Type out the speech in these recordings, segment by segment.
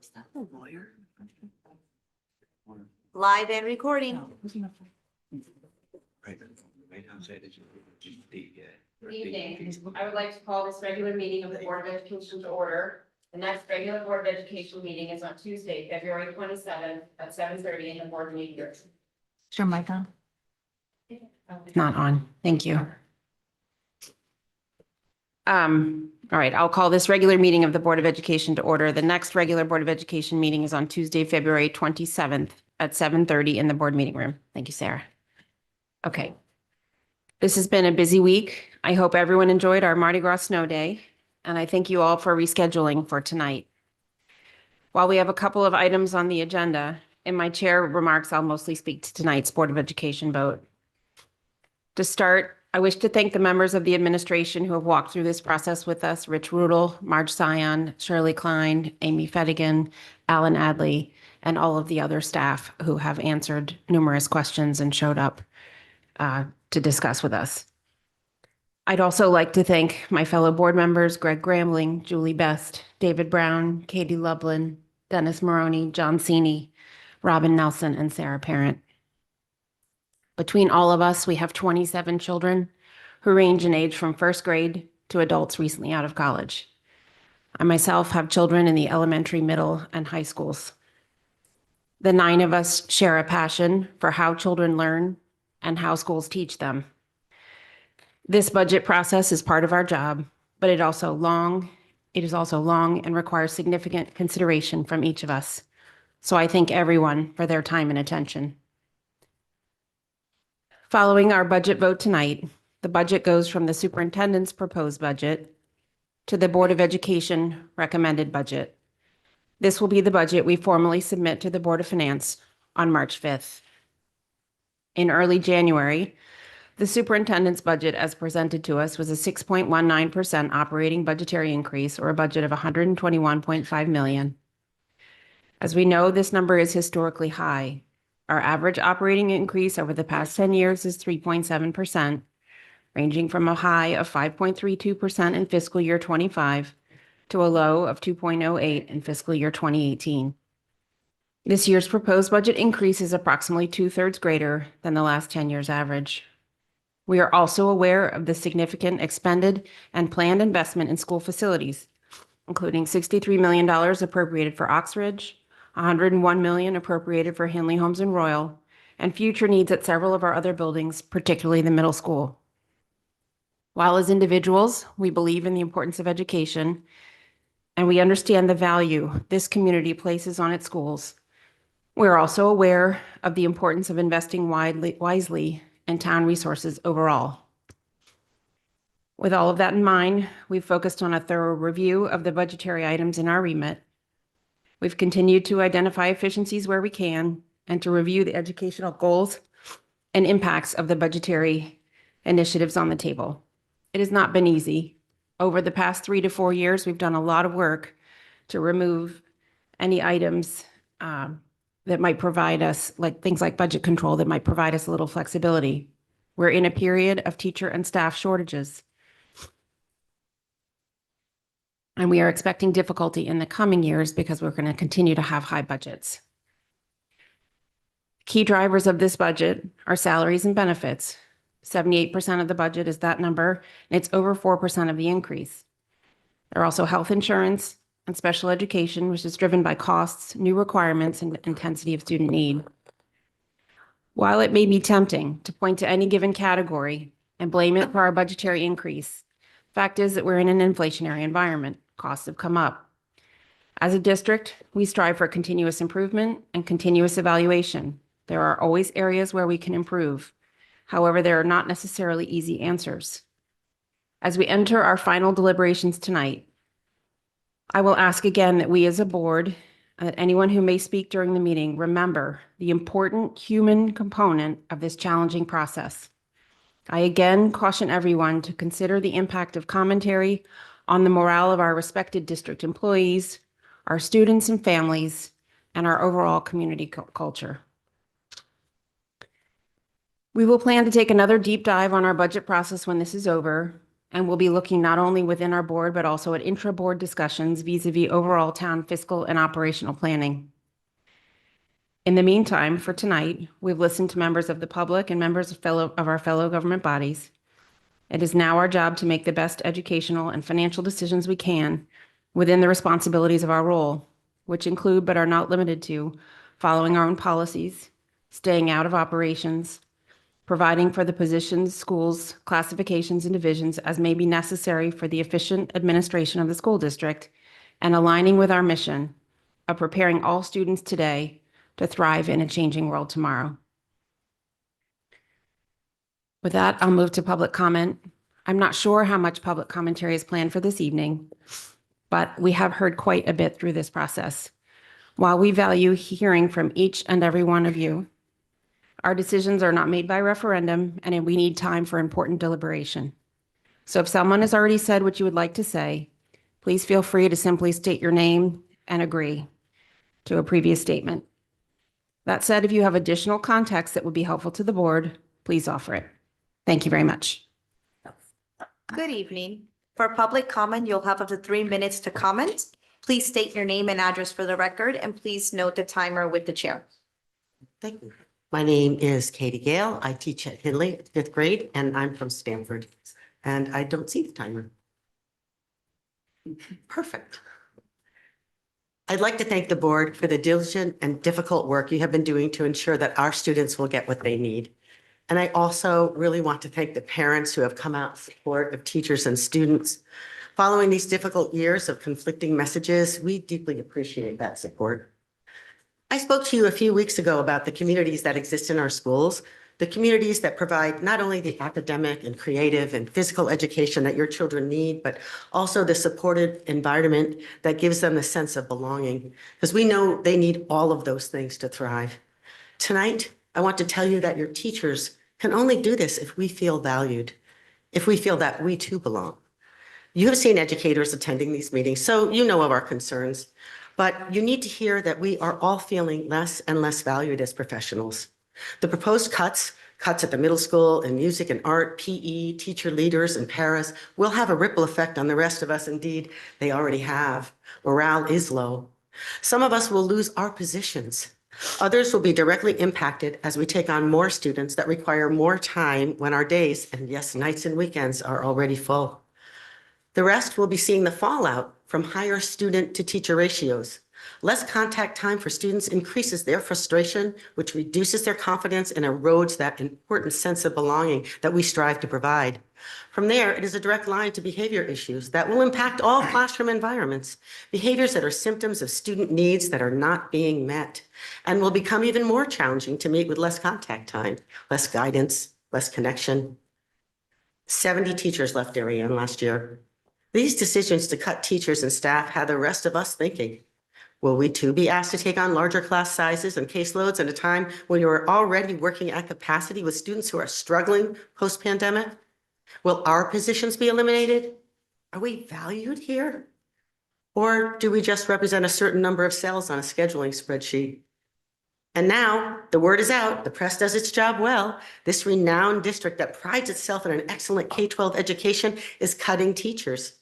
Is that the lawyer? Live and recording. No, wasn't it? Good evening. I would like to call this regular meeting of the Board of Education to order. The next regular Board of Education meeting is on Tuesday, February 27th at 7:30 in the board meeting room. Is your mic on? Not on. Thank you. All right, I'll call this regular meeting of the Board of Education to order. The next regular Board of Education meeting is on Tuesday, February 27th at 7:30 in the board meeting room. Thank you, Sarah. Okay. This has been a busy week. I hope everyone enjoyed our Mardi Gras snow day, and I thank you all for rescheduling for tonight. While we have a couple of items on the agenda, in my chair remarks, I'll mostly speak to tonight's Board of Education vote. To start, I wish to thank the members of the administration who have walked through this process with us: Rich Rudel, Marge Sion, Shirley Klein, Amy Fedigan, Alan Adley, and all of the other staff who have answered numerous questions and showed up to discuss with us. I'd also like to thank my fellow board members, Greg Grambling, Julie Best, David Brown, Katie Lublin, Dennis Maroney, John Cini, Robin Nelson, and Sarah Parent. Between all of us, we have 27 children who range in age from first grade to adults recently out of college. I myself have children in the elementary, middle, and high schools. The 9 of us share a passion for how children learn and how schools teach them. This budget process is part of our job, but it is also long and requires significant consideration from each of us. So I thank everyone for their time and attention. Following our budget vote tonight, the budget goes from the superintendent's proposed budget to the Board of Education recommended budget. This will be the budget we formally submit to the Board of Finance on March 5th. In early January, the superintendent's budget as presented to us was a 6.19% operating budgetary increase, or a budget of $121.5 million. As we know, this number is historically high. Our average operating increase over the past 10 years is 3.7%, ranging from a high of 5.32% in fiscal year 25 to a low of 2.08 in fiscal year 2018. This year's proposed budget increase is approximately 2/3 greater than the last 10 years' average. We are also aware of the significant expended and planned investment in school facilities, including $63 million appropriated for Oxbridge, $101 million appropriated for Hinley Homes and Royal, and future needs at several of our other buildings, particularly the middle school. While as individuals, we believe in the importance of education, and we understand the value this community places on its schools, we're also aware of the importance of investing wisely in town resources overall. With all of that in mind, we've focused on a thorough review of the budgetary items in our remit. We've continued to identify efficiencies where we can and to review the educational goals and impacts of the budgetary initiatives on the table. It has not been easy. Over the past 3 to 4 years, we've done a lot of work to remove any items that might provide us, like things like budget control, that might provide us a little flexibility. We're in a period of teacher and staff shortages, and we are expecting difficulty in the coming years because we're going to continue to have high budgets. Key drivers of this budget are salaries and benefits. 78% of the budget is that number, and it's over 4% of the increase. There are also health insurance and special education, which is driven by costs, new requirements, and intensity of student need. While it may be tempting to point to any given category and blame it for our budgetary increase, fact is that we're in an inflationary environment. Costs have come up. As a district, we strive for continuous improvement and continuous evaluation. There are always areas where we can improve. However, there are not necessarily easy answers. As we enter our final deliberations tonight, I will ask again that we as a board, that anyone who may speak during the meeting, remember the important human component of this challenging process. I again caution everyone to consider the impact of commentary on the morale of our respected district employees, our students and families, and our overall community culture. We will plan to take another deep dive on our budget process when this is over, and we'll be looking not only within our board, but also at intra-board discussions vis-a-vis overall town fiscal and operational planning. In the meantime, for tonight, we've listened to members of the public and members of our fellow government bodies. It is now our job to make the best educational and financial decisions we can within the responsibilities of our role, which include but are not limited to following our own policies, staying out of operations, providing for the positions, schools, classifications, and divisions as may be necessary for the efficient administration of the school district, and aligning with our mission of preparing all students today to thrive in a changing world tomorrow. With that, I'll move to public comment. I'm not sure how much public commentary is planned for this evening, but we have heard quite a bit through this process. While we value hearing from each and every one of you, our decisions are not made by referendum, and we need time for important deliberation. So if someone has already said what you would like to say, please feel free to simply state your name and agree to a previous statement. That said, if you have additional context that would be helpful to the board, please offer it. Thank you very much. Good evening. For public comment, you'll have up to 3 minutes to comment. Please state your name and address for the record, and please note the timer with the chair. Thank you. My name is Katie Gale. I teach at Hindley, 5th grade, and I'm from Stanford. And I don't see the timer. Perfect. I'd like to thank the board for the diligent and difficult work you have been doing to ensure that our students will get what they need. And I also really want to thank the parents who have come out in support of teachers and students. Following these difficult years of conflicting messages, we deeply appreciate that support. I spoke to you a few weeks ago about the communities that exist in our schools, the communities that provide not only the academic and creative and physical education that your children need, but also the supported environment that gives them a sense of belonging, because we know they need all of those things to thrive. Tonight, I want to tell you that your teachers can only do this if we feel valued, if we feel that we too belong. You have seen educators attending these meetings, so you know of our concerns. But you need to hear that we are all feeling less and less valued as professionals. The proposed cuts at the middle school in music and art, PE, teacher leaders, and paras will have a ripple effect on the rest of us. Indeed, they already have. Morale is low. Some of us will lose our positions. Others will be directly impacted as we take on more students that require more time when our days, and yes, nights and weekends, are already full. The rest will be seeing the fallout from higher student to teacher ratios. Less contact time for students increases their frustration, which reduces their confidence and erodes that important sense of belonging that we strive to provide. From there, it is a direct line to behavior issues that will impact all classroom environments, behaviors that are symptoms of student needs that are not being met, and will become even more challenging to meet with less contact time, less guidance, less connection. 70 teachers left Darien last year. These decisions to cut teachers and staff had the rest of us thinking. Will we too be asked to take on larger class sizes and caseloads at a time when you are already working at capacity with students who are struggling post-pandemic? Will our positions be eliminated? Are we valued here? Or do we just represent a certain number of cells on a scheduling spreadsheet? And now the word is out, the press does its job well. This renowned district that prides itself in an excellent K-12 education is cutting teachers.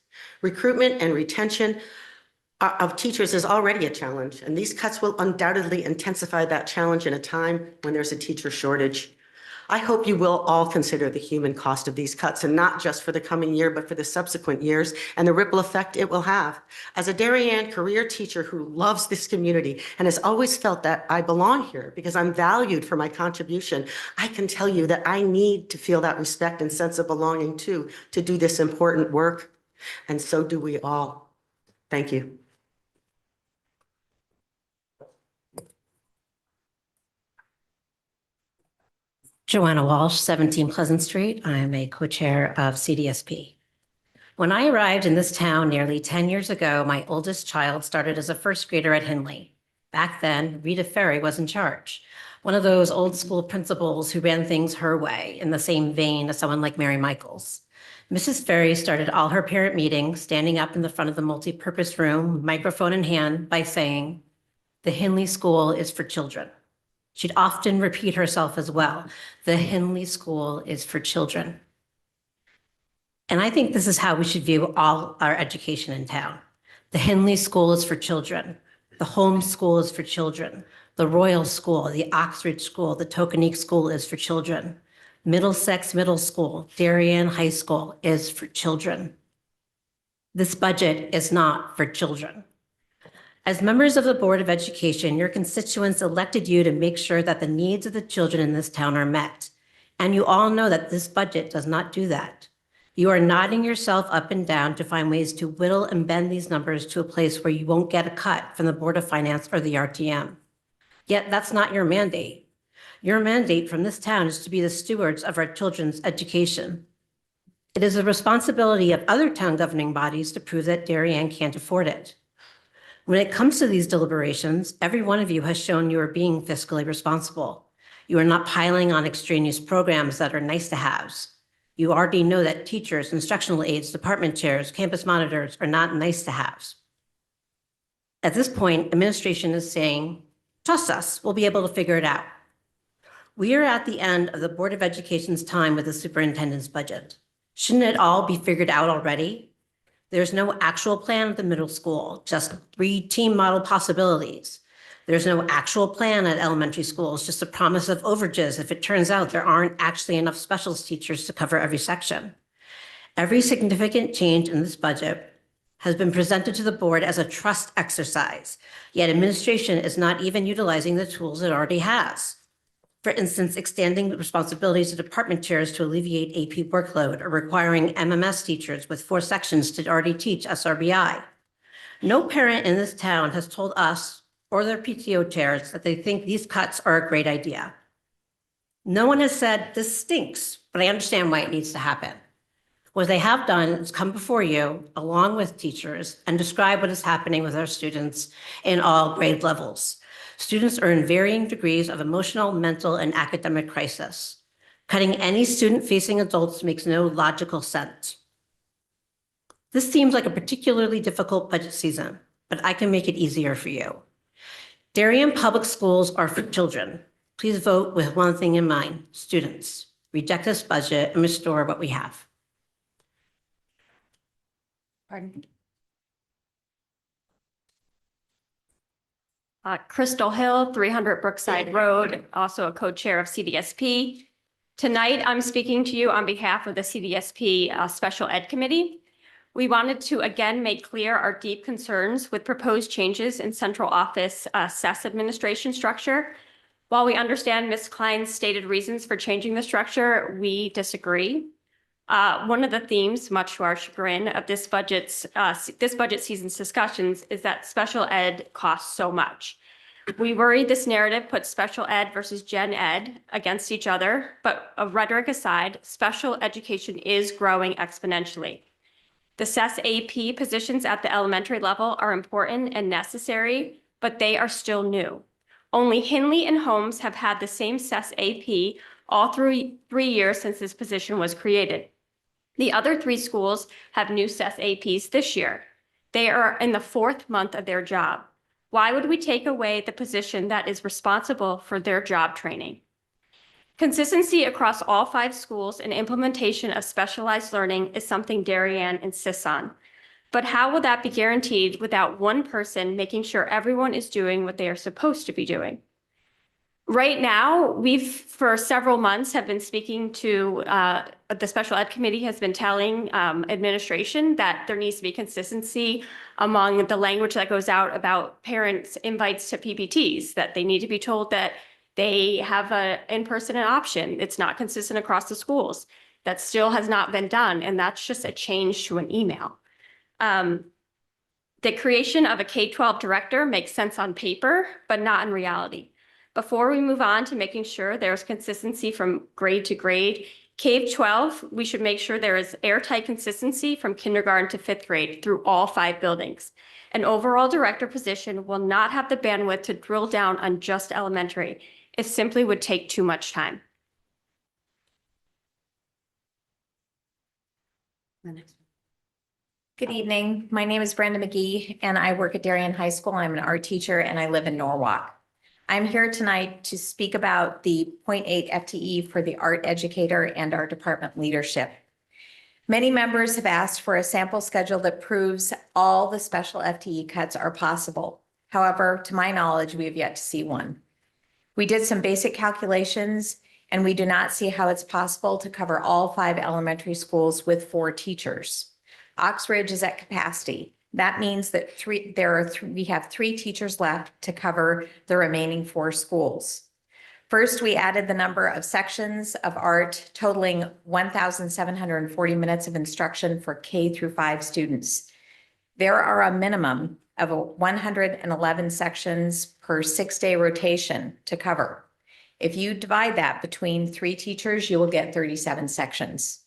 Recruitment and retention of teachers is already a challenge, and these cuts will undoubtedly intensify that challenge in a time when there's a teacher shortage. I hope you will all consider the human cost of these cuts, and not just for the coming year, but for the subsequent years and the ripple effect it will have. As a Darien career teacher who loves this community and has always felt that I belong here because I'm valued for my contribution, I can tell you that I need to feel that respect and sense of belonging too, to do this important work. And so do we all. Thank you. Joanna Walsh, 17 Pleasant Street. I am a co-chair of CDSP. When I arrived in this town nearly 10 years ago, my oldest child started as a first grader at Hindley. Back then, Rita Ferry was in charge, one of those old school principals who ran things her way in the same vein as someone like Mary Michaels. Mrs. Ferry started all her parent meetings standing up in the front of the multi-purpose room, microphone in hand, by saying, "The Hindley School is for children." She'd often repeat herself as well. The Hindley School is for children. And I think this is how we should view all our education in town. The Henley School is for children. The Home School is for children. The Royal School, the Oxford School, the Tokenique School is for children. Middlesex Middle School, Darien High School is for children. This budget is not for children. As members of the Board of Education, your constituents elected you to make sure that the needs of the children in this town are met. And you all know that this budget does not do that. You are nodding yourself up and down to find ways to whittle and bend these numbers to a place where you won't get a cut from the Board of Finance or the RTM. Yet that's not your mandate. Your mandate from this town is to be the stewards of our children's education. It is the responsibility of other town governing bodies to prove that Darien can't afford it. When it comes to these deliberations, every one of you has shown you are being fiscally responsible. You are not piling on extraneous programs that are nice to haves. You already know that teachers, instructional aides, department chairs, campus monitors are not nice to haves. At this point, administration is saying, trust us, we'll be able to figure it out. We are at the end of the Board of Education's time with the superintendent's budget. Shouldn't it all be figured out already? There's no actual plan at the middle school, just 3 team model possibilities. There's no actual plan at elementary schools, just a promise of overages if it turns out there aren't actually enough specialist teachers to cover every section. Every significant change in this budget has been presented to the board as a trust exercise, yet administration is not even utilizing the tools it already has. For instance, extending the responsibilities to department chairs to alleviate AP workload or requiring MMS teachers with 4 sections to already teach SRBI. No parent in this town has told us or their PTO chairs that they think these cuts are a great idea. No one has said this stinks, but I understand why it needs to happen. What they have done is come before you, along with teachers, and describe what is happening with our students in all grade levels. Students are in varying degrees of emotional, mental, and academic crisis. Cutting any student-facing adults makes no logical sense. This seems like a particularly difficult budget season, but I can make it easier for you. Darien Public Schools are for children. Please vote with one thing in mind, students. Reject this budget and restore what we have. Pardon? Crystal Hill, 300 Brookside Road, also a co-chair of CDSP. Tonight, I'm speaking to you on behalf of the CDSP Special Ed Committee. We wanted to again make clear our deep concerns with proposed changes in central office SES administration structure. While we understand Ms. Klein's stated reasons for changing the structure, we disagree. One of the themes, much to our chagrin, of this budget season's discussions is that special ed costs so much. We worry this narrative puts special ed versus gen ed against each other, but rhetoric aside, special education is growing exponentially. The SES AP positions at the elementary level are important and necessary, but they are still new. Only Henley and Holmes have had the same SES AP all through 3 years since this position was created. The other 3 schools have new SES APs this year. They are in the 4th month of their job. Why would we take away the position that is responsible for their job training? Consistency across all 5 schools and implementation of specialized learning is something Darien insists on. But how will that be guaranteed without one person making sure everyone is doing what they are supposed to be doing? Right now, for several months, have been speaking to, the Special Ed Committee has been telling administration that there needs to be consistency among the language that goes out about parents' invites to PPTs, that they need to be told that they have an in-person option. It's not consistent across the schools. That still has not been done, and that's just a change to an email. The creation of a K-12 director makes sense on paper, but not in reality. Before we move on to making sure there's consistency from grade to grade, K-12, we should make sure there is airtight consistency from kindergarten to 5th grade through all 5 buildings. An overall director position will not have the bandwidth to drill down on just elementary. It simply would take too much time. Good evening. My name is Brenda McGee, and I work at Darien High School. I'm an art teacher, and I live in Norwalk. I'm here tonight to speak about the 0.8 FTE for the art educator and our department leadership. Many members have asked for a sample schedule that proves all the special FTE cuts are possible. However, to my knowledge, we have yet to see one. We did some basic calculations, and we do not see how it's possible to cover all 5 elementary schools with 4 teachers. Oxbridge is at capacity. That means that we have 3 teachers left to cover the remaining 4 schools. First, we added the number of sections of art totaling 1,740 minutes of instruction for K through 5 students. There are a minimum of 111 sections per 6-day rotation to cover. If you divide that between 3 teachers, you will get 37 sections.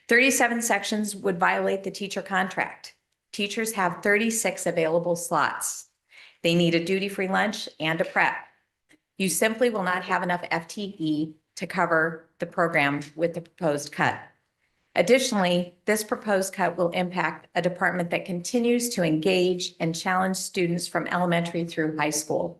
37 sections would violate the teacher contract. Teachers have 36 available slots. They need a duty-free lunch and a prep. You simply will not have enough FTE to cover the program with the proposed cut. Additionally, this proposed cut will impact a department that continues to engage and challenge students from elementary through high school.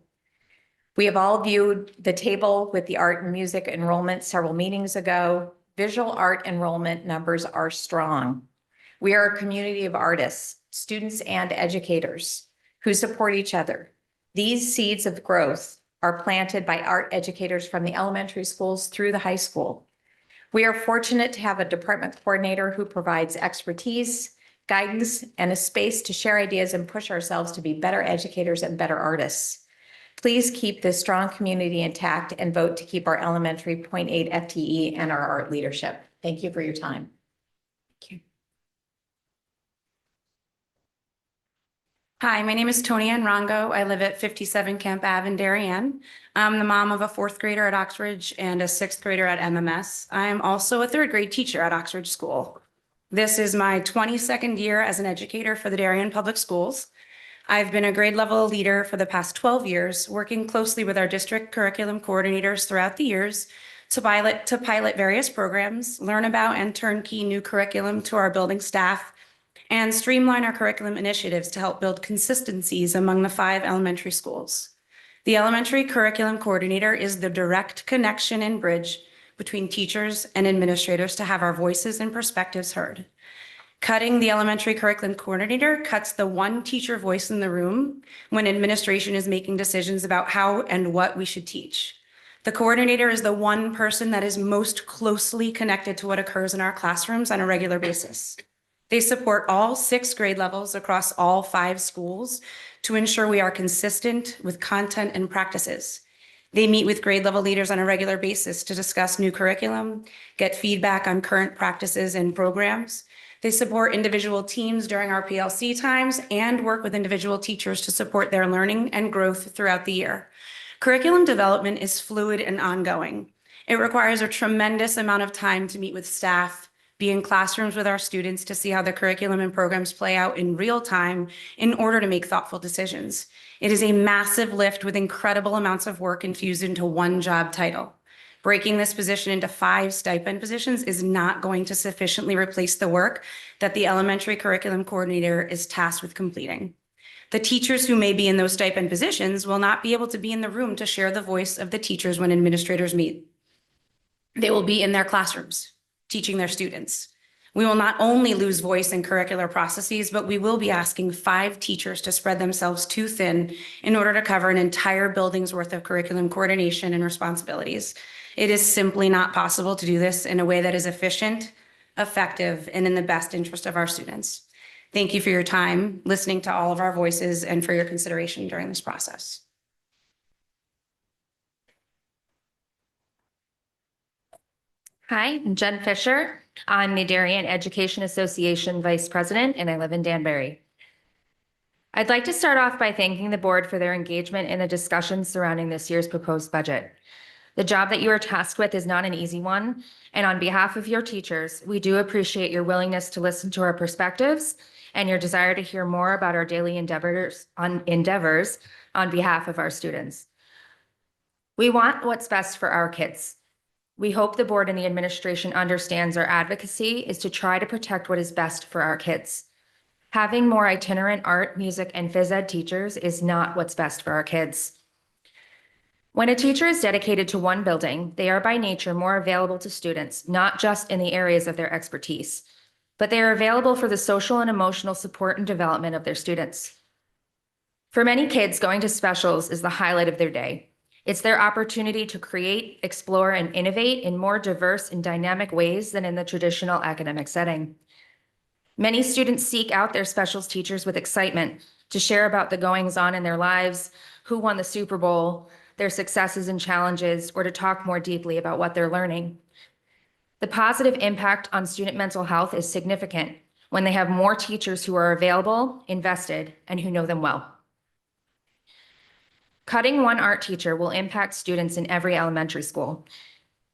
We have all viewed the table with the art and music enrollment several meetings ago. Visual art enrollment numbers are strong. We are a community of artists, students, and educators who support each other. These seeds of growth are planted by art educators from the elementary schools through the high school. We are fortunate to have a department coordinator who provides expertise, guidance, and a space to share ideas and push ourselves to be better educators and better artists. Please keep this strong community intact and vote to keep our elementary 0.8 FTE and our art leadership. Thank you for your time. Hi, my name is Tony Ann Rongo. I live at 57 Camp Ave in Darien. I'm the mom of a 4th grader at Oxbridge and a 6th grader at MMS. I am also a 3rd grade teacher at Oxbridge School. This is my 22nd year as an educator for the Darien Public Schools. I've been a grade level leader for the past 12 years, working closely with our district curriculum coordinators throughout the years to pilot various programs, learn about and turnkey new curriculum to our building staff, and streamline our curriculum initiatives to help build consistencies among the 5 elementary schools. The elementary curriculum coordinator is the direct connection and bridge between teachers and administrators to have our voices and perspectives heard. Cutting the elementary curriculum coordinator cuts the one teacher voice in the room when administration is making decisions about how and what we should teach. The coordinator is the one person that is most closely connected to what occurs in our classrooms on a regular basis. They support all 6 grade levels across all 5 schools to ensure we are consistent with content and practices. They meet with grade level leaders on a regular basis to discuss new curriculum, get feedback on current practices and programs. They support individual teams during our PLC times and work with individual teachers to support their learning and growth throughout the year. Curriculum development is fluid and ongoing. It requires a tremendous amount of time to meet with staff, be in classrooms with our students to see how the curriculum and programs play out in real time in order to make thoughtful decisions. It is a massive lift with incredible amounts of work infused into one job title. Breaking this position into 5 stipend positions is not going to sufficiently replace the work that the elementary curriculum coordinator is tasked with completing. The teachers who may be in those stipend positions will not be able to be in the room to share the voice of the teachers when administrators meet. They will be in their classrooms, teaching their students. We will not only lose voice in curricular processes, but we will be asking 5 teachers to spread themselves too thin in order to cover an entire building's worth of curriculum coordination and responsibilities. It is simply not possible to do this in a way that is efficient, effective, and in the best interest of our students. Thank you for your time, listening to all of our voices, and for your consideration during this process. Hi, I'm Jen Fisher. I'm the Darien Education Association Vice President, and I live in Danbury. I'd like to start off by thanking the board for their engagement in the discussions surrounding this year's proposed budget. The job that you are tasked with is not an easy one, and on behalf of your teachers, we do appreciate your willingness to listen to our perspectives and your desire to hear more about our daily endeavors on behalf of our students. We want what's best for our kids. We hope the board and the administration understands our advocacy is to try to protect what is best for our kids. Having more itinerant art, music, and phys ed teachers is not what's best for our kids. When a teacher is dedicated to one building, they are by nature more available to students, not just in the areas of their expertise. but they are available for the social and emotional support and development of their students. For many kids, going to specials is the highlight of their day. It's their opportunity to create, explore, and innovate in more diverse and dynamic ways than in the traditional academic setting. Many students seek out their specials teachers with excitement to share about the goings-on in their lives, who won the Super Bowl, their successes and challenges, or to talk more deeply about what they're learning. The positive impact on student mental health is significant when they have more teachers who are available, invested, and who know them well. Cutting one art teacher will impact students in every elementary school.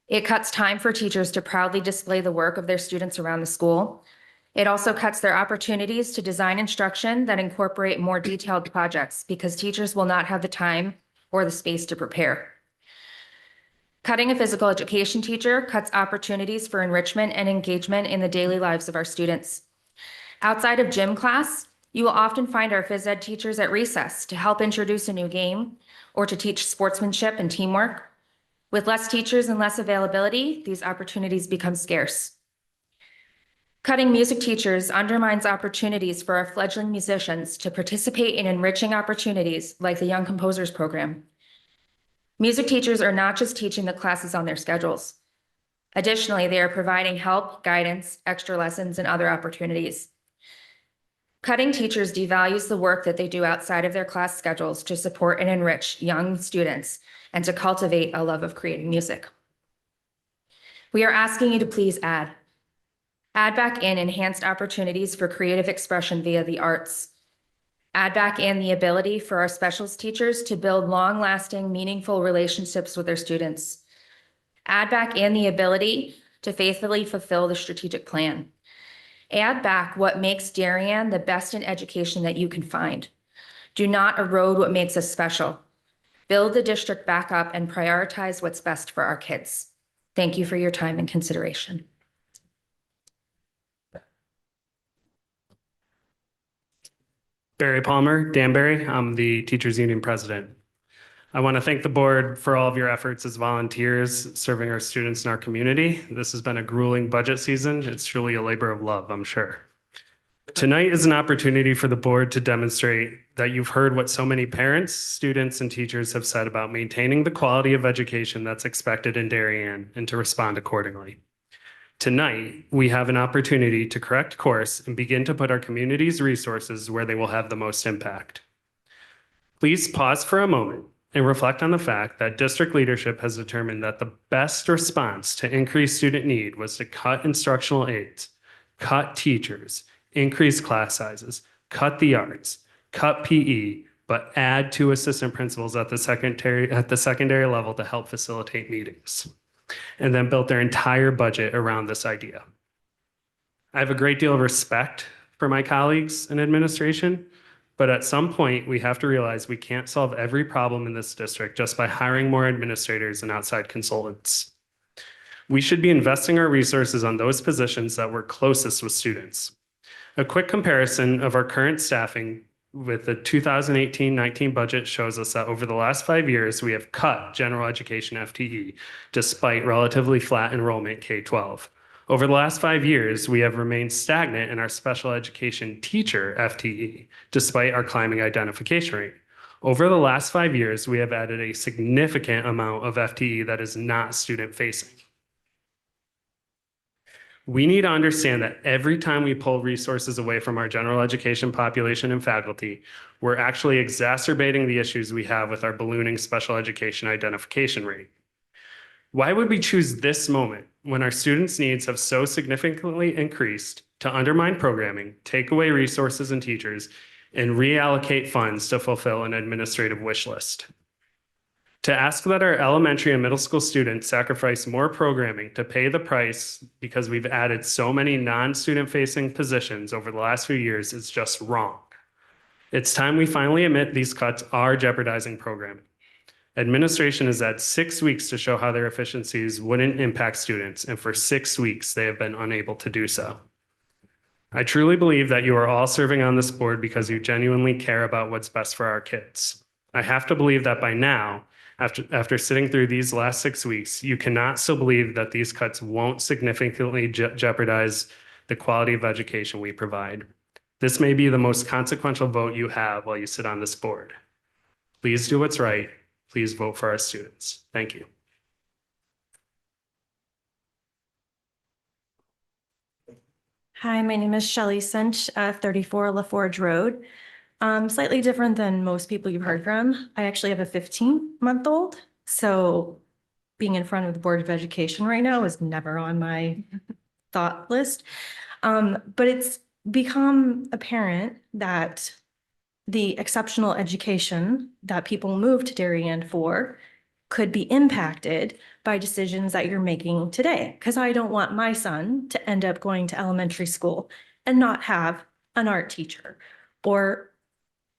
It cuts time for teachers to proudly display the work of their students around the school. It also cuts their opportunities to design instruction that incorporate more detailed projects because teachers will not have the time or the space to prepare. Cutting a physical education teacher cuts opportunities for enrichment and engagement in the daily lives of our students. Outside of gym class, you will often find our phys ed teachers at recess to help introduce a new game or to teach sportsmanship and teamwork. With less teachers and less availability, these opportunities become scarce. Cutting music teachers undermines opportunities for our fledgling musicians to participate in enriching opportunities like the Young Composers Program. Music teachers are not just teaching the classes on their schedules. Additionally, they are providing help, guidance, extra lessons, and other opportunities. Cutting teachers devalues the work that they do outside of their class schedules to support and enrich young students and to cultivate a love of creating music. We are asking you to please add back in enhanced opportunities for creative expression via the arts. Add back in the ability for our specials teachers to build long-lasting, meaningful relationships with their students. Add back in the ability to faithfully fulfill the strategic plan. Add back what makes Darien the best in education that you can find. Do not erode what makes us special. Build the district back up and prioritize what's best for our kids. Thank you for your time and consideration. Barry Palmer, Danbury. I'm the Teachers Union President. I want to thank the board for all of your efforts as volunteers serving our students in our community. This has been a grueling budget season. It's truly a labor of love, I'm sure. Tonight is an opportunity for the board to demonstrate that you've heard what so many parents, students, and teachers have said about maintaining the quality of education that's expected in Darien and to respond accordingly. Tonight, we have an opportunity to correct course and begin to put our community's resources where they will have the most impact. Please pause for a moment and reflect on the fact that district leadership has determined that the best response to increased student need was to cut instructional aides, cut teachers, increase class sizes, cut the arts, cut PE, but add 2 assistant principals at the secondary level to help facilitate meetings, and then built their entire budget around this idea. I have a great deal of respect for my colleagues in administration, but at some point we have to realize we can't solve every problem in this district just by hiring more administrators and outside consultants. We should be investing our resources on those positions that work closest with students. A quick comparison of our current staffing with the 2018-19 budget shows us that over the last 5 years, we have cut general education FTE despite relatively flat enrollment K-12. Over the last 5 years, we have remained stagnant in our special education teacher FTE despite our climbing identification rate. Over the last 5 years, we have added a significant amount of FTE that is not student facing. We need to understand that every time we pull resources away from our general education population and faculty, we're actually exacerbating the issues we have with our ballooning special education identification rate. Why would we choose this moment when our students' needs have so significantly increased to undermine programming, take away resources and teachers, and reallocate funds to fulfill an administrative wish list? To ask that our elementary and middle school students sacrifice more programming to pay the price because we've added so many non-student facing positions over the last few years is just wrong. It's time we finally admit these cuts are jeopardizing programming. Administration has had 6 weeks to show how their efficiencies wouldn't impact students, and for 6 weeks, they have been unable to do so. I truly believe that you are all serving on this board because you genuinely care about what's best for our kids. I have to believe that by now, after sitting through these last 6 weeks, you cannot still believe that these cuts won't significantly jeopardize the quality of education we provide. This may be the most consequential vote you have while you sit on this board. Please do what's right. Please vote for our students. Thank you. Hi, my name is Shelley Cinch, 34 LaForge Road. Slightly different than most people you've heard from. I actually have a 15-month-old, so being in front of the Board of Education right now is never on my thought list. But it's become apparent that the exceptional education that people move to Darien for could be impacted by decisions that you're making today. Because I don't want my son to end up going to elementary school and not have an art teacher or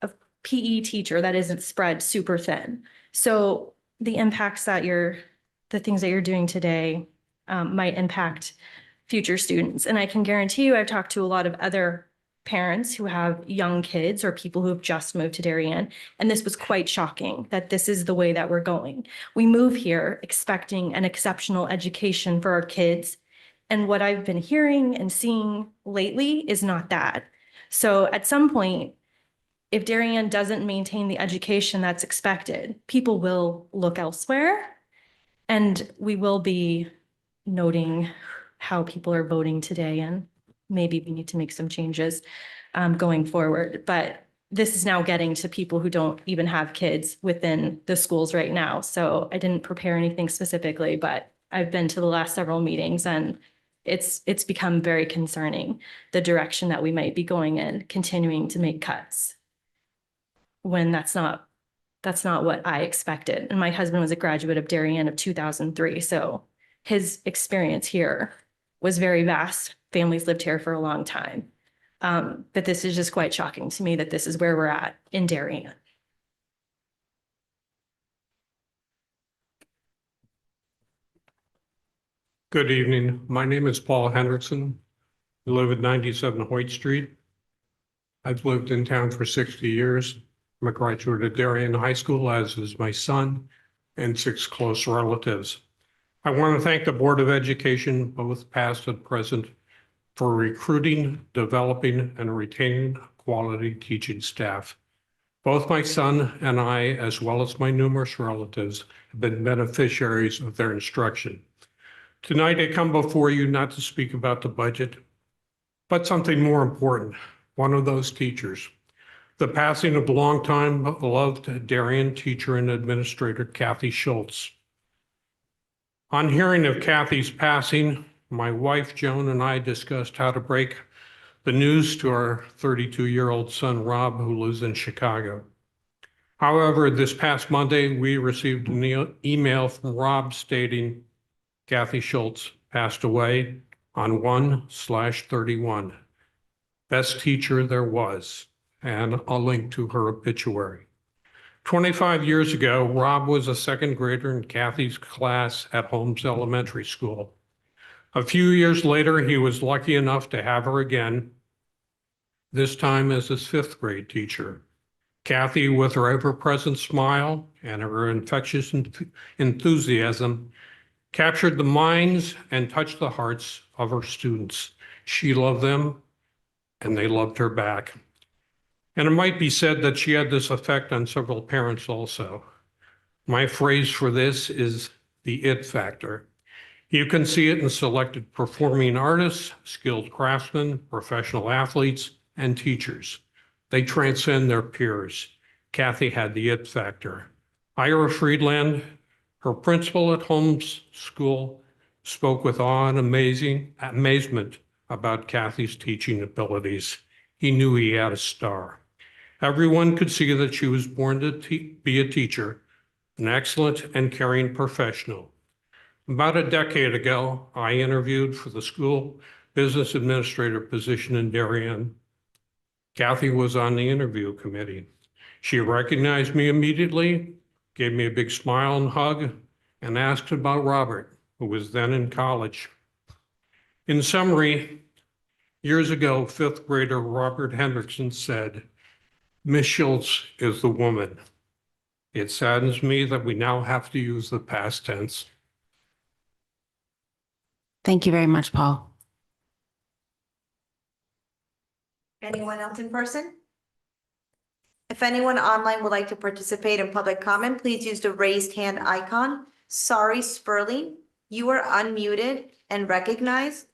a PE teacher that isn't spread super thin. So the impacts that the things that you're doing today might impact future students. And I can guarantee you, I've talked to a lot of other parents who have young kids or people who have just moved to Darien, and this was quite shocking that this is the way that we're going. We move here expecting an exceptional education for our kids, and what I've been hearing and seeing lately is not that. So at some point, if Darien doesn't maintain the education that's expected, people will look elsewhere, and we will be noting how people are voting today, and maybe we need to make some changes going forward. But this is now getting to people who don't even have kids within the schools right now. So I didn't prepare anything specifically, but I've been to the last several meetings, and it's become very concerning, the direction that we might be going in, continuing to make cuts when that's not what I expected. And my husband was a graduate of Darien of 2003. So his experience here was very vast. Families lived here for a long time. But this is just quite shocking to me that this is where we're at in Darien. Good evening. My name is Paul Hendrickson. I live at 97 Hoyt Street. I've lived in town for 60 years. I'm a graduate of Darien High School, as is my son and 6 close relatives. I want to thank the Board of Education, both past and present, for recruiting, developing, and retaining quality teaching staff. Both my son and I, as well as my numerous relatives, have been beneficiaries of their instruction. Tonight, I come before you not to speak about the budget, but something more important, one of those teachers. The passing of longtime beloved Darien teacher and administrator, Kathy Schultz. On hearing of Kathy's passing, my wife, Joan, and I discussed how to break the news to our 32-year-old son, Rob, who lives in Chicago. However, this past Monday, we received an email from Rob stating Kathy Schultz passed away on 1/31. Best teacher there was, and a link to her obituary. 25 years ago, Rob was a second grader in Kathy's class at Holmes Elementary School. A few years later, he was lucky enough to have her again, this time as his 5th grade teacher. Kathy, with her ever-present smile and her infectious enthusiasm, captured the minds and touched the hearts of her students. She loved them, and they loved her back. And it might be said that she had this effect on several parents also. My phrase for this is the it factor. You can see it in selected performing artists, skilled craftsmen, professional athletes, and teachers. They transcend their peers. Kathy had the it factor. Ira Friedland, her principal at Holmes School, spoke with awe and amazement about Kathy's teaching abilities. He knew he had a star. Everyone could see that she was born to be a teacher, an excellent and caring professional. About a decade ago, I interviewed for the school business administrator position in Darien. Kathy was on the interview committee. She recognized me immediately, gave me a big smile and hug, and asked about Robert, who was then in college. In summary, years ago, 5th grader Robert Hendrickson said, "Miss Schultz is the woman." It saddens me that we now have to use the past tense. Thank you very much, Paul. Anyone else in person? If anyone online would like to participate in public comment, please use the raised hand icon. Sorry, Sperling, you are unmuted and recognized.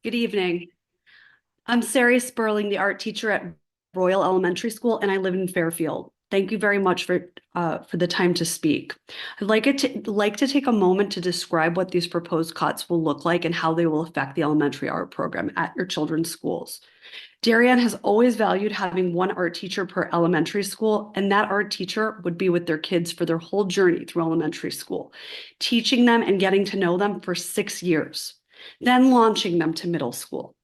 Good evening. I'm Sari Sperling, the art teacher at Royal Elementary School, and I live in Fairfield. Thank you very much for the time to speak. I'd like to take a moment to describe what these proposed cuts will look like and how they will affect the elementary art program at your children's schools. Darien has always valued having one art teacher per elementary school, and that art teacher would be with their kids for their whole journey through elementary school, teaching them and getting to know them for 6 years, then launching them to middle school.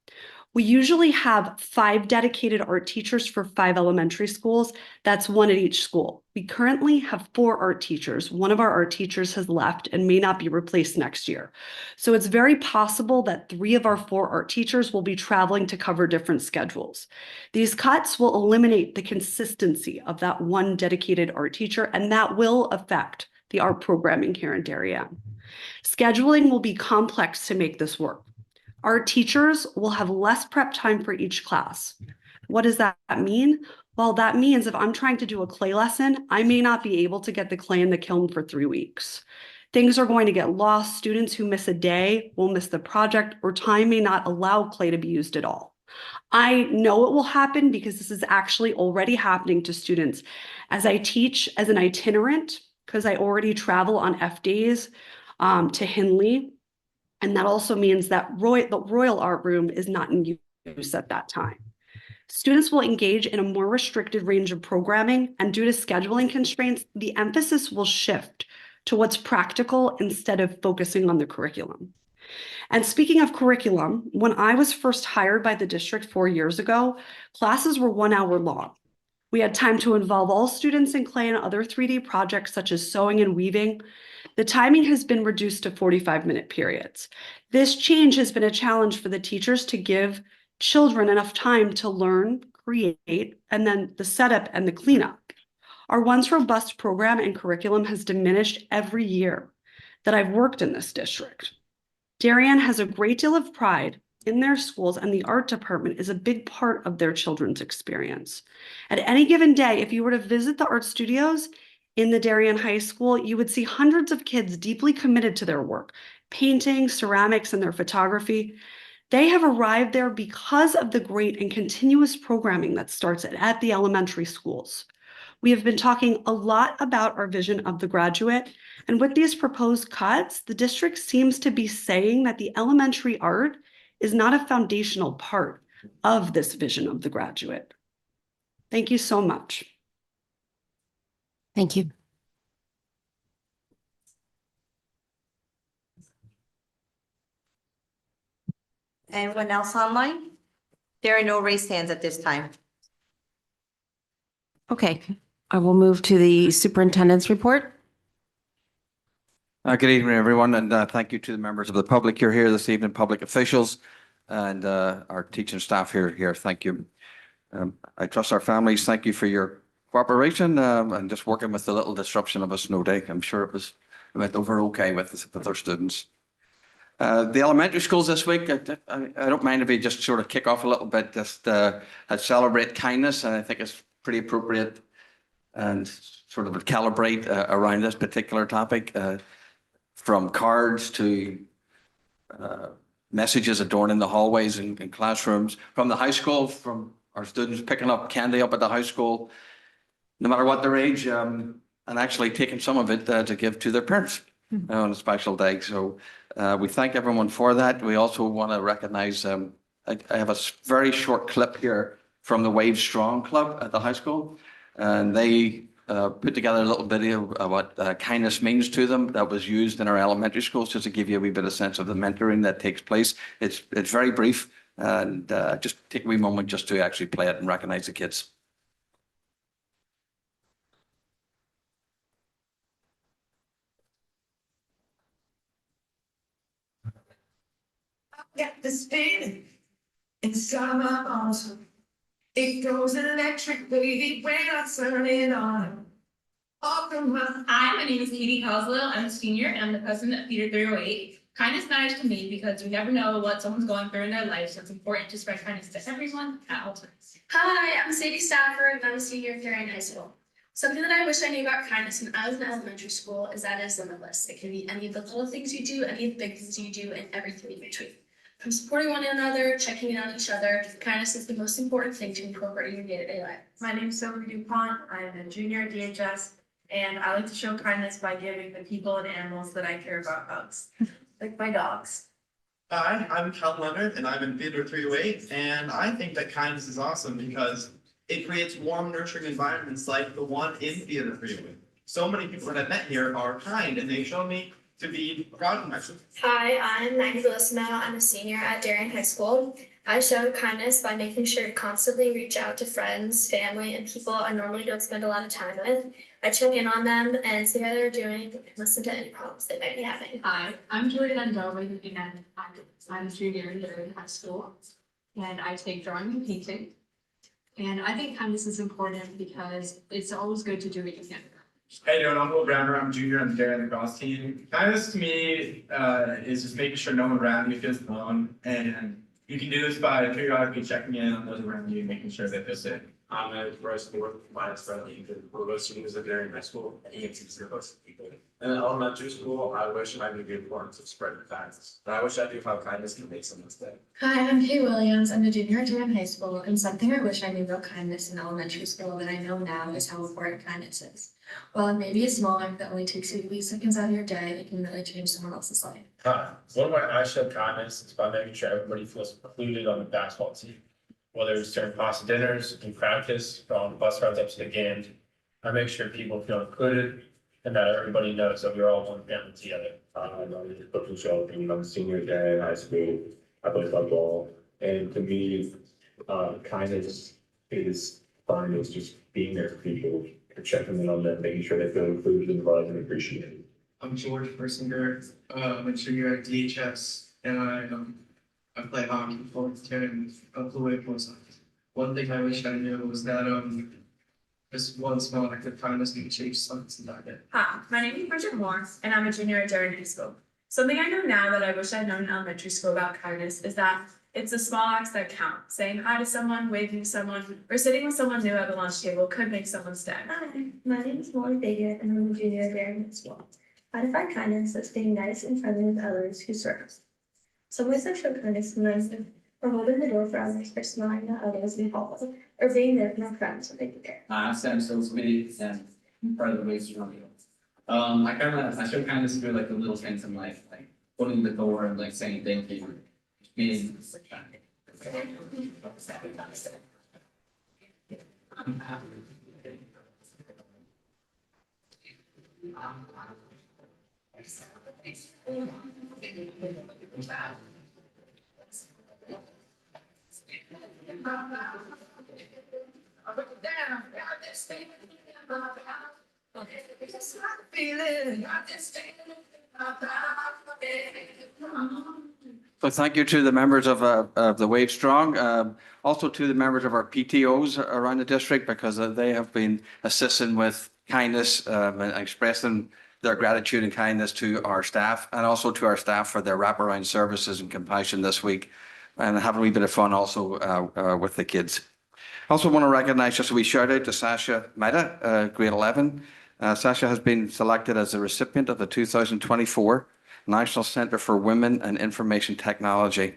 We usually have 5 dedicated art teachers for 5 elementary schools. That's 1 at each school. We currently have 4 art teachers. One of our art teachers has left and may not be replaced next year. So it's very possible that 3 of our 4 art teachers will be traveling to cover different schedules. These cuts will eliminate the consistency of that one dedicated art teacher, and that will affect the art programming here in Darien. Scheduling will be complex to make this work. Our teachers will have less prep time for each class. What does that mean? Well, that means if I'm trying to do a clay lesson, I may not be able to get the clay in the kiln for 3 weeks. Things are going to get lost. Students who miss a day will miss the project, or time may not allow clay to be used at all. I know it will happen because this is actually already happening to students. As I teach as an itinerant, because I already travel on F days to Hindley, and that also means that the Royal Art Room is not in use at that time. Students will engage in a more restricted range of programming, and due to scheduling constraints, the emphasis will shift to what's practical instead of focusing on the curriculum. And speaking of curriculum, when I was first hired by the district 4 years ago, classes were 1 hour long. We had time to involve all students in clay and other 3D projects such as sewing and weaving. The timing has been reduced to 45-minute periods. This change has been a challenge for the teachers to give children enough time to learn, create, and then the setup and the cleanup. Our once robust program and curriculum has diminished every year that I've worked in this district. Darien has a great deal of pride in their schools, and the art department is a big part of their children's experience. At any given day, if you were to visit the art studios in the Darien High School, you would see hundreds of kids deeply committed to their work, painting, ceramics, and their photography. They have arrived there because of the great and continuous programming that starts at the elementary schools. We have been talking a lot about our vision of the graduate, and with these proposed cuts, the district seems to be saying that the elementary art is not a foundational part of this vision of the graduate. Thank you so much. Thank you. Anyone else online? There are no raised hands at this time. Okay, I will move to the superintendent's report. Good evening, everyone, and thank you to the members of the public who are here this evening, public officials, and our teaching staff here. Thank you. I trust our families. Thank you for your cooperation and just working with the little disruption of a snow day. I'm sure it went over okay with our students. The elementary schools this week, I don't mind if we just sort of kick off a little bit, just celebrate kindness, and I think it's pretty appropriate and sort of calibrate around this particular topic. From cards to messages adorning the hallways and classrooms, from the high school, from our students picking up candy up at the high school, no matter what their age, and actually taking some of it to give to their parents on a special day. So we thank everyone for that. We also want to recognize, I have a very short clip here from the Wave Strong Club at the high school, and they put together a little video of what kindness means to them that was used in our elementary schools, just to give you a wee bit of sense of the mentoring that takes place. It's very brief, and just take a wee moment just to actually play it and recognize the kids. Got this feeling inside my bones. It goes electric, baby, when I turn it on. Hi, my name is Katie Coslow. I'm a senior and I'm the president of Theater 308. Kindness matters to me because you never know what someone's going through in their life, so it's important to spread kindness to everyone at all times. Hi, I'm Sadie Stafford and I'm a senior at Darien High School. Something that I wish I knew about kindness when I was in elementary school is that it is limitless. It can be any of the little things you do, any of the big things you do, and everything in between. From supporting one another, checking in on each other, kindness is the most important thing to incorporate in your day-to-day life. My name is Sophie DuPont. I'm a junior at DHS, and I like to show kindness by giving the people and animals that I care about hugs, like my dogs. Hi, I'm Cal Leonard and I'm in Theater 308, and I think that kindness is awesome because it creates warm, nurturing environments like the one in Theater 308. So many people that I've met here are kind and they show me to be proud of myself. Hi, I'm Maggie Bellissimo. I'm a senior at Darien High School. I show kindness by making sure to constantly reach out to friends, family, and people I normally don't spend a lot of time with. I check in on them and see how they're doing and listen to any problems they might be having. Hi, I'm Juliet Andover, and I'm a junior in Darien High School, and I take drawing and painting. And I think kindness is important because it's always good to do what you can. Hey, doing? I'm Will Browner. I'm a junior on the Darien Lacrosse team. Kindness to me is just making sure no one around you feels alone, and you can do this by periodically checking in on those around you, making sure they feel safe. I'm at Bryce Ford, minus friendly, we're both students at Darien High School, and EMTs are both people. In elementary school, I wish I knew the importance of spreading kindness, but I wish I knew how kindness can make someone's day. Hi, I'm Kay Williams. I'm a junior at Darien High School, and something I wish I knew about kindness in elementary school that I know now is how important kindness is. While it may be a small act that only takes you 8 seconds out of your day, it can really change someone else's life. Hi, one way I show kindness is by making sure everybody feels included on the basketball team. Whether it's during pasta dinners, in practice, or on the bus rides up to the games, I make sure people feel included and that everybody knows that we're all one family together. I'm Coach Shelton. I'm a senior at Darien High School. I play football, and to me, kindness is fun. It's just being there for people, checking in on them, making sure they feel included and loved and appreciated. I'm George Persinger. I'm a junior at DHS, and I play hockey for Darien Blue Wave. One thing I wish I knew was that just one small act of kindness can change something's in that day. Hi, my name is Bridget Moore, and I'm a junior at Darien High School. Something I know now that I wish I'd known in elementary school about kindness is that it's the small acts that count. Saying hi to someone, waving to someone, or sitting with someone new at the lunch table could make someone's day. Hi, my name is Molly Baker, and I'm a junior at Darien High School. I define kindness as being nice and friendly with others who serve us. Some ways I show kindness sometimes are holding the door for others, or smiling at others in public, or being there for my friends when they care. I'm Sam Smitty, and I'm part of the Waves from you. I show kindness through like the little things in life, like opening the door and like saying thank you, being So thank you to the members of the Wave Strong, also to the members of our PTOs around the district, because they have been assisting with kindness and expressing their gratitude and kindness to our staff, and also to our staff for their wraparound services and compassion this week, and having a wee bit of fun also with the kids. I also want to recognize, just a wee shout out to Sasha Mehta, grade 11. Sasha has been selected as the recipient of the 2024 National Center for Women and Information Technology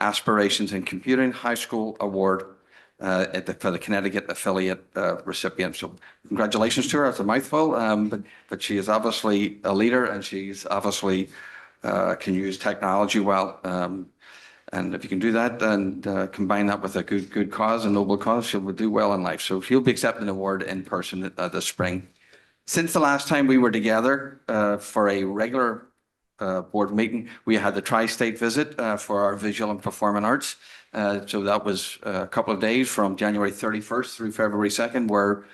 Aspirations in Computing High School Award for the Connecticut affiliate recipient. So congratulations to her. It's a mouthful, but she is obviously a leader, and she's obviously can use technology well. And if you can do that and combine that with a good cause, a noble cause, she will do well in life. So she'll be accepting an award in person this spring. Since the last time we were together for a regular board meeting, we had the tri-state visit for our visual and performing arts. So that was a couple of days from January 31st through February 2nd, where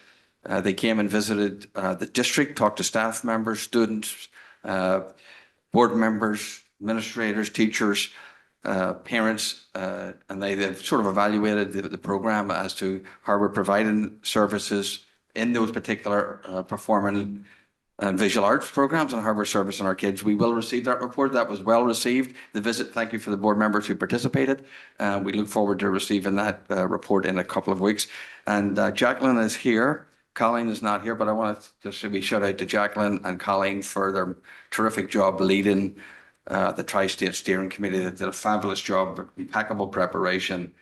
they came and visited the district, talked to staff members, students, board members, administrators, teachers, parents, and they've sort of evaluated the program as to how we're providing services in those particular performing and visual arts programs and hardware service on our kids. We will receive that report. That was well received. The visit, thank you for the board members who participated. We look forward to receiving that report in a couple of weeks. And Jacqueline is here. Colleen is not here, but I want to just give a shout out to Jacqueline and Colleen for their terrific job leading the Tri-State Steering Committee. They did a fabulous job, impeccable preparation,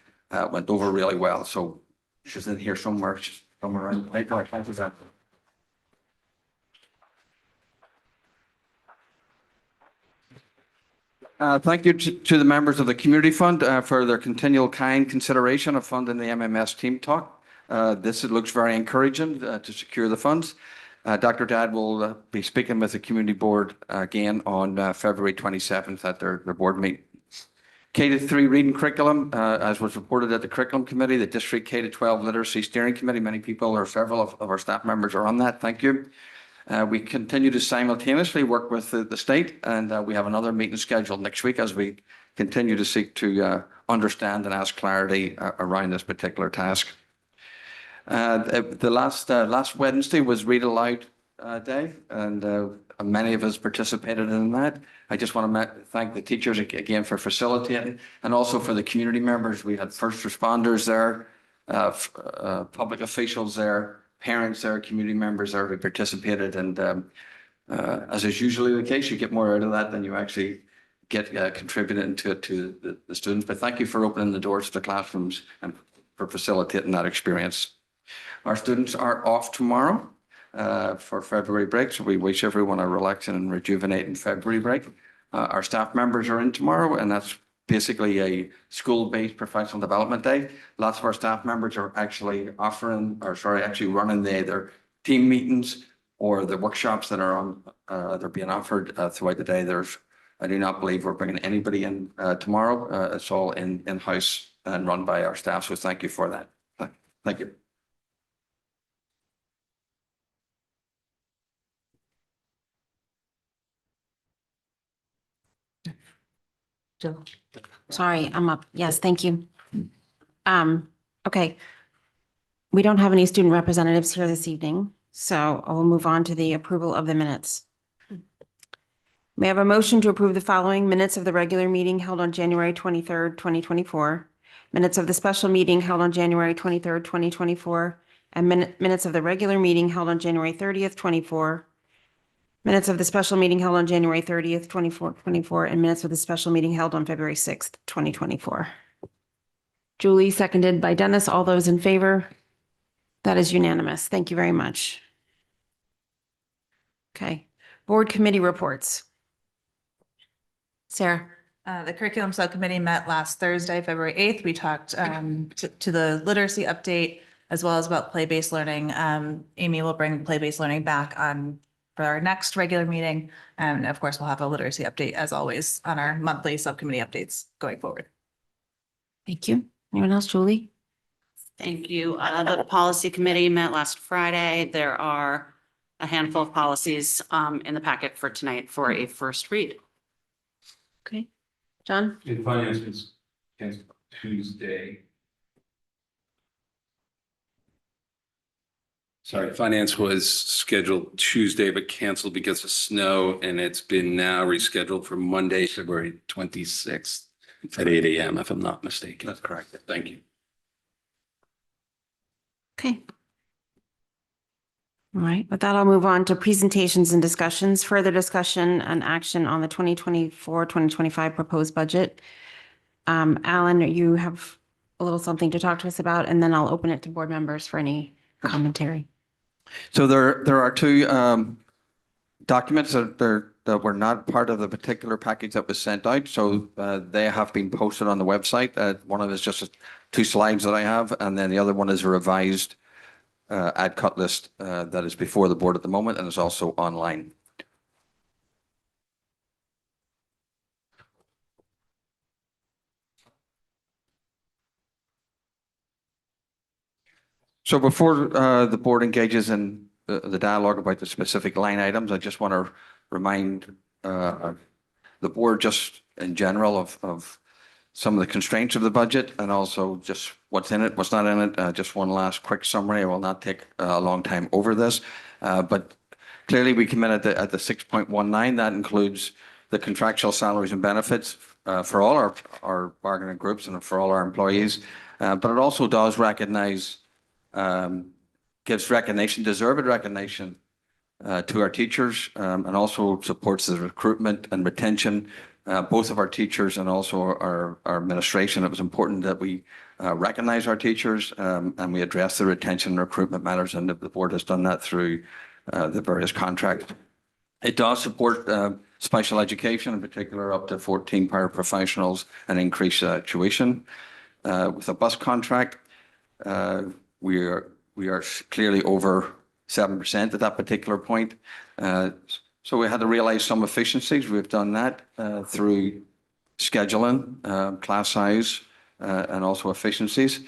went over really well. So she's in here somewhere, around. Thank you, Zach. Thank you to the members of the Community Fund for their continual kind consideration of funding the MMS Team Talk. This looks very encouraging to secure the funds. Dr. Dad will be speaking with the Community Board again on February 27th at their board meeting. K-3 reading curriculum, as was reported at the Curriculum Committee, the District K-12 Literacy Steering Committee. Many people or several of our staff members are on that. Thank you. We continue to simultaneously work with the state, and we have another meeting scheduled next week as we continue to seek to understand and ask clarity around this particular task. The last Wednesday was Read Aloud Day, and many of us participated in that. I just want to thank the teachers again for facilitating, and also for the community members. We had first responders there, public officials there, parents there, community members there who participated, and as is usually the case, you get more out of that than you actually get contributing to the students. But thank you for opening the doors to the classrooms and for facilitating that experience. Our students are off tomorrow for February break, so we wish everyone a relaxing and rejuvenating February break. Our staff members are in tomorrow, and that's basically a school-based professional development day. Lots of our staff members are actually running either team meetings or the workshops that are on, they're being offered throughout the day. I do not believe we're bringing anybody in tomorrow. It's all in-house and run by our staff, so thank you for that. Thank you. Jill. Sorry, I'm up. Yes, thank you. Okay. We don't have any student representatives here this evening, so I will move on to the approval of the minutes. May I have a motion to approve the following minutes of the regular meeting held on January 23rd, 2024, minutes of the special meeting held on January 23rd, 2024, and minutes of the regular meeting held on January 30th, 24, minutes of the special meeting held on January 30th, 24, and minutes of the special meeting held on February 6th, 2024. Julie, seconded by Dennis. All those in favor? That is unanimous. Thank you very much. Okay. Board committee reports. Sarah. The curriculum subcommittee met last Thursday, February 8th. We talked to the literacy update as well as about play-based learning. Amy will bring play-based learning back on for our next regular meeting. And of course, we'll have a literacy update as always on our monthly subcommittee updates going forward. Thank you. Anyone else? Julie? Thank you. The policy committee met last Friday. There are a handful of policies in the packet for tonight for a first read. Okay. John? In finance, it's Tuesday. Sorry, finance was scheduled Tuesday, but canceled because of snow, and it's been now rescheduled for Monday, February 26th at 8 a.m. if I'm not mistaken. That's correct. Thank you. Okay. All right. With that, I'll move on to presentations and discussions, further discussion and action on the 2024-2025 proposed budget. Alan, you have a little something to talk to us about, and then I'll open it to board members for any commentary. So there are two documents that were not part of the particular package that was sent out. So they have been posted on the website. One of it is just 2 slides that I have, and then the other one is a revised ad cut list that is before the board at the moment and is also online. So before the board engages in the dialogue about the specific line items, I just want to remind the board just in general of some of the constraints of the budget and also just what's in it, what's not in it. Just one last quick summary. I will not take a long time over this. But clearly we come in at the 6.19. That includes the contractual salaries and benefits for all our bargaining groups and for all our employees. But it also does recognize, gives recognition, deserved recognition to our teachers, and also supports the recruitment and retention, both of our teachers and also our administration. It was important that we recognize our teachers and we address the retention and recruitment matters, and the board has done that through the various contracts. It does support special education, in particular up to 14 paraprofessionals and increase tuition. With a bus contract, we are clearly over 7% at that particular point. So we had to realize some efficiencies. We've done that through scheduling, class size, and also efficiencies.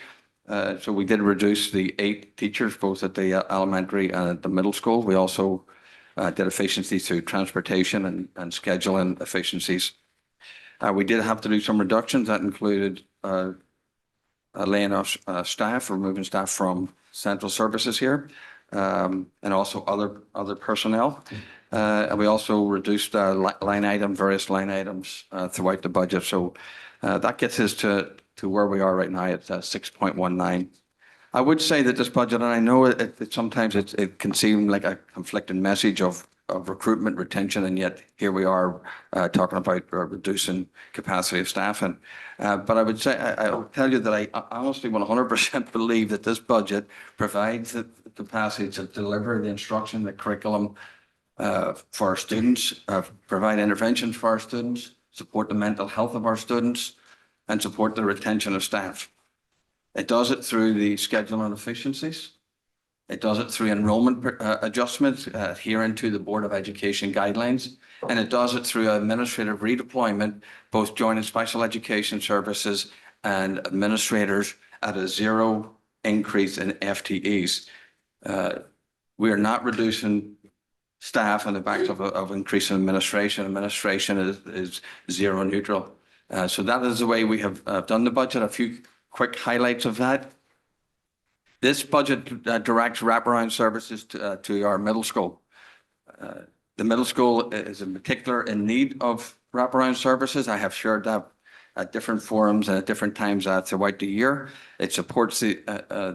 So we did reduce the 8 teachers, both at the elementary and at the middle school. We also did efficiencies through transportation and scheduling efficiencies. We did have to do some reductions. That included laying off staff, removing staff from central services here, and also other personnel. And we also reduced various line items throughout the budget. So that gets us to where we are right now at 6.19. I would say that this budget, and I know sometimes it can seem like a conflicting message of recruitment, retention, and yet here we are talking about reducing capacity of staffing. But I would say, I'll tell you that I honestly 100% believe that this budget provides the capacity to deliver the instruction, the curriculum for our students, provide interventions for our students, support the mental health of our students, and support the retention of staff. It does it through the scheduling efficiencies. It does it through enrollment adjustments, adhering to the Board of Education guidelines. And it does it through administrative redeployment, both joining special education services and administrators at a 0 increase in FTEs. We are not reducing staff on the back of increasing administration. Administration is 0 neutral. So that is the way we have done the budget. A few quick highlights of that. This budget directs wraparound services to our middle school. The middle school is in particular in need of wraparound services. I have shared that at different forums and at different times throughout the year. It supports the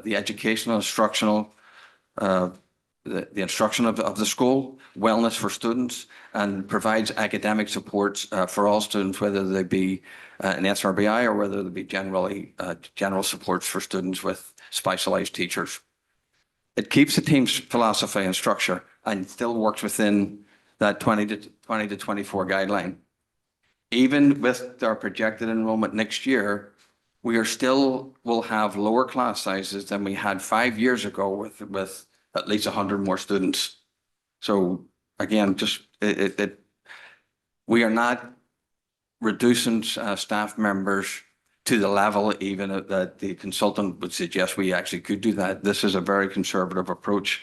educational, instructional, the instruction of the school, wellness for students, and provides academic supports for all students, whether they be an SRBI or whether they be general supports for students with specialized teachers. It keeps the team's philosophy and structure and still works within that 20 to 24 guideline. Even with our projected enrollment next year, we will have lower class sizes than we had 5 years ago with at least 100 more students. So again, we are not reducing staff members to the level even that the consultant would suggest we actually could do that. This is a very conservative approach.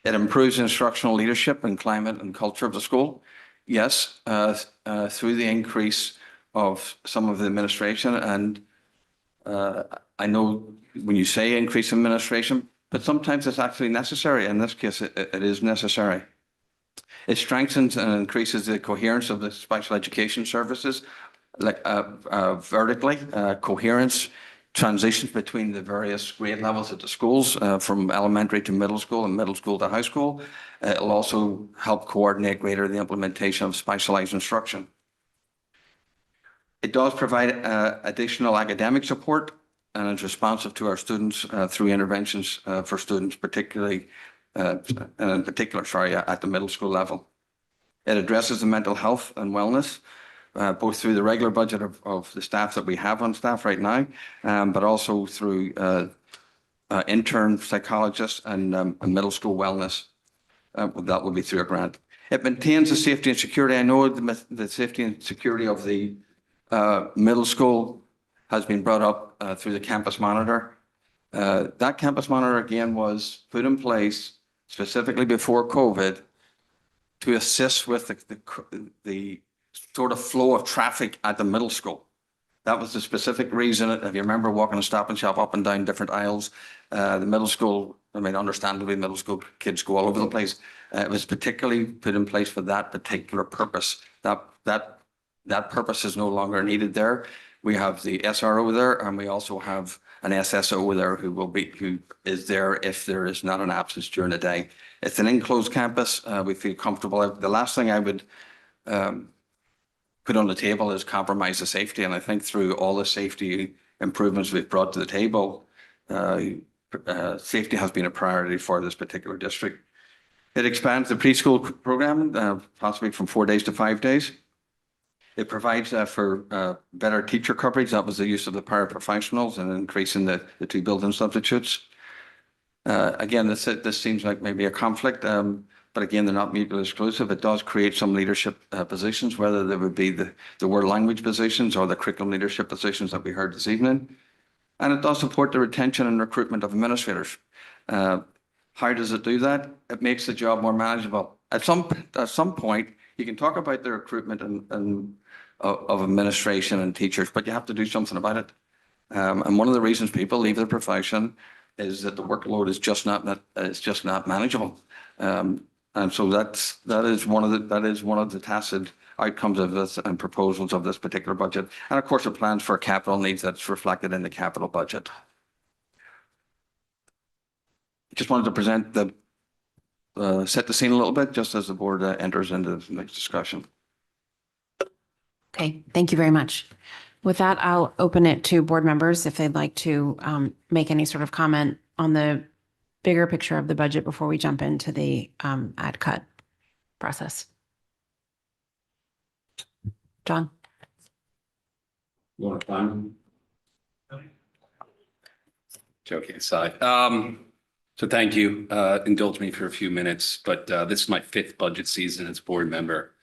It improves instructional leadership and climate and culture of the school. Yes, through the increase of some of the administration. And I know when you say increase administration, but sometimes it's actually necessary. In this case, it is necessary. It strengthens and increases the coherence of the special education services, like vertically, coherence, transitions between the various grade levels at the schools, from elementary to middle school and middle school to high school. It'll also help coordinate greater the implementation of specialized instruction. It does provide additional academic support and is responsive to our students through interventions for students, particularly, at the middle school level. It addresses the mental health and wellness, both through the regular budget of the staff that we have on staff right now, but also through intern psychologists and middle school wellness. That will be through a grant. It maintains the safety and security. I know the safety and security of the middle school has been brought up through the campus monitor. That campus monitor, again, was put in place specifically before COVID to assist with the sort of flow of traffic at the middle school. That was the specific reason. If you remember walking a Stop and Shop up and down different aisles, the middle school, I mean, understandably, middle school kids go all over the place. It was particularly put in place for that particular purpose. That purpose is no longer needed there. We have the SRO there, and we also have an SSO there who is there if there is not an absence during the day. It's an enclosed campus. We feel comfortable. The last thing I would put on the table is compromise the safety. And I think through all the safety improvements we've brought to the table, safety has been a priority for this particular district. It expands the preschool program, possibly from 4 days to 5 days. It provides for better teacher coverage. That was the use of the paraprofessionals and increasing the 2 building substitutes. Again, this seems like maybe a conflict, but again, they're not mutually exclusive. It does create some leadership positions, whether they would be the world language positions or the curriculum leadership positions that we heard this evening. And it does support the retention and recruitment of administrators. How does it do that? It makes the job more manageable. At some point, you can talk about the recruitment of administration and teachers, but you have to do something about it. And one of the reasons people leave their profession is that the workload is just not manageable. And so that is one of the tacit outcomes of this and proposals of this particular budget. And of course, it plans for capital needs that's reflected in the capital budget. Just wanted to present set the scene a little bit just as the board enters into the next discussion. Okay, thank you very much. With that, I'll open it to board members if they'd like to make any sort of comment on the bigger picture of the budget before we jump into the add cut process. John? Joking aside. So thank you. Indulge me for a few minutes, but this is my 5th budget season as board member.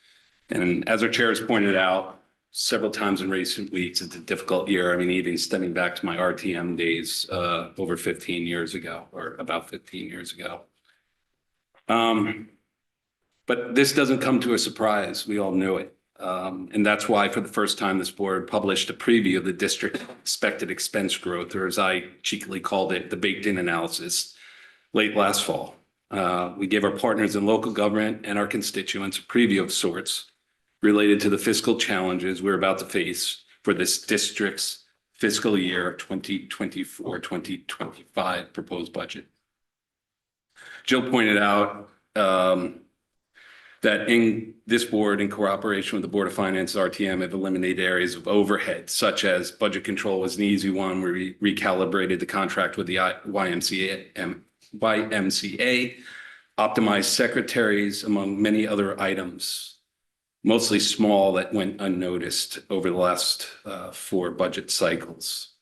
And as our chair has pointed out several times in recent weeks, it's a difficult year. I mean, even stemming back to my RTM days over 15 years ago, or about 15 years ago. But this doesn't come to a surprise. We all knew it. And that's why for the first time, this board published a preview of the district expected expense growth, or as I cheekily called it, the baked in analysis, late last fall. We gave our partners in local government and our constituents a preview of sorts related to the fiscal challenges we're about to face for this district's fiscal year 2024-2025 proposed budget. Jill pointed out that in this board, in cooperation with the Board of Finance, RTM have eliminated areas of overhead, such as budget control was an easy one. We recalibrated the contract with the YMCA, optimized secretaries, among many other items, mostly small that went unnoticed over the last 4 budget cycles.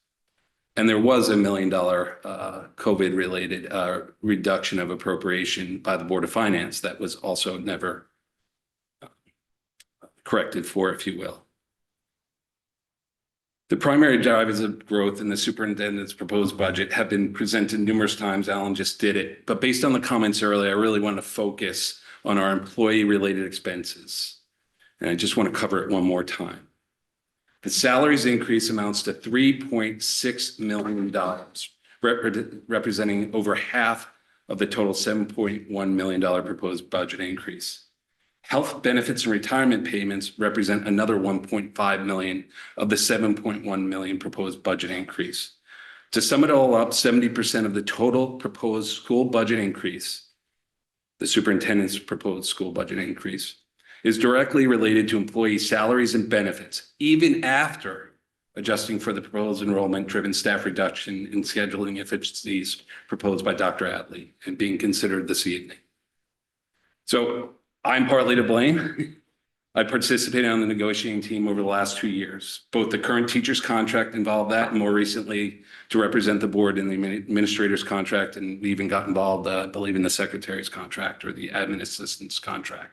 And there was $1 million COVID-related reduction of appropriation by the Board of Finance that was also never corrected for, if you will. The primary drivers of growth in the superintendent's proposed budget have been presented numerous times. Alan just did it. But based on the comments earlier, I really want to focus on our employee-related expenses. And I just want to cover it one more time. The salaries increase amounts to $3.6 million, representing over half of the total $7.1 million proposed budget increase. Health benefits and retirement payments represent another $1.5 million of the $7.1 million proposed budget increase. To sum it all up, 70% of the total proposed school budget increase, the superintendent's proposed school budget increase, is directly related to employee salaries and benefits, even after adjusting for the proposed enrollment-driven staff reduction in scheduling efficiencies proposed by Dr. Atlee and being considered this evening. So I'm partly to blame. I participated on the negotiating team over the last 2 years. Both the current teacher's contract involved that, and more recently to represent the board in the administrator's contract, and we even got involved, I believe, in the secretary's contract or the admin assistant's contract.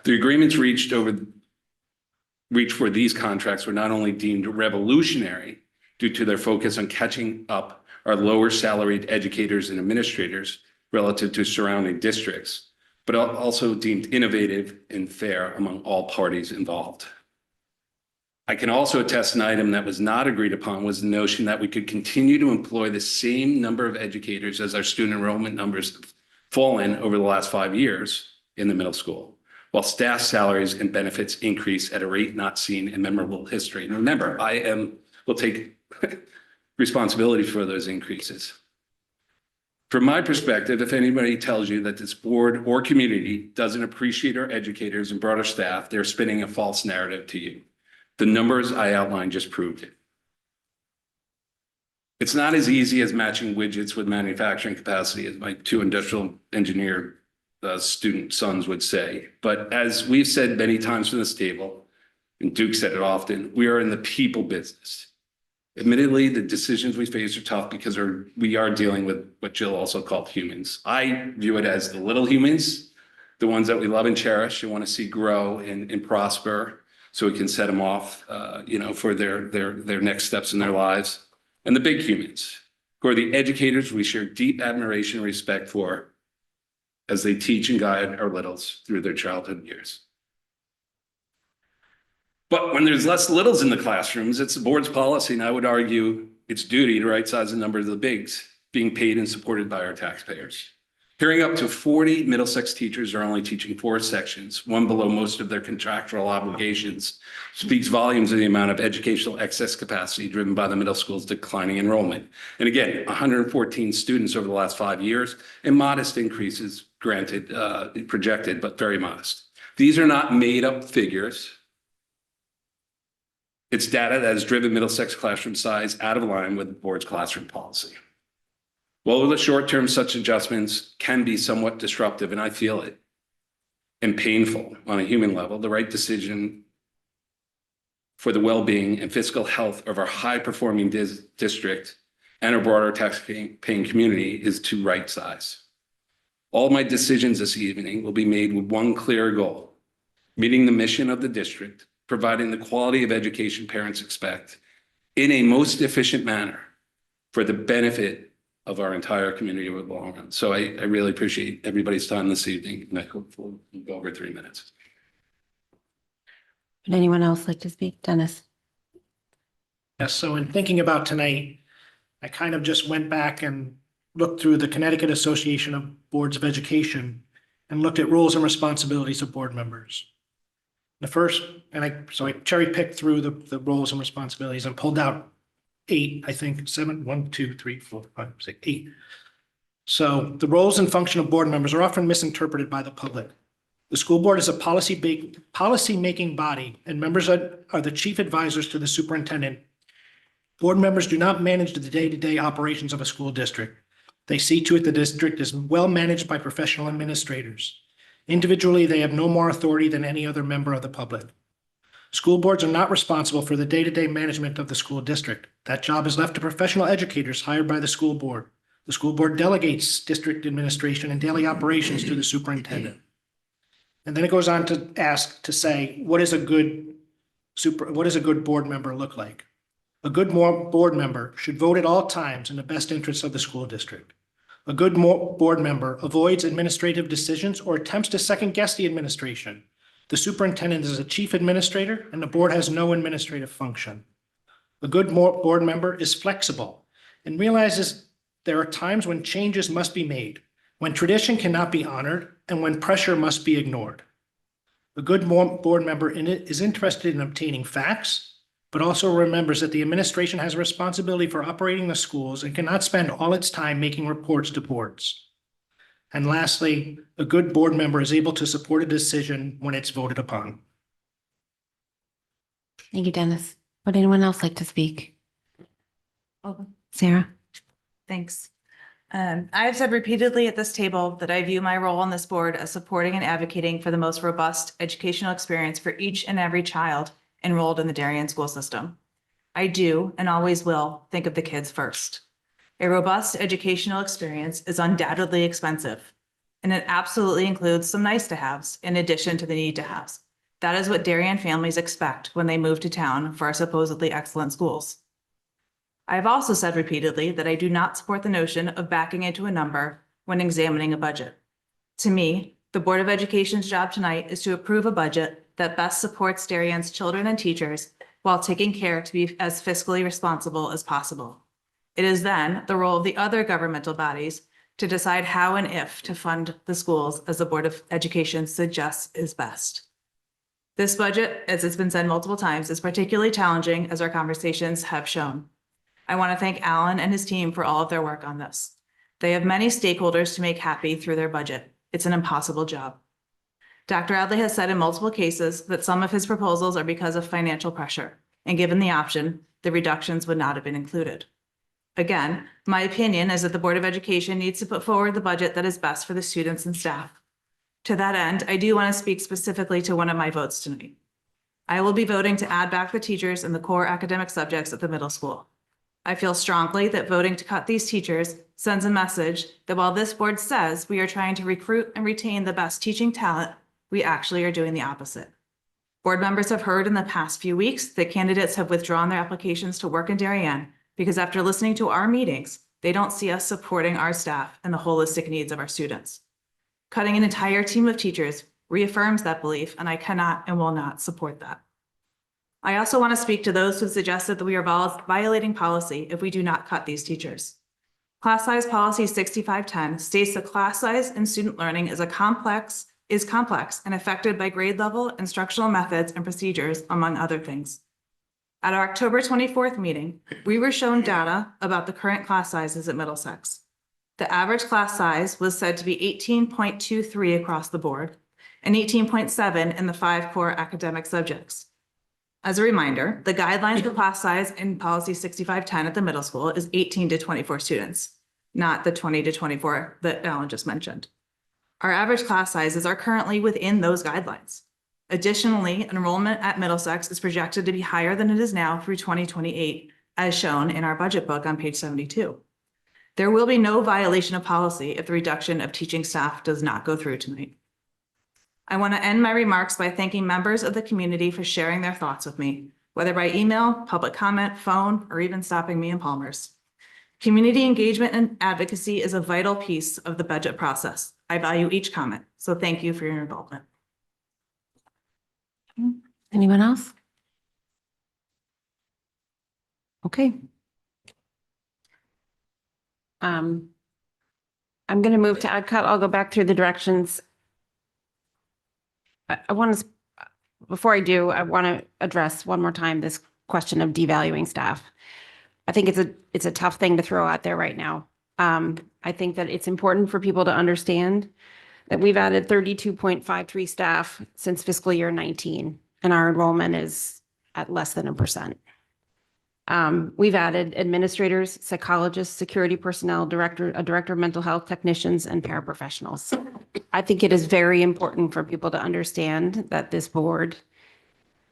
The agreements reached for these contracts were not only deemed revolutionary due to their focus on catching up our lower salaried educators and administrators relative to surrounding districts, but also deemed innovative and fair among all parties involved. I can also attest an item that was not agreed upon was the notion that we could continue to employ the same number of educators as our student enrollment numbers have fallen over the last 5 years in the middle school, while staff salaries and benefits increase at a rate not seen in memorable history. And remember, will take responsibility for those increases. From my perspective, if anybody tells you that this board or community doesn't appreciate our educators and broader staff, they're spinning a false narrative to you. The numbers I outlined just proved it. It's not as easy as matching widgets with manufacturing capacity, as my 2 industrial engineer student sons would say. But as we've said many times from this table, and Duke said it often, we are in the people business. Admittedly, the decisions we face are tough because we are dealing with what Jill also called humans. I view it as the little humans, the ones that we love and cherish and want to see grow and prosper so we can set them off, for their next steps in their lives. And the big humans, who are the educators we share deep admiration and respect for as they teach and guide our littles through their childhood years. But when there's less littles in the classrooms, it's the board's policy, and I would argue its duty to right-size the number of the bigs being paid and supported by our taxpayers. Hearing up to 40 Middlesex teachers are only teaching 4 sections, one below most of their contractual obligations, speaks volumes of the amount of educational excess capacity driven by the middle school's declining enrollment. And again, 114 students over the last 5 years, and modest increases granted, projected, but very modest. These are not made-up figures. It's data that has driven Middlesex classroom size out of line with the board's classroom policy. Well, over the short term, such adjustments can be somewhat disruptive, and I feel it, and painful on a human level. The right decision for the well-being and fiscal health of our high-performing district and our broader tax-paying community is to right size. All my decisions this evening will be made with one clear goal: meeting the mission of the district, providing the quality of education parents expect in a most efficient manner for the benefit of our entire community over the long run. So I really appreciate everybody's time this evening, and I hope we'll go over 3 minutes. Would anyone else like to speak? Dennis? Yes, so in thinking about tonight, I kind of just went back and looked through the Connecticut Association of Boards of Education and looked at roles and responsibilities of board members. The first, so I cherry picked through the roles and responsibilities and pulled out 8, I think, 7, 1, 2, 3, 4, 5, 6, 8. So the roles and function of board members are often misinterpreted by the public. The school board is a policy-making body, and members are the chief advisors to the superintendent. Board members do not manage the day-to-day operations of a school district. They see to it the district is well managed by professional administrators. Individually, they have no more authority than any other member of the public. School boards are not responsible for the day-to-day management of the school district. That job is left to professional educators hired by the school board. The school board delegates district administration and daily operations to the superintendent. And then it goes on to say, what does a good board member look like? A good board member should vote at all times in the best interests of the school district. A good board member avoids administrative decisions or attempts to second-guess the administration. The superintendent is a chief administrator, and the board has no administrative function. A good board member is flexible and realizes there are times when changes must be made, when tradition cannot be honored, and when pressure must be ignored. A good board member is interested in obtaining facts, but also remembers that the administration has a responsibility for operating the schools and cannot spend all its time making reports to boards. And lastly, a good board member is able to support a decision when it's voted upon. Thank you, Dennis. Would anyone else like to speak? Sarah? Thanks. I've said repeatedly at this table that I view my role on this board as supporting and advocating for the most robust educational experience for each and every child enrolled in the Darien school system. I do, and always will, think of the kids first. A robust educational experience is undoubtedly expensive, and it absolutely includes some nice to haves in addition to the need to haves. That is what Darien families expect when they move to town for our supposedly excellent schools. I have also said repeatedly that I do not support the notion of backing into a number when examining a budget. To me, the Board of Education's job tonight is to approve a budget that best supports Darien's children and teachers while taking care to be as fiscally responsible as possible. It is then the role of the other governmental bodies to decide how and if to fund the schools as the Board of Education suggests is best. This budget, as it's been said multiple times, is particularly challenging as our conversations have shown. I want to thank Alan and his team for all of their work on this. They have many stakeholders to make happy through their budget. It's an impossible job. Dr. Adley has said in multiple cases that some of his proposals are because of financial pressure, and given the option, the reductions would not have been included. Again, my opinion is that the Board of Education needs to put forward the budget that is best for the students and staff. To that end, I do want to speak specifically to one of my votes tonight. I will be voting to add back the teachers in the core academic subjects at the middle school. I feel strongly that voting to cut these teachers sends a message that while this board says we are trying to recruit and retain the best teaching talent, we actually are doing the opposite. Board members have heard in the past few weeks that candidates have withdrawn their applications to work in Darien because after listening to our meetings, they don't see us supporting our staff and the holistic needs of our students. Cutting an entire team of teachers reaffirms that belief, and I cannot and will not support that. I also want to speak to those who suggested that we are violating policy if we do not cut these teachers. Class size policy 6510 states that class size and student learning is complex and affected by grade level, instructional methods, and procedures, among other things. At our October 24th meeting, we were shown data about the current class sizes at Middlesex. The average class size was said to be 18.23 across the board and 18.7 in the 5 core academic subjects. As a reminder, the guidelines for class size in policy 6510 at the middle school is 18 to 24 students, not the 20 to 24 that Alan just mentioned. Our average class sizes are currently within those guidelines. Additionally, enrollment at Middlesex is projected to be higher than it is now through 2028, as shown in our budget book on page 72. There will be no violation of policy if the reduction of teaching staff does not go through tonight. I want to end my remarks by thanking members of the community for sharing their thoughts with me, whether by email, public comment, phone, or even stopping me in Palmer's. Community engagement and advocacy is a vital piece of the budget process. I value each comment, so thank you for your involvement. Anyone else? Okay. I'm going to move to AdCut. I'll go back through the directions. I want to, before I do, I want to address one more time this question of devaluing staff. I think it's a tough thing to throw out there right now. I think that it's important for people to understand that we've added 32.53 staff since fiscal year 19, and our enrollment is at less than 1%. We've added administrators, psychologists, security personnel, a director of mental health technicians, and paraprofessionals. I think it is very important for people to understand that this board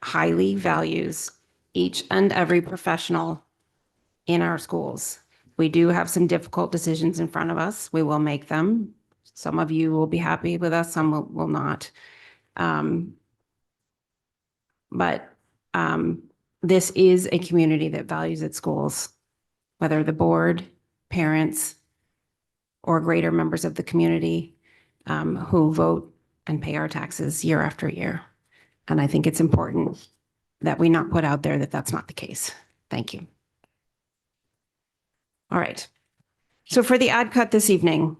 highly values each and every professional in our schools. We do have some difficult decisions in front of us. We will make them. Some of you will be happy with us, some will not. This is a community that values its schools, whether the board, parents, or greater members of the community who vote and pay our taxes year after year. And I think it's important that we not put out there that that's not the case. Thank you. All right. So for the AdCut this evening,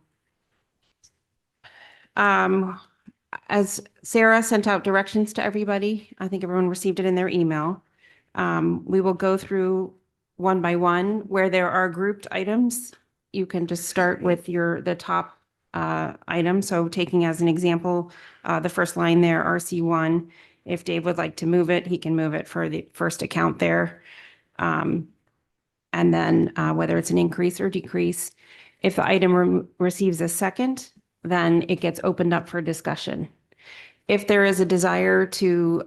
as Sarah sent out directions to everybody, I think everyone received it in their email. We will go through one by one. Where there are grouped items, you can just start with the top item. So taking as an example, the first line there, RC1, if Dave would like to move it, he can move it for the first account there. And then whether it's an increase or decrease, if the item receives a second, then it gets opened up for discussion. If there is a desire to,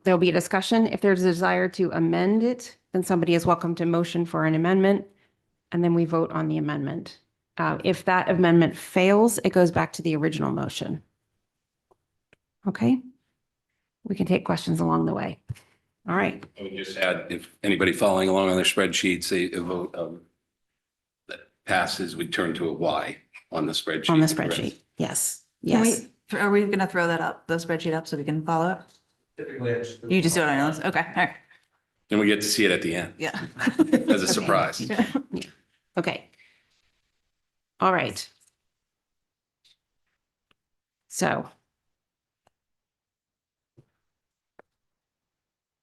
there'll be a discussion. If there's a desire to amend it, then somebody is welcome to motion for an amendment, and then we vote on the amendment. If that amendment fails, it goes back to the original motion. Okay? We can take questions along the way. All right. I would just add, if anybody following along on their spreadsheets, a vote that passes, we turn to a Y on the spreadsheet. On the spreadsheet, yes, yes. Are we going to throw that up, the spreadsheet up so we can follow it? Typically, You just do it on yours? Okay, all right. And we get to see it at the end Yeah. as a surprise. Okay. All right. So.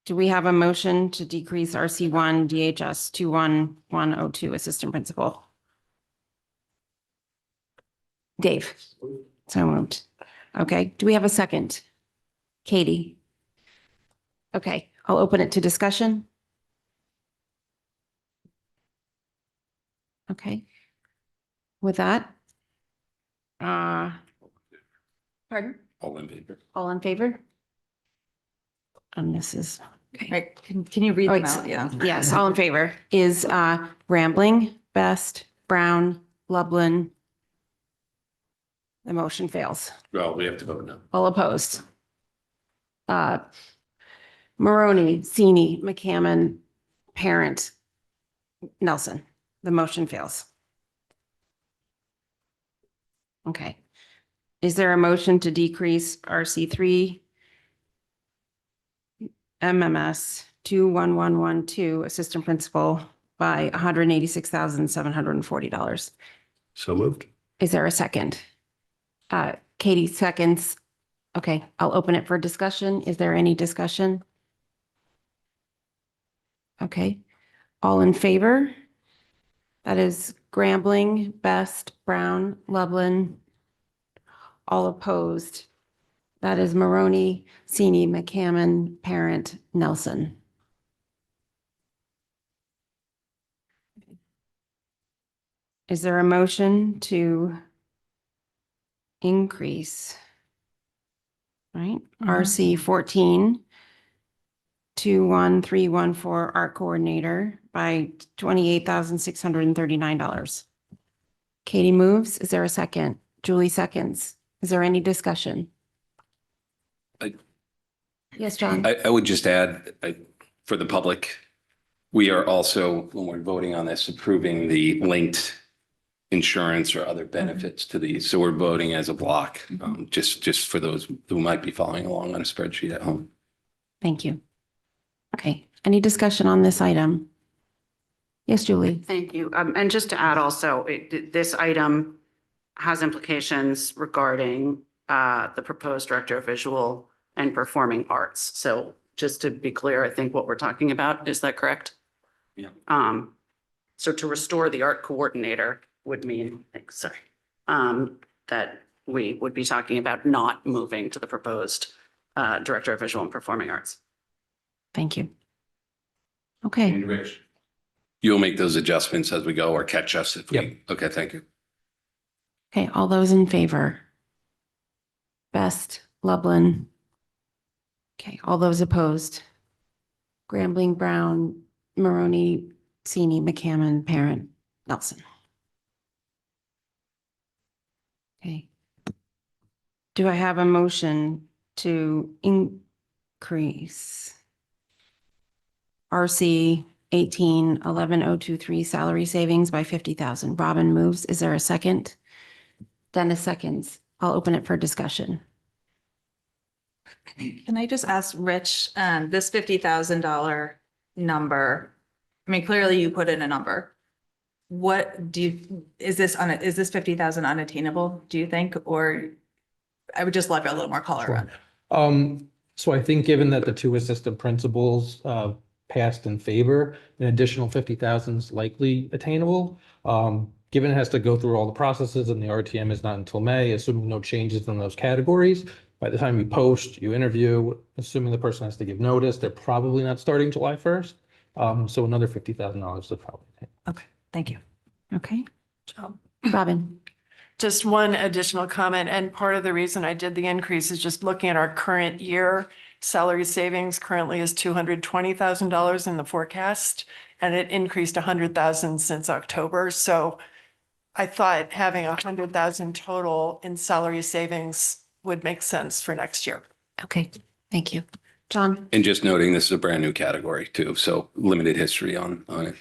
Do we have a motion to decrease RC1 DHS 21102 assistant principal? Dave. So moved. Okay. Do we have a second? Katie. Okay, I'll open it to discussion. Okay. With that. Pardon? All in favor? All in favor? And this is. Okay. Right, can you read Oh, them it's- out? Yeah. Yes, all in favor is Rambling, Best, Brown, Lublin. The motion fails. Well, we have to vote no. All opposed. Maroney, Sini, McCammon, Parent, Nelson. The motion fails. Okay. Is there a motion to decrease RC3 MMS 21112 assistant principal by $186,740? So moved. Is there a second? Katie seconds. Okay, I'll open it for discussion. Is there any discussion? Okay, all in favor? That is Grambling, Best, Brown, Lublin. All opposed. That is Maroney, Sini, McCammon, Parent, Nelson. Is there a motion to increase? Right, RC 14 21314 art coordinator by $28,639. Katie moves. Is there a second? Julie seconds. Is there any discussion? Yes, John. I would just add, for the public, we are also, when we're voting on this, approving the linked insurance or other benefits to these. So we're voting as a block, just for those who might be following along on a spreadsheet at home. Thank you. Okay, any discussion on this item? Yes, Julie. Thank you. And just to add also, this item has implications regarding the proposed director of visual and performing arts. So just to be clear, I think what we're talking about, is that correct? Yeah. So to restore the art coordinator would mean, that we would be talking about not moving to the proposed director of visual and performing arts. Thank you. Okay, And Rich, you'll make those adjustments as we go or catch us if we, okay, thank you. okay, all those in favor? Best, Lublin. Okay, all those opposed? Grambling, Brown, Maroney, Sini, McCammon, Parent, Nelson. Okay. Do I have a motion to increase RC 18-11023 salary savings by 50,000? Robin moves. Is there a second? Dennis seconds. I'll open it for discussion. Can I just ask Rich, this $50,000 number, I mean, clearly you put in a number. What do you, is this 50,000 unattainable, do you think, or I would just love a little more color around it. So I think given that the two assistant principals passed in favor, an additional 50,000 is likely attainable. Given it has to go through all the processes and the RTM is not until May, assuming no changes in those categories. By the time you post, you interview, assuming the person has to give notice, they're probably not starting July 1st. So another $50,000 would probably. Okay, thank you. Okay. Robin. Just one additional comment, and part of the reason I did the increase is just looking at our current year salary savings currently is $220,000 in the forecast, and it increased 100,000 since October. So I thought having 100,000 total in salary savings would make sense for next year. Okay, thank you. John? And just noting, this is a brand new category too, so limited history on it.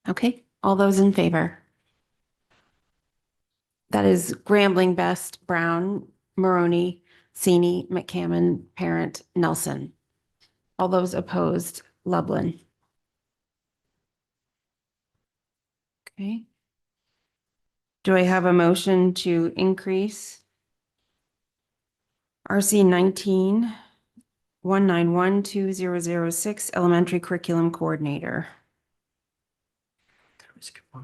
Okay, all those in favor? That is Grambling, Best, Brown, Maroney, Sini, McCammon, Parent, Nelson. All those opposed, Lublin. Okay. Do I have a motion to increase RC 19-191-2006 elementary curriculum coordinator?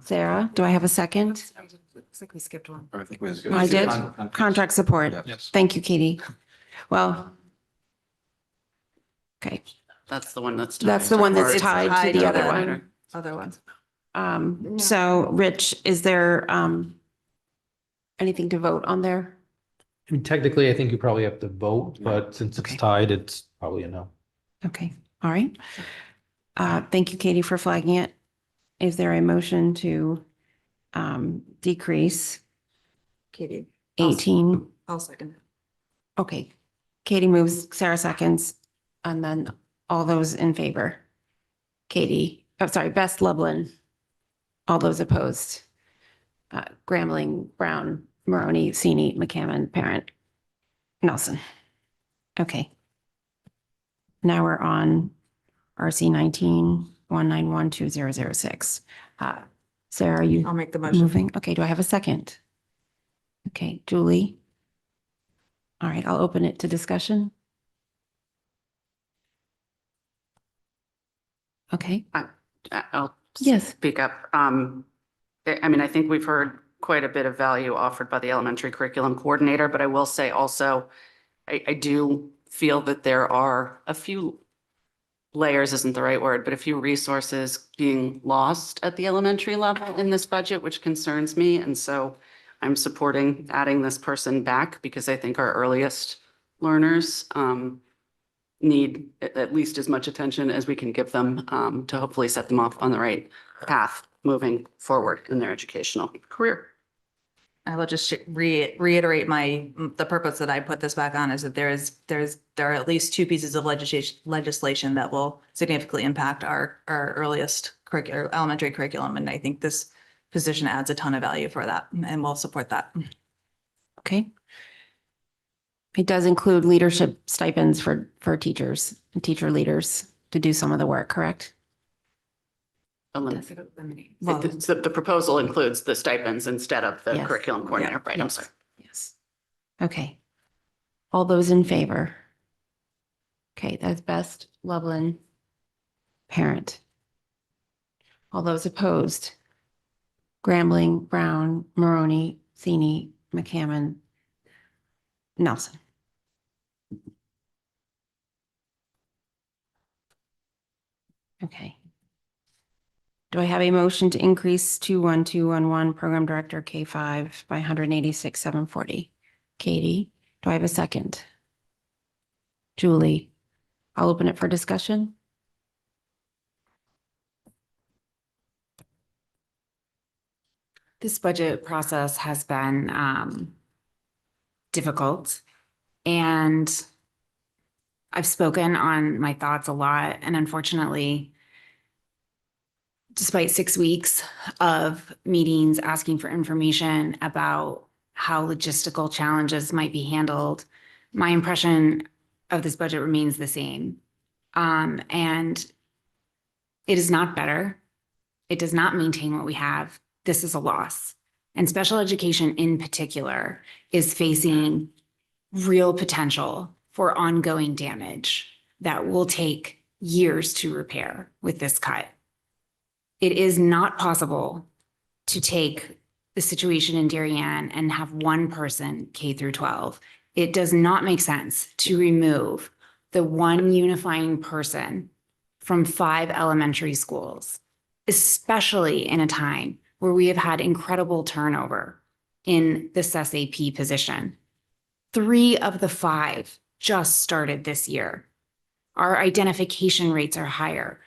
Sarah, do I have a second? Looks like we skipped one. I think we was I did. Contract support. Yes. Thank you, Katie. Well. Okay, That's the one that's. that's the one that's It's tied to the other that. one. Other ones. So Rich, is there anything to vote on there? I mean, technically, I think you probably have to vote, but since it's tied, it's probably a no. Okay, all right. Thank you, Katie, for flagging it. Is there a motion to decrease Katie. 18? I'll second. Okay, Katie moves, Sarah seconds, and then all those in favor. Katie, I'm sorry, Best, Lublin. All those opposed. Grambling, Brown, Maroney, Sini, McCammon, Parent, Nelson. Okay. Now we're on RC 19-191-2006. Sarah, are you? I'll make the motion. Moving? Okay, do I have a second? Okay, Julie? All right, I'll open it to discussion. Okay. I'll Yes. speak up. I mean, I think we've heard quite a bit of value offered by the elementary curriculum coordinator, but I will say also, I do feel that there are a few layers isn't the right word, but a few resources being lost at the elementary level in this budget, which concerns me. And so I'm supporting adding this person back because I think our earliest learners need at least as much attention as we can give them to hopefully set them off on the right path moving forward in their educational career. I will just reiterate the purpose that I put this back on is that there are at least two pieces of legislation that will significantly impact our earliest elementary curriculum. And I think this position adds a ton of value for that and we'll support that. Okay. It does include leadership stipends for teachers and teacher leaders to do some of the work, correct? The proposal includes the stipends instead of the Yes. curriculum coordinator, right? I'm Yes. sorry. Yes. Okay. All those in favor? Okay, that's Best, Lublin, Parent. All those opposed? Grambling, Brown, Maroney, Sini, McCammon, Nelson. Okay. Do I have a motion to increase 21211 Program Director K5 by 186,740? Katie, do I have a second? Julie, I'll open it for discussion. This budget process has been difficult, and I've spoken on my thoughts a lot, and unfortunately, despite 6 weeks of meetings asking for information about how logistical challenges might be handled, my impression of this budget remains the same. And it is not better. It does not maintain what we have. This is a loss. And special education in particular is facing real potential for ongoing damage that will take years to repair with this cut. It is not possible to take the situation in Darien and have one person K through 12. It does not make sense to remove the one unifying person from 5 elementary schools, especially in a time where we have had incredible turnover in the SAP position. 3 of the 5 just started this year. Our identification rates are higher.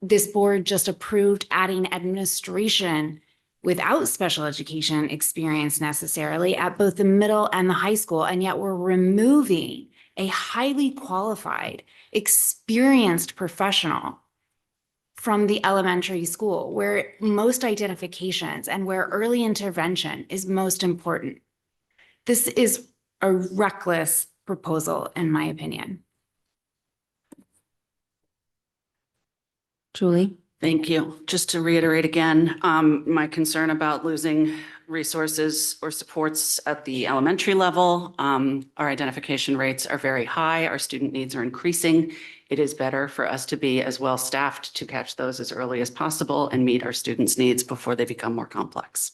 This board just approved adding administration without special education experience necessarily at both the middle and the high school, and yet we're removing a highly qualified, experienced professional from the elementary school where most identifications and where early intervention is most important. This is a reckless proposal, in my opinion. Julie? Thank you. Just to reiterate again, my concern about losing resources or supports at the elementary level. Our identification rates are very high. Our student needs are increasing. It is better for us to be as well staffed to catch those as early as possible and meet our students' needs before they become more complex.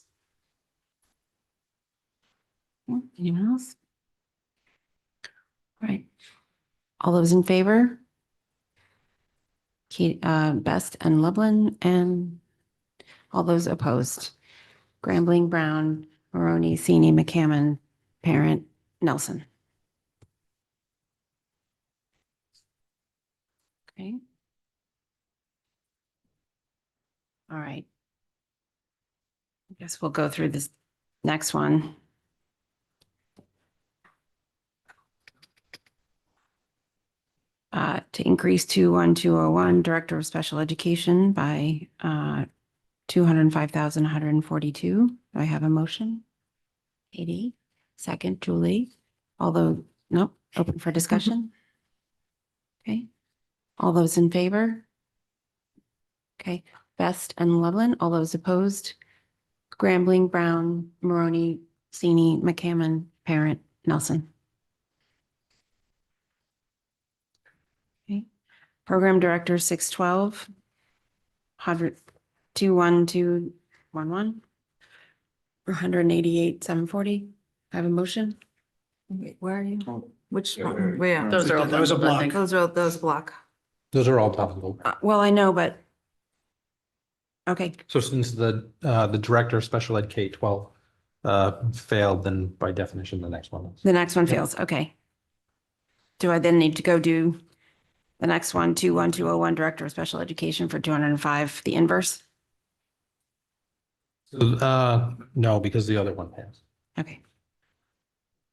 Anyone else? All right. All those in favor? Best and Lublin, and all those opposed? Grambling, Brown, Maroney, Sini, McCammon, Parent, Nelson. Okay. All right. I guess we'll go through this next one. To increase 21201, Director of Special Education by 205,142. Do I have a motion? Katie, second, Julie. Although, nope, open for discussion. Okay. All those in favor? Okay. Best and Loveland. All those opposed? Grambling, Brown, Maroney, Sini, McCammon, Parent, Nelson. Okay. Program Director 612, 21211, 188,740. Have a motion? Wait, where are you? Which one? Where? Those are all That was a bundled, I block. think. Those block. Those are all possible. Well, I know, but. Okay, So since the Director of Special Ed K-12 failed, then by definition, the next one is. the next one fails. Okay. Do I then need to go do the next one, 21201, Director of Special Education for 205, the inverse? No, because the other one passed. Okay.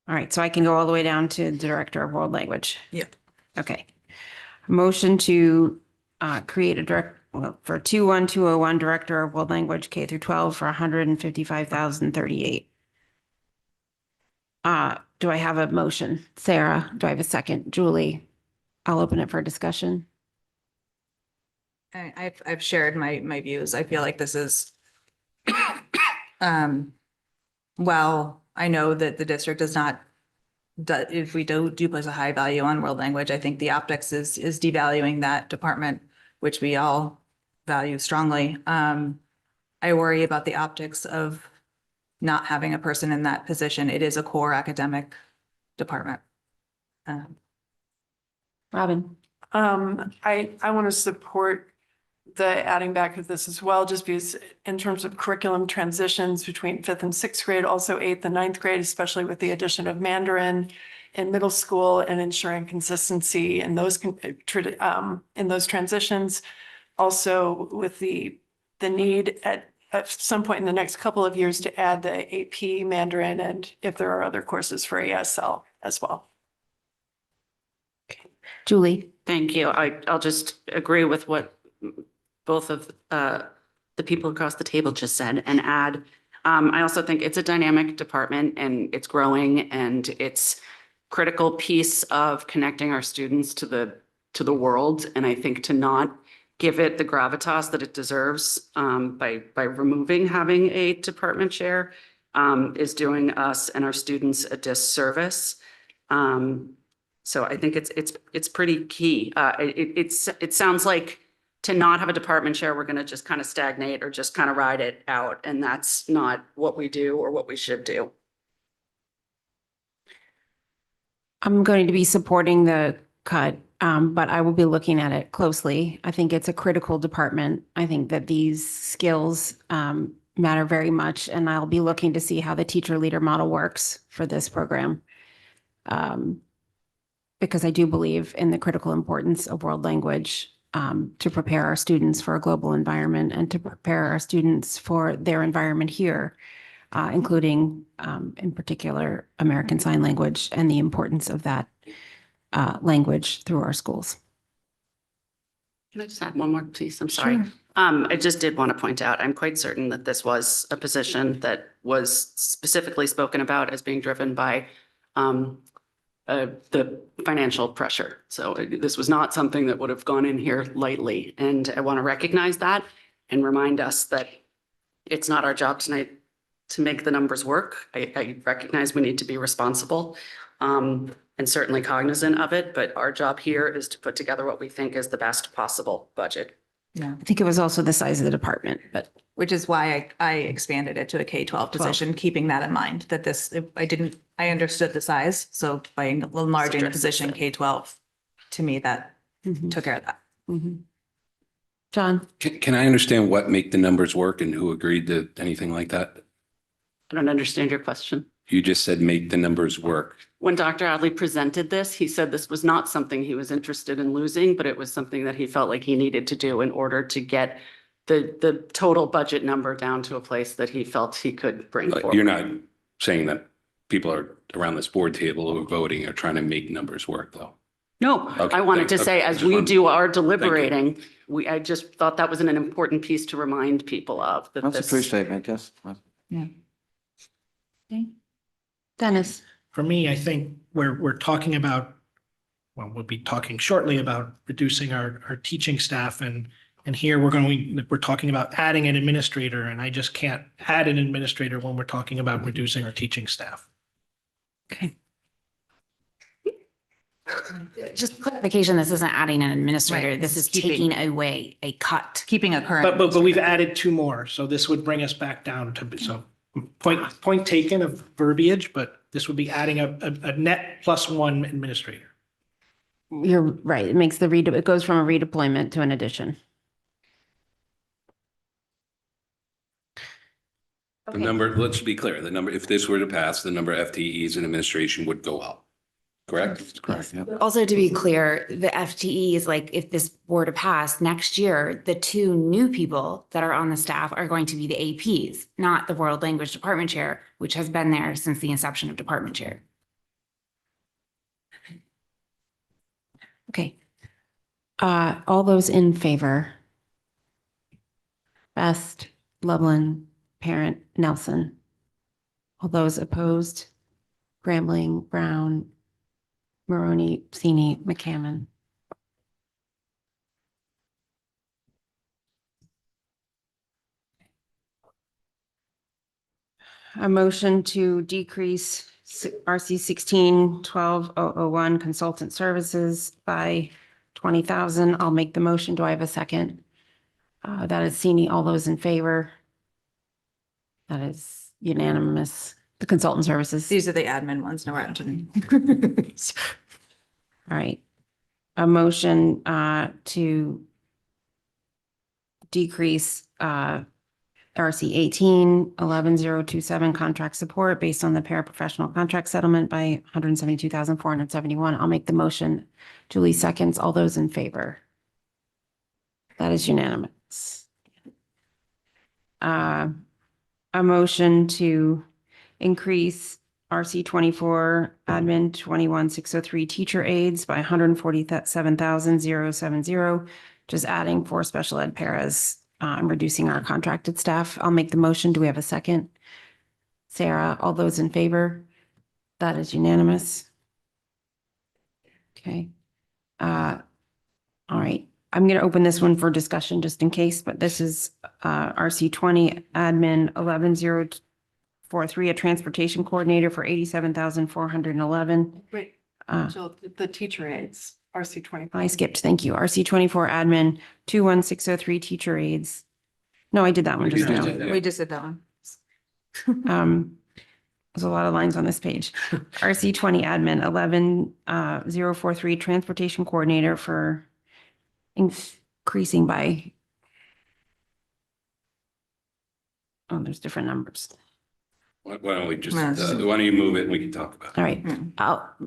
All right, so I can go all the way down to Director of World Language. Yep. Okay. Motion to create a for 21201, Director of World Language K through 12 for 155,038. Do I have a motion? Sarah, do I have a second? Julie? I'll open it for discussion. I've shared my views. I feel like this is well, I know that the district does not, if we do place a high value on world language, I think the optics is devaluing that department, which we all value strongly. I worry about the optics of not having a person in that position. It is a core academic department. Robin? I want to support the adding back of this as well, just because in terms of curriculum transitions between 5th and 6th grade, also 8th and 9th grade, especially with the addition of Mandarin in middle school and ensuring consistency in those transitions. Also with the need at some point in the next couple of years to add the AP Mandarin, and if there are other courses for ASL as well. Julie? Thank you. I'll just agree with what both of the people across the table just said and add. I also think it's a dynamic department and it's growing, and it's critical piece of connecting our students to the world. And I think to not give it the gravitas that it deserves by removing having a department chair is doing us and our students a disservice. So I think it's pretty key. It sounds like to not have a department chair, we're going to just kind of stagnate or just kind of ride it out. And that's not what we do or what we should do. I'm going to be supporting the cut, but I will be looking at it closely. I think it's a critical department. I think that these skills matter very much, and I'll be looking to see how the teacher leader model works for this program. Because I do believe in the critical importance of world language to prepare our students for a global environment and to prepare our students for their environment here, including in particular American Sign Language and the importance of that language through our schools. Can I just add one more, please? I'm sorry. Sure. I just did want to point out, I'm quite certain that this was a position that was specifically spoken about as being driven by the financial pressure. So this was not something that would have gone in here lightly. And I want to recognize that and remind us that it's not our job tonight to make the numbers work. I recognize we need to be responsible and certainly cognizant of it, but our job here is to put together what we think is the best possible budget. Yeah. I think it was also the size of the department, but Which is why I expanded it to a K-12 position, keeping that in mind, that this, I understood the size. So by enlarging the position K-12, to me, that took care of that. John? Can I understand what make the numbers work and who agreed to anything like that? I don't understand your question. You just said make the numbers work. When Dr. Adley presented this, he said this was not something he was interested in losing, but it was something that he felt like he needed to do in order to get the total budget number down to a place that he felt he could bring forward. You're not saying that people are around this board table who are voting are trying to make numbers work, though. No, Okay, I wanted to thanks. say, Okay, I as just we wanted- do our deliberating, I just thought that was an important piece to remind people of. That That's a this- true statement, yes. Dennis? For me, I think we're talking about, well, we'll be talking shortly about reducing our teaching staff and here we're talking about adding an administrator, and I just can't add an administrator when we're talking about reducing our teaching staff. Okay. Just clarification, this isn't adding an administrator. Right, This is keeping- taking away a cut. Keeping a current. But we've added two more, so this would bring us back down to, so point taken of verbiage, but this would be adding a net plus one administrator. You're right. It makes it goes from a redeployment to an addition. The number, let's be clear, the number, if this were to pass, the number of FTEs in administration would go up. Correct? Correct, yeah. Also, to be clear, the FTE is like, if this were to pass next year, the two new people that are on the staff are going to be the APs, not the world language department chair, which has been there since the inception of department chair. Okay. All those in favor? Best, Loveland, Parent, Nelson. All those opposed? Grambling, Brown, Maroney, Sini, McCammon. A motion to decrease RC 16-12-001 consultant services by 20,000. I'll make the motion. Do I have a second? That is Sini. All those in favor? That is unanimous. The consultant services. These are the admin ones, no, we're not doing. All right. A motion to decrease RC 18-11-027 contract support based on the paraprofessional contract settlement by 172,471. I'll make the motion. Julie seconds. All those in favor? That is unanimous. A motion to increase RC 24 admin 21,603 teacher aides by 147,070, just adding 4 special ed paras and reducing our contracted staff. I'll make the motion. Do we have a second? Sarah, all those in favor? That is unanimous. Okay. All right. I'm going to open this one for discussion just in case, but this is RC 20 admin 11,043, a transportation coordinator for 87,411. Wait, Jill, the teacher aides, RC 25. I skipped. Thank you. RC 24 admin 21603 teacher aides. No, I did that one just now. We just did that one. There's a lot of lines on this page. RC 20 admin 11,043 transportation coordinator for increasing by. Oh, there's different numbers. Why don't we just, Yes. why don't you move it and we can talk about it? All right,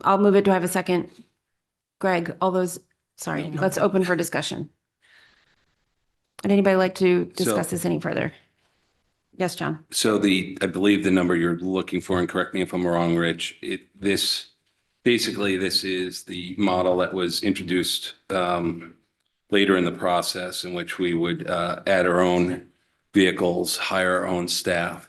I'll move it. Do I have a second? Greg, all those, sorry, let's open for discussion. Would anybody like to discuss So- this any further? Yes, John. So I believe the number you're looking for, and correct me if I'm wrong, Rich, basically this is the model that was introduced later in the process in which we would add our own vehicles, hire our own staff.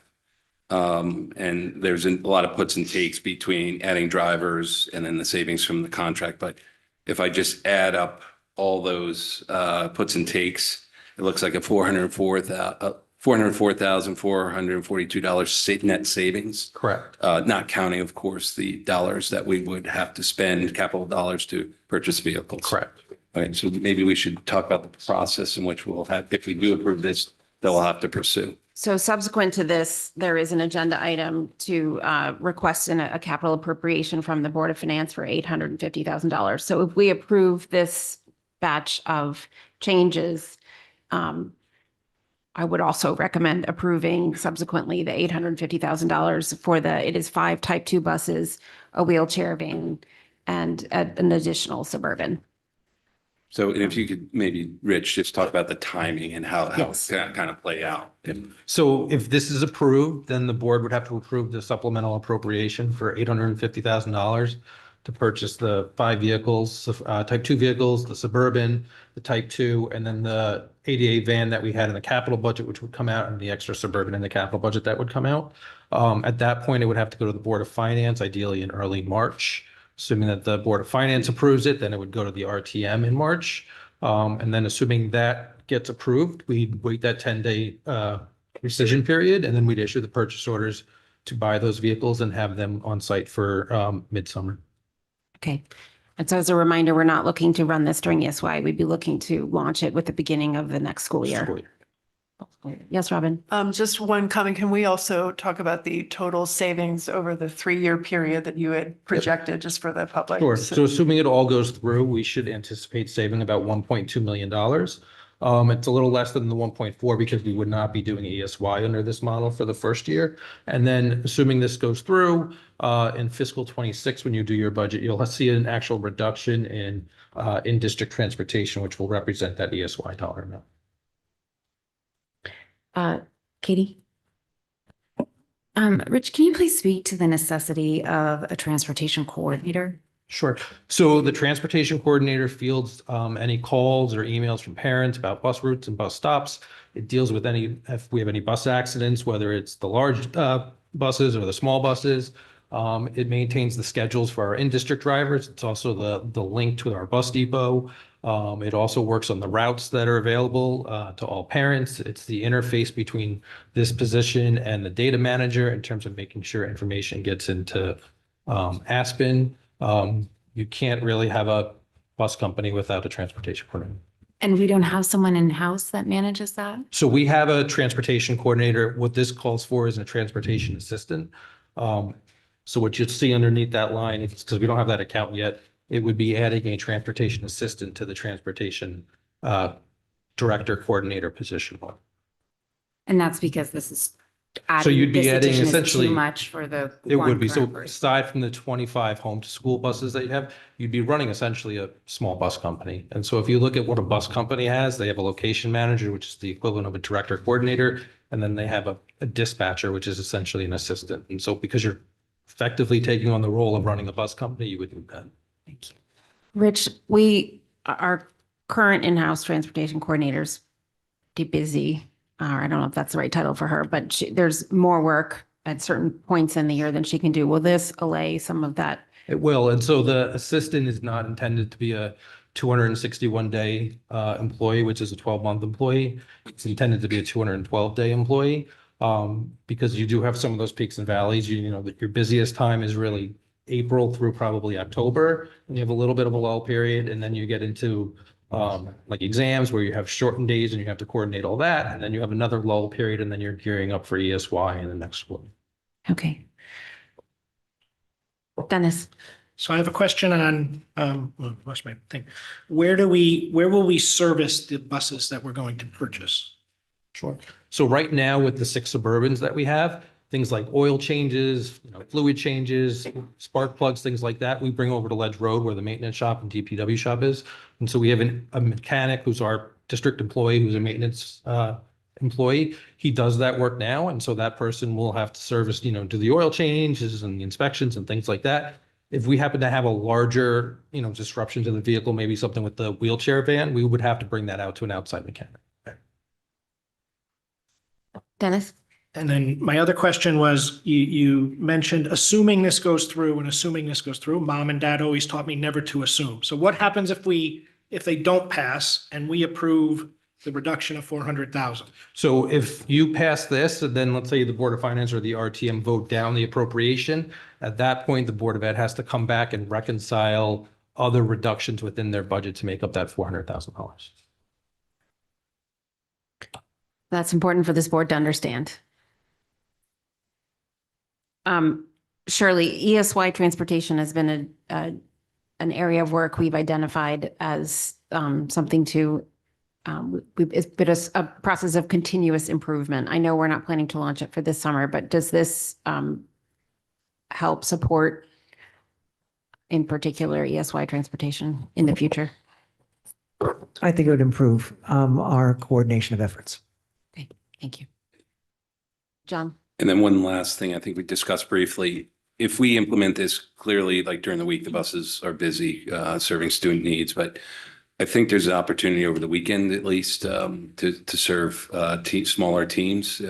And there's a lot of puts and takes between adding drivers and then the savings from the contract. But if I just add up all those puts and takes, it looks like a $404,442 net savings. Correct. Not counting, of course, the dollars that we would have to spend, capital dollars to purchase vehicles. Correct. Okay, so maybe we should talk about the process in which we'll have, if we do approve this, that we'll have to pursue. So subsequent to this, there is an agenda item to request a capital appropriation from the Board of Finance for $850,000. So if we approve this batch of changes, I would also recommend approving subsequently the $850,000 for it is 5 Type 2 buses, a wheelchair van, and an additional Suburban. So if you could maybe, Rich, just talk about the timing and how it's gonna kind of play out. So if this is approved, then the board would have to approve the supplemental appropriation for $850,000 to purchase the 5 vehicles, Type 2 vehicles, the Suburban, the Type 2, and then the ADA van that we had in the capital budget, which would come out, and the extra Suburban in the capital budget that would come out. At that point, it would have to go to the Board of Finance, ideally in early March. Assuming that the Board of Finance approves it, then it would go to the RTM in March. And then assuming that gets approved, we'd wait that 10-day rescission period, and then we'd issue the purchase orders to buy those vehicles and have them on site for midsummer. Okay. And so as a reminder, we're not looking to run this during ESY. We'd be looking to launch it with the beginning of the next school year. Yes, Robin. Just one comment. Can we also talk about the total savings over the 3-year period that you had projected just for the public? Sure. So assuming it all goes through, we should anticipate saving about $1.2 million. It's a little less than the 1.4 because we would not be doing ESY under this model for the first year. And then assuming this goes through in fiscal 26, when you do your budget, you'll see an actual reduction in district transportation, which will represent that ESY dollar amount. Katie? Rich, can you please speak to the necessity of a transportation coordinator? Sure. So the transportation coordinator fields any calls or emails from parents about bus routes and bus stops. It deals with if we have any bus accidents, whether it's the large buses or the small buses. It maintains the schedules for our in-district drivers. It's also the link to our bus depot. It also works on the routes that are available to all parents. It's the interface between this position and the data manager in terms of making sure information gets into Aspen. You can't really have a bus company without a transportation coordinator. And we don't have someone in-house that manages that? So we have a transportation coordinator. What this calls for is a transportation assistant. So what you'll see underneath that line, because we don't have that account yet, it would be adding a transportation assistant to the transportation director coordinator position. And that's because this is So you'd be this adding addition is essentially. too much for the It one would be. So current person. aside from the 25 home to school buses that you have, you'd be running essentially a small bus company. And so if you look at what a bus company has, they have a location manager, which is the equivalent of a director coordinator. And then they have a dispatcher, which is essentially an assistant. And so because you're effectively taking on the role of running a bus company, you would do that. Thank you. Rich, our current in-house transportation coordinators, too busy. I don't know if that's the right title for her, but there's more work at certain points in the year than she can do. Will this allay some of that? It will. And so the assistant is not intended to be a 261-day employee, which is a 12-month employee. It's intended to be a 212-day employee because you do have some of those peaks and valleys. You know that your busiest time is really April through probably October, and you have a little bit of a lull period, and then you get into like exams where you have shortened days and you have to coordinate all that, and then you have another lull period, and then you're gearing up for ESY in the next school. Okay. Dennis. So I have a question on, lost my thing. Where will we service the buses that we're going to purchase? Sure. So right now with the 6 Suburbans that we have, things like oil changes, fluid changes, spark plugs, things like that, we bring over to Ledge Road where the maintenance shop and DPW shop is. And so we have a mechanic who's our district employee, who's a maintenance employee. He does that work now. And so that person will have to service, do the oil changes and the inspections and things like that. If we happen to have a larger, disruption to the vehicle, maybe something with the wheelchair van, we would have to bring that out to an outside mechanic. Dennis? And then my other question was, you mentioned assuming this goes through and assuming this goes through. Mom and dad always taught me never to assume. So what happens if they don't pass and we approve the reduction of 400,000? So if you pass this, and then let's say the Board of Finance or the RTM vote down the appropriation, at that point, the Board of Ed has to come back and reconcile other reductions within their budget to make up that $400,000. That's important for this board to understand. Shirley, ESY transportation has been an area of work we've identified as something to, it's been a process of continuous improvement. I know we're not planning to launch it for this summer, but does this help support, in particular, ESY transportation in the future? I think it would improve our coordination of efforts. Okay, thank you. John? And then one last thing I think we discussed briefly, if we implement this clearly, like during the week, the buses are busy serving student needs, but I think there's an opportunity over the weekend at least to serve smaller teams.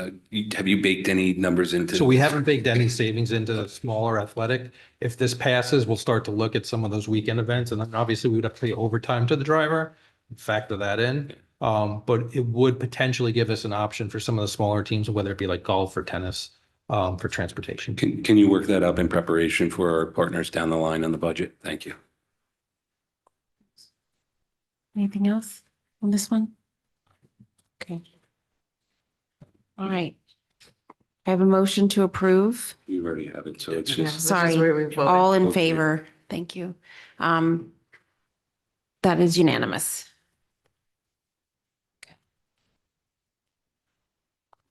Have you baked any numbers into? So we haven't baked any savings into smaller athletic. If this passes, we'll start to look at some of those weekend events, and then obviously we would have to pay overtime to the driver, factor that in. But it would potentially give us an option for some of the smaller teams, whether it be like golf or tennis, for transportation. Can you work that up in preparation for our partners down the line on the budget? Thank you. Anything else on this one? Okay. All right. I have a motion to approve. You already have it, so it's Yeah, just. this is Sorry, where we voted. all in Okay. favor. Thank you. That is unanimous.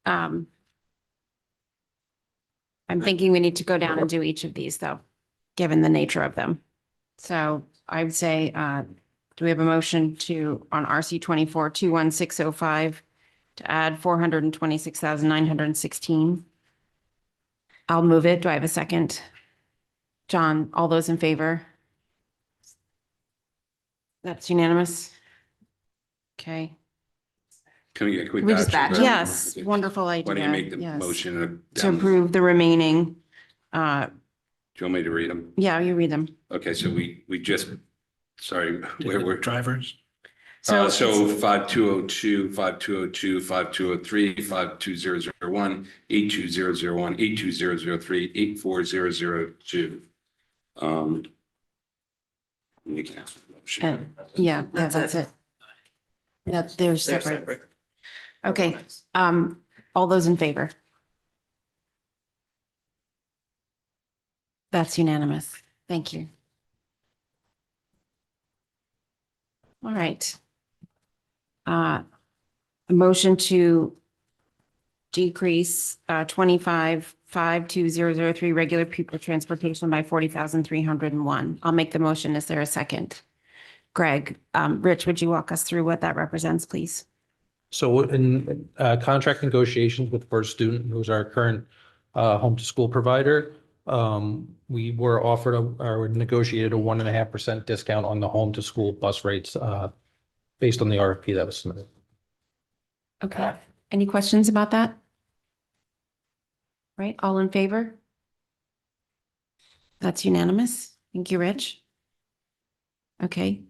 I'm thinking we need to go down and do each of these though, given the nature of them. So I would say, do we have a motion to, on RC 24-21605, to add 426,916? I'll move it. Do I have a second? John, all those in favor? That's unanimous. Okay. Can we get a quick? Can we just action, batch Brett? Yes, wonderful idea. Why don't you make the Yes. motion? To approve the remaining, Do you want me to read them? yeah, you read them. Okay, so we just, sorry, we're Drivers. So it's- 5202, 5202, 5203, 52001, 82001, 82003, 84002. You can ask for the motion. Yeah, That's that's it. That they're They're separate. separate. Okay, all those in favor? That's unanimous. Thank you. All right. A motion to decrease 25-52003 regular pupil transportation by 40,301. I'll make the motion. Is there a second? Greg, Rich, would you walk us through what that represents, please? So in contract negotiations with First Student, who's our current home to school provider, we were offered or negotiated a 1.5% discount on the home to school bus rates based on the RFP that was submitted. Okay. Any questions about that? Right, all in favor? That's unanimous. Thank you, Rich. Okay.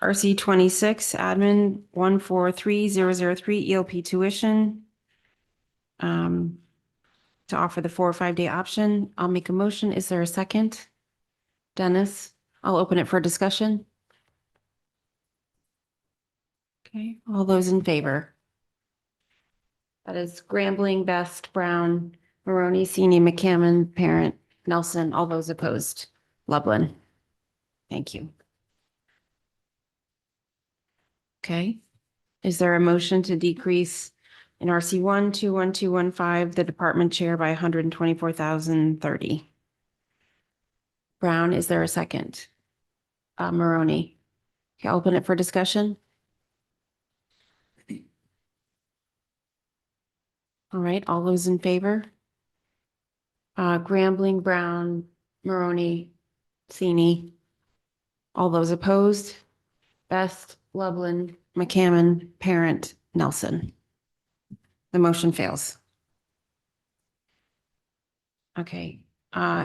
RC 26, admin 143003, ELP tuition. To offer the 4 or 5 day option. I'll make a motion. Is there a second? Dennis, I'll open it for discussion. Okay, all those in favor? That is Grambling, Best, Brown, Maroney, Senior, McCammon, Parent, Nelson, all those opposed. Lublin. Thank you. Okay. Is there a motion to decrease in RC 121215, the department chair by 124,030? Brown, is there a second? Maroney. Okay, I'll open it for discussion. All right, all those in favor? Grambling, Brown, Maroney, Sini. All those opposed? Best, Lublin, McCammon, Parent, Nelson. The motion fails. Okay,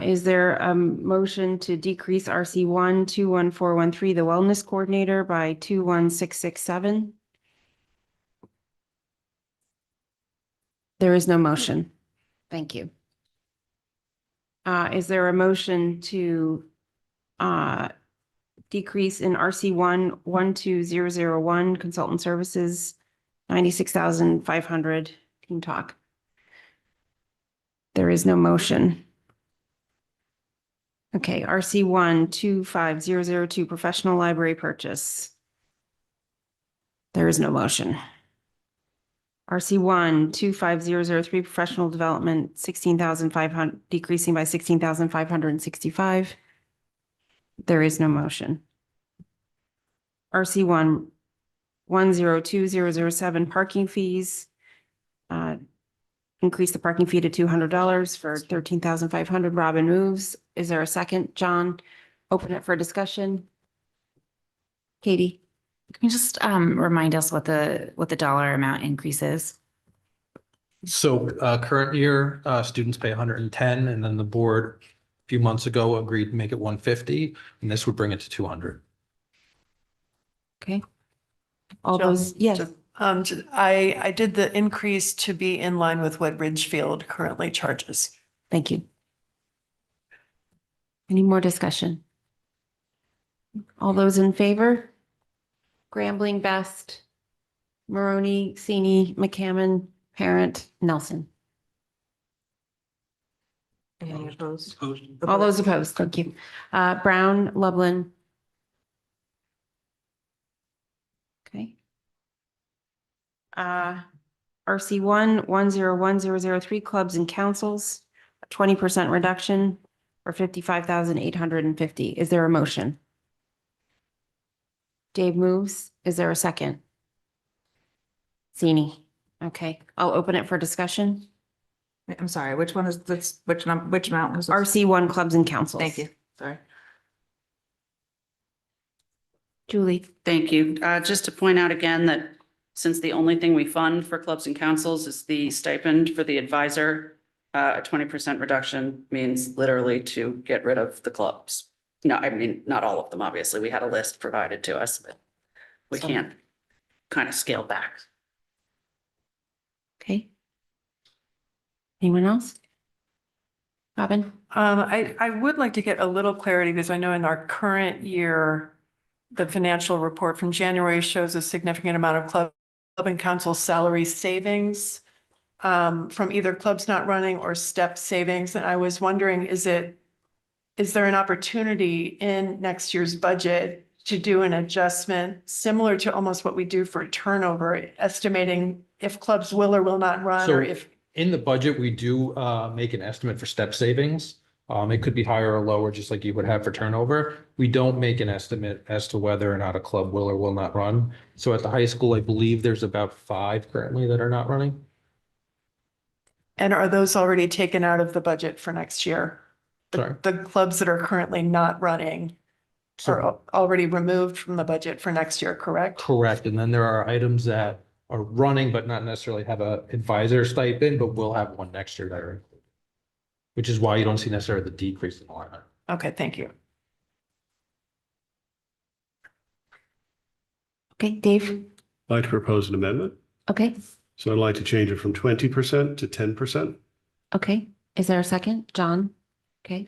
is there a motion to decrease RC 21413, the wellness coordinator, by 21667? There is no motion. Thank you. Is there a motion to decrease in RC 12001 consultant services, 96,500 Team Talk? There is no motion. Okay, RC 25002 professional library purchase. There is no motion. RC 25003 professional development, 16,500, decreasing by 16,565. There is no motion. RC 102007 parking fees. Increase the parking fee to $200 for 13,500. Robin moves. Is there a second? John, open it for discussion. Katie? Can you just remind us what the dollar amount increase is? So current year, students pay 110, and then the board a few months ago agreed to make it 150, and this would bring it to 200. Okay. All Jill, those, yes. I did the increase to be in line with what Ridgefield currently charges. Thank you. Any more discussion? All those in favor? Grambling, Best, Maroney, Sini, McCammon, Parent, Nelson. Any opposed? All those opposed, thank you. Brown, Lublin. Okay. RC 101003 clubs and councils, 20% reduction for 55,850. Is there a motion? Dave moves. Is there a second? Sini. Okay, I'll open it for discussion. I'm sorry, which one is this, which amount was this? RC 1 clubs and councils. Thank you, sorry. Julie. Thank you. Just to point out again that since the only thing we fund for clubs and councils is the stipend for the advisor, a 20% reduction means literally to get rid of the clubs. No, I mean, not all of them, obviously. We had a list provided to us, but we can't kind of scale back. Okay. Anyone else? Robin? I would like to get a little clarity because I know in our current year, the financial report from January shows a significant amount of club and council salary savings from either clubs not running or step savings. And I was wondering, is there an opportunity in next year's budget to do an adjustment similar to almost what we do for turnover, estimating if clubs will or will not run, or So if, in the budget, we do make an estimate for step savings. It could be higher or lower, just like you would have for turnover. We don't make an estimate as to whether or not a club will or will not run. So at the high school, I believe there's about 5 currently that are not running. and are those already taken out of the budget for next year? Sorry. The clubs that are currently not running are already removed from the budget for next year, correct? Correct. And then there are items that are running, but not necessarily have a advisor stipend, but will have one next year that are included. Which is why you don't see necessarily the decrease in the line item. Okay, thank you. Okay, Dave? I'd like to propose an amendment. Okay, So I'd like to change it from 20% to 10%. okay. Is there a second? John? Okay.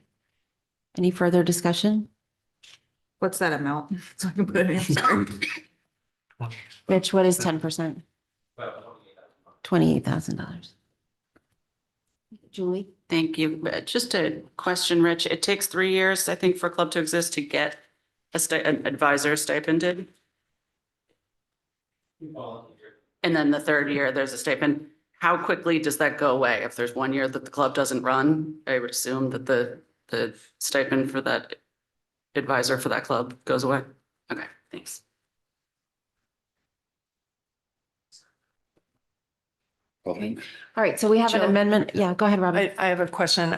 Any further discussion? What's that amount? So I can put it in, sorry. Rich, what is 10%? $28,000. Julie? Thank you. Just a question, Rich. It takes 3 years, I think, for a club to exist to get an advisor stipended. And then the 3rd year, there's a stipend. How quickly does that go away? If there's 1 year that the club doesn't run, I would assume that the stipend for that advisor for that club goes away. Okay, thanks. Okay. All right, so we have an Jill? amendment. Yeah, go ahead, Robin. I have a question.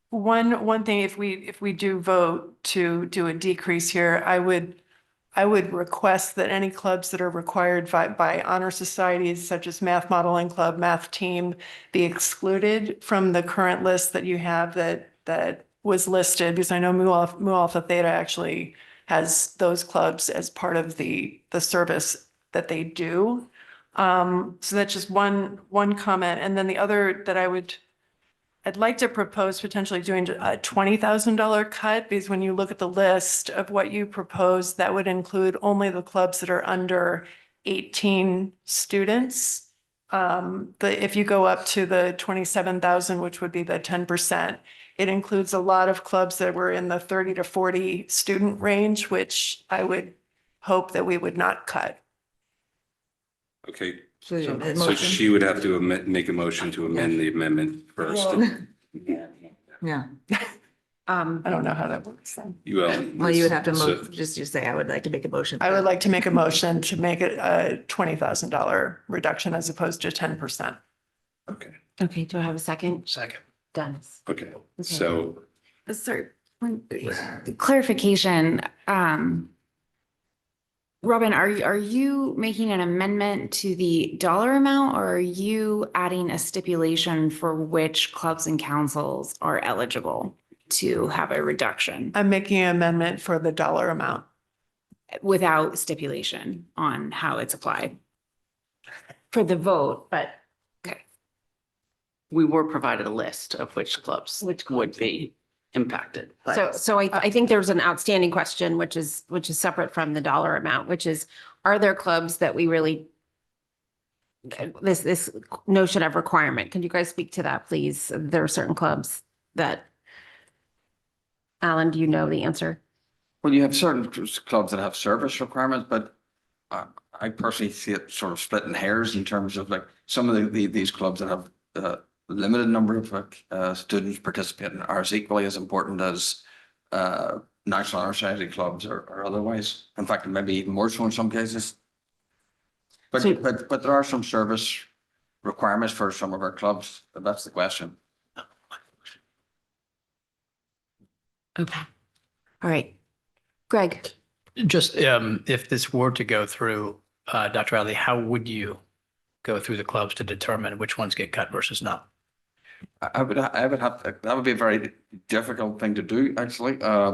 One thing, if we do vote to do a decrease here, I I would request that any clubs that are required by honor societies such as Math Modeling Club, Math Team, be excluded from the current list that you have that was listed, because I know Mu Alpha Theta actually has those clubs as part of the service that they do. So that's just one comment. And then the other that I'd like to propose potentially doing a $20,000 cut, because when you look at the list of what you propose, that would include only the clubs that are under 18 students. If you go up to the 27,000, which would be the 10%, it includes a lot of clubs that were in the 30 to 40 student range, which I would hope that we would not cut. Okay, So the so motion- she would have to make a motion to amend the amendment first. Yeah. I don't know how that works then. You will. Well, you would have to So- just say, I would like to make a motion. I would like to make a motion to make it a $20,000 reduction as opposed to 10%. Okay, Okay, do I have a second? Second. Dennis. okay, so Sorry, clarification, Robin, are you making an amendment to the dollar amount, or are you adding a stipulation for which clubs and councils are eligible to have a reduction I'm making an amendment for the dollar amount. without stipulation on how it's applied? For the vote, but We were provided a list of which clubs would be impacted. but- So I think there's an outstanding question, which is separate from the dollar amount, which is, are there clubs that we really, this notion of requirement, can you guys speak to that, please? There are certain clubs that, Alan, do you know the answer? Well, you have certain clubs that have service requirements, but I personally see it sort of splitting hairs in terms of like some of these clubs that have limited number of students participating are as equally as important as National Honor Society clubs or otherwise. In fact, maybe even more so in some cases. But there are some service requirements for some of our clubs. That's the question. Okay. All right. Greg? Just if this were to go through, Dr. Ali, how would you go through the clubs to determine which ones get cut versus not? I would have to, that would be a very difficult thing to do, actually. I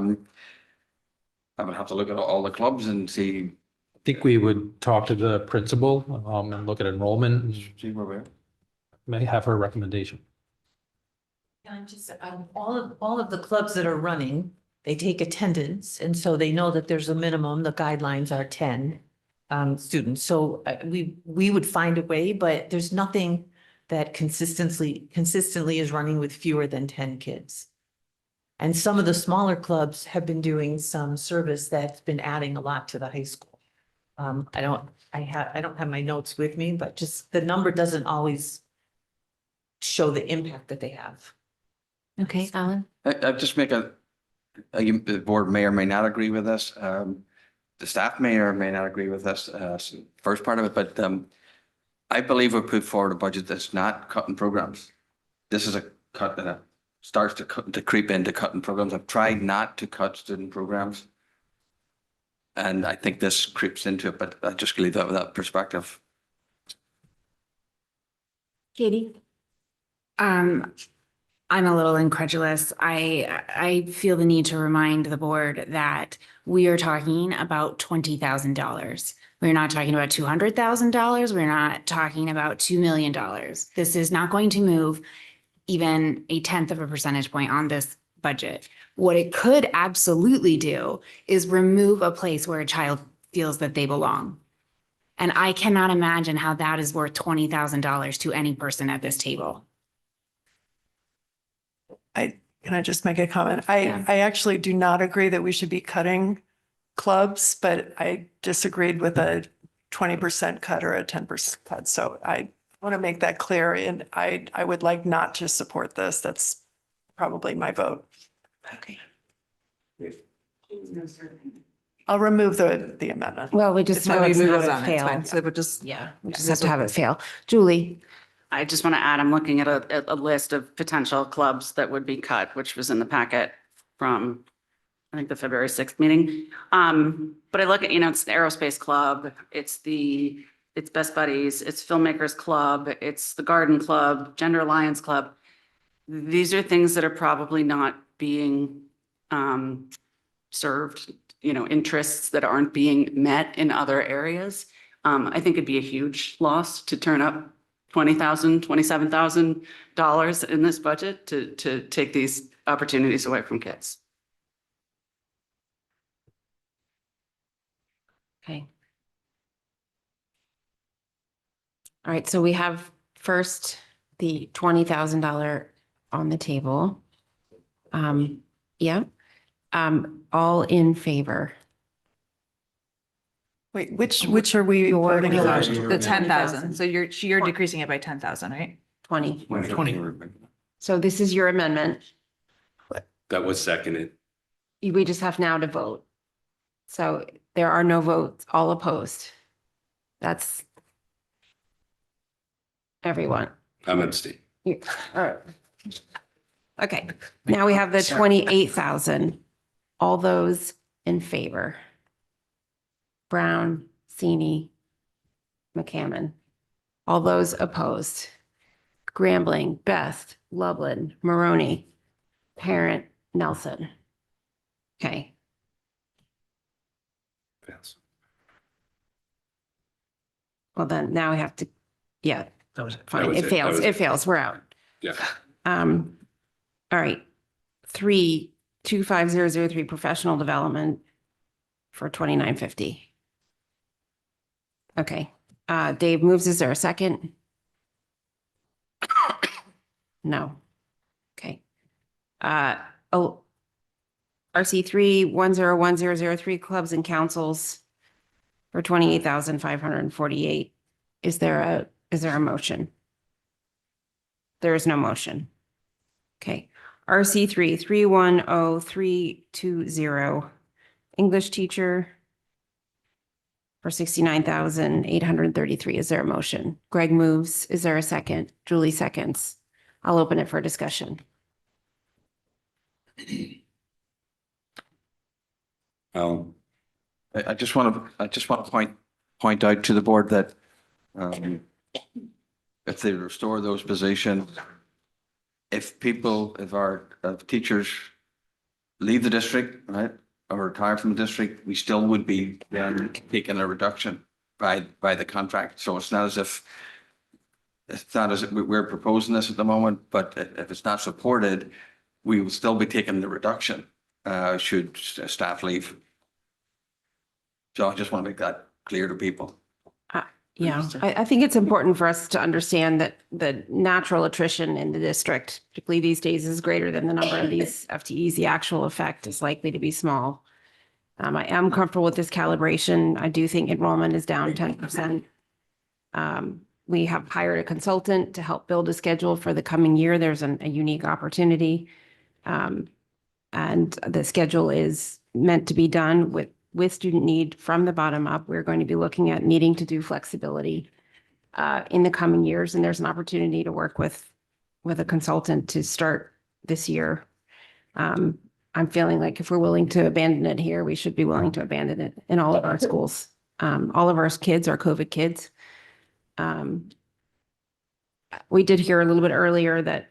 would have to look at all the clubs and see. I think we would talk to the principal and look at enrollment and See where we are. may have her recommendation. And just, all of the clubs that are running, they take attendance, and so they know that there's a minimum, the guidelines are 10 students. So we would find a way, but there's nothing that consistently is running with fewer than 10 kids. And some of the smaller clubs have been doing some service that's been adding a lot to the high school. I don't have my notes with me, but just the number doesn't always show the impact that they have. Okay, Alan? I just make the board may or may not agree with this. The staff may or may not agree with this, first part of it, but I believe we put forward a budget that's not cutting programs. This is a cut that starts to creep into cutting programs. I've tried not to cut student programs. And I think this creeps into it, but I just leave that with that perspective. Katie? I'm a little incredulous. I feel the need to remind the board that we are talking about $20,000. We're not talking about $200,000. We're not talking about $2 million. This is not going to move even a 1/10 of a percentage point on this budget. What it could absolutely do is remove a place where a child feels that they belong. And I cannot imagine how that is worth $20,000 to any person at this table. Can I just make a comment? I actually do not agree that we should be cutting clubs, but I disagreed with a 20% cut or a 10% cut. So I want to make that clear, and I would like not to support this. That's probably my vote. Okay. I'll remove the amendment. Well, we just It's fine, know we it's move not it a on, it's fine. fail. So we'll just. Yeah, we just have to have it fail. Julie? I just want to add, I'm looking at a list of potential clubs that would be cut, which was in the packet from I think the February 6th meeting. But I look at, it's the Aerospace Club, it's Best Buddies, it's Filmmakers Club, it's the Garden Club, Gender Alliance Club. These are things that are probably not being served, interests that aren't being met in other areas. I think it'd be a huge loss to turn up $20,000, $27,000 in this budget to take these opportunities away from kids. Okay. All right, so we have first the $20,000 on the table. Yeah. All in favor? Wait, which are we voting on? The 10,000. So you're decreasing it by 10,000, right? 20. 20. So this is your amendment. That was seconded. We just have now to vote. So there are no votes, all opposed. That's everyone. I'm abstaining. All right. Okay, now we have the 28,000. All those in favor? Brown, Sini, McCammon. All those opposed? Grambling, Best, Lublin, Maroney, Parent, Nelson. Okay. Yes. Well, then now we have to, yeah, That was it. fine. was It it. fails. That was It it. fails. We're out. Yeah. All right. 325,003 professional development for 2950. Okay. Dave moves. Is there a second? No. Okay. RC 101003 clubs and councils for 28,548. Is there a motion? There is no motion. Okay. RC 310320 English teacher for 69,833. Is there a motion? Greg moves. Is there a second? Julie seconds. I'll open it for discussion. I just want to point out to the board that if they restore those positions, if our teachers leave the district, right, or retire from the district, we still would be then taking a reduction by the contract. So it's not as if we're proposing this at the moment, but if it's not supported, we will still be taking the reduction should staff leave. So I just want to make that clear to people. Yeah, I think it's important for us to understand that the natural attrition in the district, particularly these days, is greater than the number of these FTEs. The actual effect is likely to be small. I am comfortable with this calibration. I do think enrollment is down 10%. We have hired a consultant to help build a schedule for the coming year. There's a unique opportunity. And the schedule is meant to be done with student need from the bottom up. We're going to be looking at needing to do flexibility in the coming years. And there's an opportunity to work with a consultant to start this year. I'm feeling like if we're willing to abandon it here, we should be willing to abandon it in all of our schools. All of our kids are COVID kids. We did hear a little bit earlier that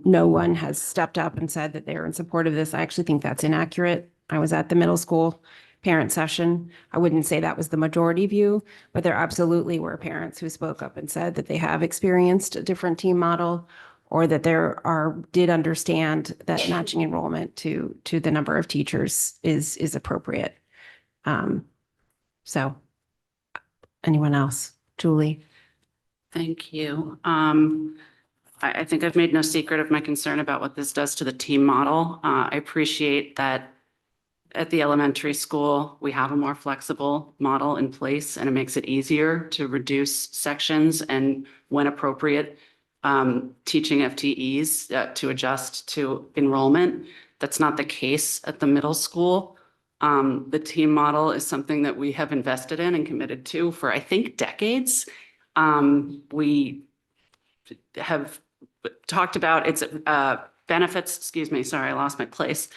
no one has stepped up and said that they're in support of this. I actually think that's inaccurate. I was at the middle school parent session. I wouldn't say that was the majority view, but there absolutely were parents who spoke up and said that they have experienced a different team model, or that did understand that matching enrollment to the number of teachers is appropriate. So anyone else? Julie? Thank you. I think I've made no secret of my concern about what this does to the team model. I appreciate that at the elementary school, we have a more flexible model in place, and it makes it easier to reduce sections and, when appropriate, teaching FTEs to adjust to enrollment. That's not the case at the middle school. The team model is something that we have invested in and committed to for, I think, decades. We have talked about its benefits. Excuse me, sorry, I lost my place.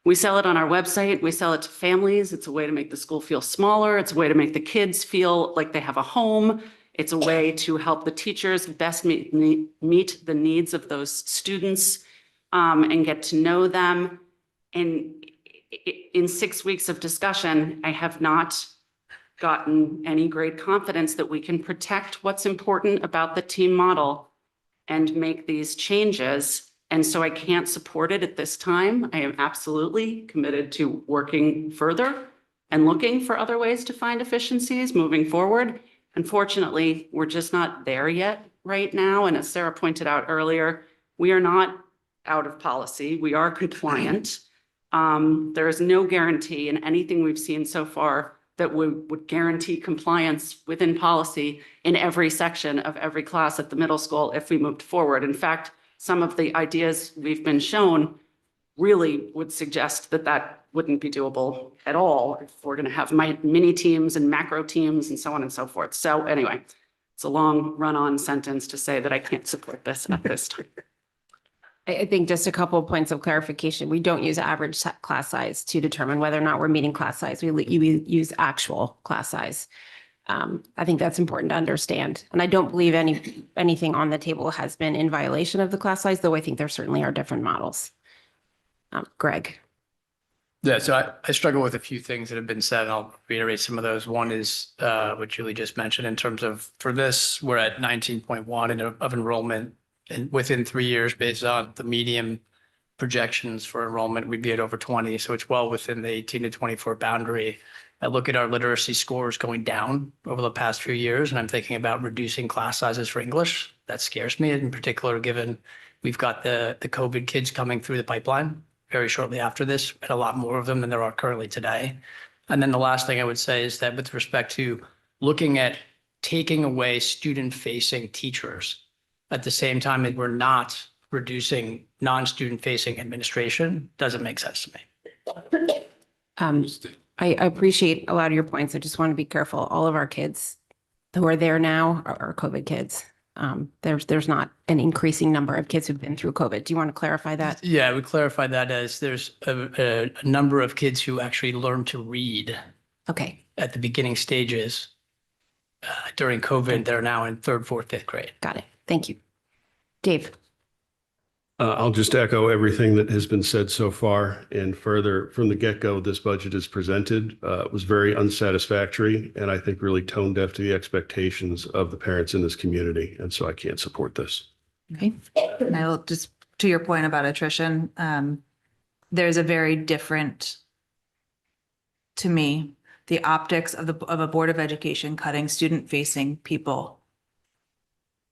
We sell it on our website. We sell it to families. It's a way to make the school feel smaller. It's a way to make the kids feel like they have a home. It's a way to help the teachers best meet the needs of those students and get to know them. And in 6 weeks of discussion, I have not gotten any great confidence that we can protect what's important about the team model and make these changes. And so I can't support it at this time. I am absolutely committed to working further and looking for other ways to find efficiencies moving forward. Unfortunately, we're just not there yet right now. And as Sarah pointed out earlier, we are not out of policy. We are compliant. There is no guarantee in anything we've seen so far that would guarantee compliance within policy in every section of every class at the middle school if we moved forward. In fact, some of the ideas we've been shown really would suggest that that wouldn't be doable at all if we're going to have mini teams and macro teams and so on and so forth. So anyway, it's a long run-on sentence to say that I can't support this at this time. I think just a couple of points of clarification. We don't use average class size to determine whether or not we're meeting class size. We use actual class size. I think that's important to understand. And I don't believe anything on the table has been in violation of the class size, though I think there certainly are different models. Greg. Yeah, so I struggle with a few things that have been said, and I'll reiterate some of those. One is what Julie just mentioned in terms of, for this, we're at 19.1 of enrollment. And within 3 years, based on the median projections for enrollment, we'd be at over 20. So it's well within the 18 to 24 boundary. I look at our literacy scores going down over the past few years, and I'm thinking about reducing class sizes for English. That scares me, in particular, given we've got the COVID kids coming through the pipeline very shortly after this, and a lot more of them than there are currently today. And then the last thing I would say is that with respect to looking at taking away student-facing teachers, at the same time that we're not reducing non-student facing administration, doesn't make sense to me. I appreciate a lot of your points. I just want to be careful. All of our kids who are there now are COVID kids. There's not an increasing number of kids who've been through COVID. Do you want to clarify that? Yeah, I would clarify that as there's a number of kids who actually learned to read. Okay. At the beginning stages during COVID, they're now in 3rd, 4th, 5th grade. Got it. Thank you. Dave. I'll just echo everything that has been said so far, and further from the get-go, this budget is presented was very unsatisfactory, and I think really tone deaf to the expectations of the parents in this community. And so I can't support this. Okay. And I will just, to your point about attrition, there's a very different, to me, the optics of a Board of Education cutting student-facing people.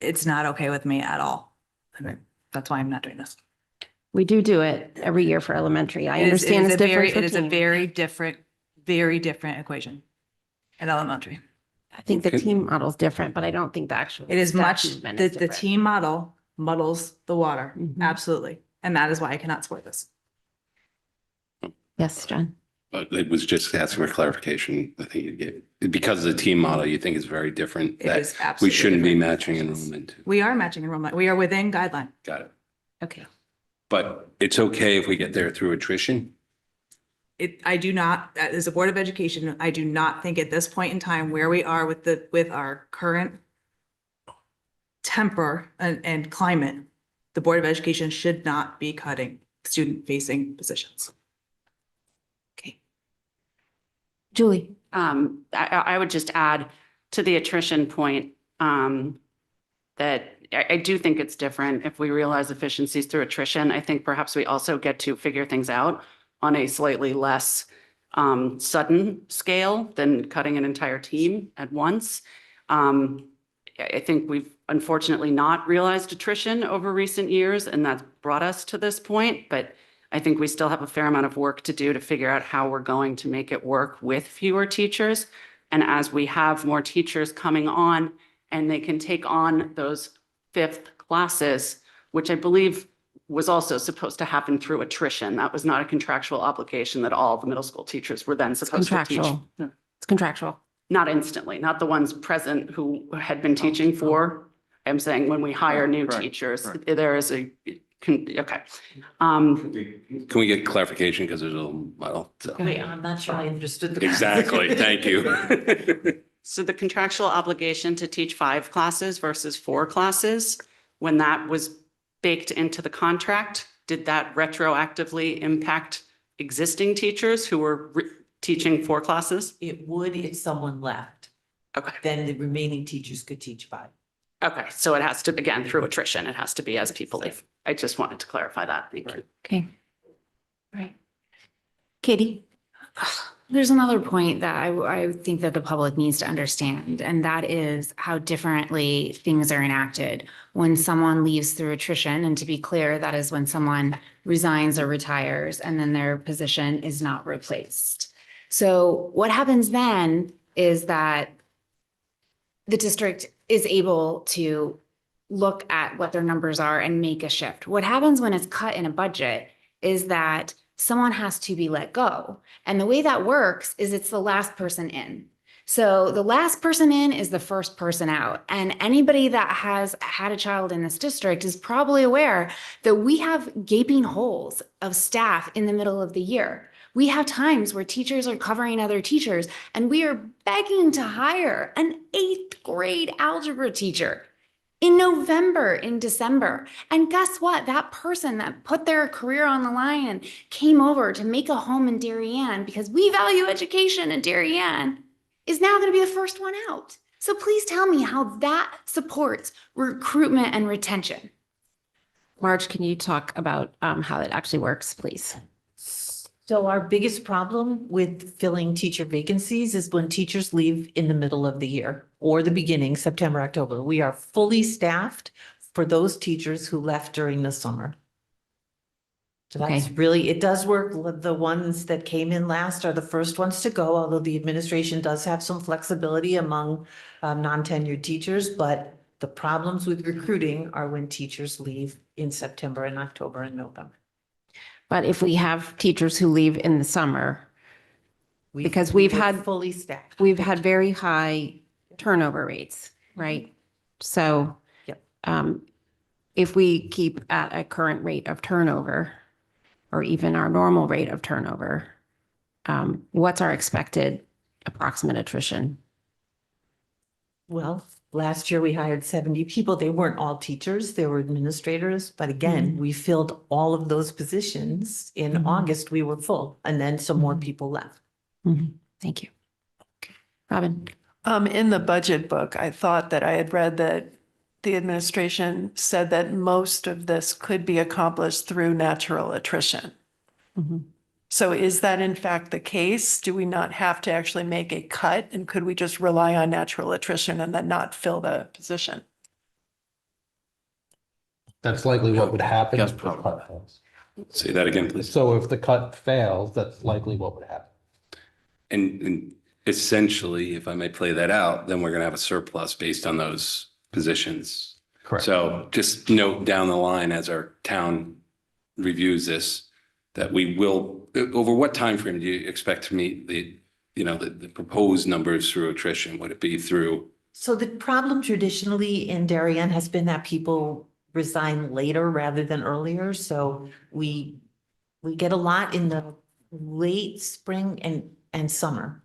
It's not okay with me at all. That's why I'm not doing this. We do it every year for elementary. I understand it's different. It is a very different equation at elementary. I think the team model is different, but I don't think the actual. It is much, statute the is different. team model muddles the water. Mhm. Absolutely. And that is why I cannot support this. Yes, John. But it was just asking for clarification. I think you get, because of the team model, you think it's very different. It that is we absolutely shouldn't be different. matching enrollment. We are matching enrollment. We are within guideline. Got it. Okay. But it's okay if we get there through attrition. I do not, as a Board of Education, I do not think at this point in time where we are with our current temper and climate, the Board of Education should not be cutting student-facing positions. Julie. I would just add to the attrition point that I do think it's different if we realize efficiencies through attrition. I think perhaps we also get to figure things out on a slightly less sudden scale than cutting an entire team at once. I think we've unfortunately not realized attrition over recent years, and that's brought us to this point. But I think we still have a fair amount of work to do to figure out how we're going to make it work with fewer teachers. And as we have more teachers coming on and they can take on those 5th classes, which I believe was also supposed to happen through attrition. That was not a contractual obligation that all the middle school teachers were then supposed to teach. It's contractual. Not instantly, not the ones present who had been teaching for. I'm saying when we hire new teachers, there is Okay. Can we get clarification? Because there's a little muddle. So. Wait, I'm not sure I understood the. Exactly. Thank you. So the contractual obligation to teach 5 classes versus 4 classes, when that was baked into the contract, did that retroactively impact existing teachers who were teaching 4 classes? It would if someone left. Okay. Then the remaining teachers could teach 5. Okay, so it has to, again, through attrition, it has to be as people leave. I just wanted to clarify that. Thank you. Okay. Right. Katie? There's another point that I think that the public needs to understand, and that is how differently things are enacted when someone leaves through attrition. And to be clear, that is when someone resigns or retires and then their position is not replaced. So what happens then is that the district is able to look at what their numbers are and make a shift. What happens when it's cut in a budget is that someone has to be let go. And the way that works is it's the last person in. So the last person in is the first person out. And anybody that has had a child in this district is probably aware that we have gaping holes of staff in the middle of the year. We have times where teachers are covering other teachers, and we are begging to hire an 8th grade algebra teacher in November, in December. And guess what? That person that put their career on the line and came over to make a home in Darien because we value education in Darien is now going to be the first one out. So please tell me how that supports recruitment and retention. Marge, can you talk about how that actually works, please? So our biggest problem with filling teacher vacancies is when teachers leave in the middle of the year or the beginning, September, October. We are fully staffed for those teachers who left during the summer. So that's really, it does work. The ones that came in last are the first ones to go, although the administration does have some flexibility among non-tenured teachers. But the problems with recruiting are when teachers leave in September and October and November. But if we have teachers who leave in the summer, because we've had fully staffed, we've had very high turnover rates, right? So if we keep at a current rate of turnover, or even our normal rate of turnover, what's our expected approximate attrition? Well, last year we hired 70 people. They weren't all teachers, they were administrators. But again, we filled all of those positions. In August, we were full, and then some more people left. Thank you. Robin? In the budget book, I thought that I had read that the administration said that most of this could be accomplished through natural attrition. So is that in fact the case? Do we not have to actually make a cut? And could we just rely on natural attrition and then not fill the position? That's likely what would happen if the cut fails. Say that again, please. So if the cut fails, that's likely what would happen. And essentially, if I may play that out, then we're going to have a surplus based on those positions. Correct. So just note down the line as our town reviews this, that we will, over what time frame do you expect to meet the proposed numbers through attrition? Would it be through? So the problem traditionally in Darien has been that people resign later rather than earlier. So we get a lot in the late spring and summer.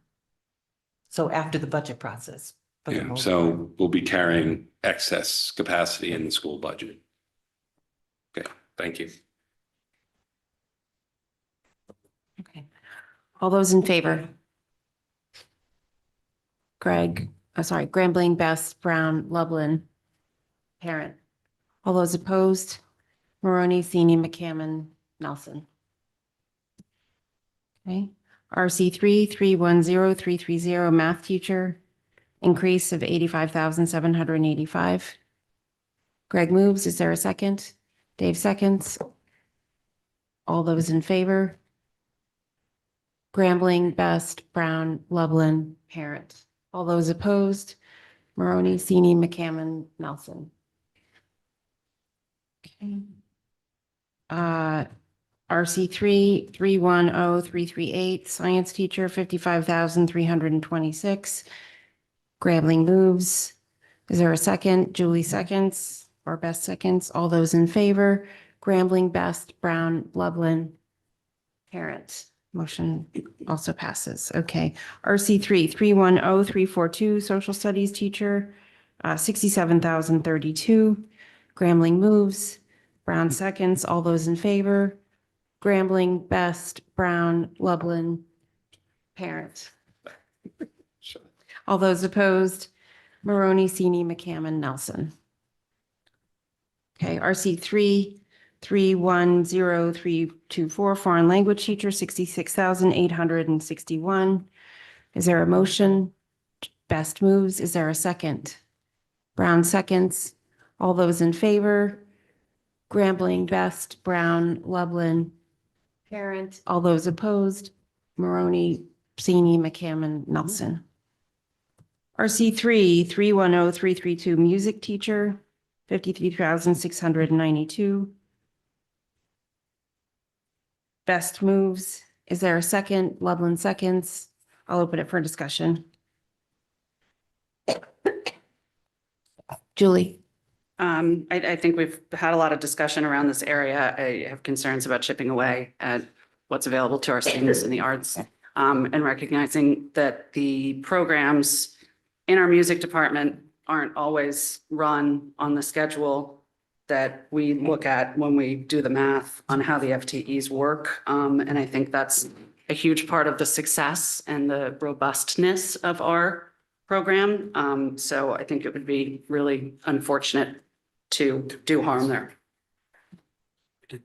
So after the budget process. for the Yeah, most so part. we'll be carrying excess capacity in the school budget. Okay, thank you. Okay. All those in favor? Grambling, Best, Brown, Lublin, Parent. All those opposed? Maroney, Sini, McCammon, Nelson. Okay. RC 3310330 math teacher, increase of 85,785. Greg moves. Is there a second? Dave seconds. All those in favor? Grambling, Best, Brown, Lublin, Parent. All those opposed? Maroney, Sini, McCammon, Nelson. Okay. RC 3310338 science teacher, 55,326. Grambling moves. Is there a second? Julie seconds, or Best seconds. All those in favor? Grambling, Best, Brown, Lublin, Parent. Motion also passes. Okay. RC 310-342, Social Studies teacher, 67,032. Grambling moves, Brown seconds. All those in favor? Grambling, Best, Brown, Lublin, Parent. All those opposed? Maroney, Sini, McCammon, Nelson. Okay, RC 310-324, foreign language teacher, 66,861. Is there a motion? Best moves. Is there a second? Brown seconds. All those in favor? Grambling, Best, Brown, Lublin, Parent. All those opposed? Maroney, Sini, McCammon, Nelson. RC 310-332, music teacher, 53,692. Best moves. Is there a second? Lublin seconds. I'll open it for discussion. Julie. I think we've had a lot of discussion around this area. I have concerns about chipping away at what's available to our students in the arts, and recognizing that the programs in our music department aren't always run on the schedule that we look at when we do the math on how the FTEs work. And I think that's a huge part of the success and the robustness of our program. So I think it would be really unfortunate to do harm there. Do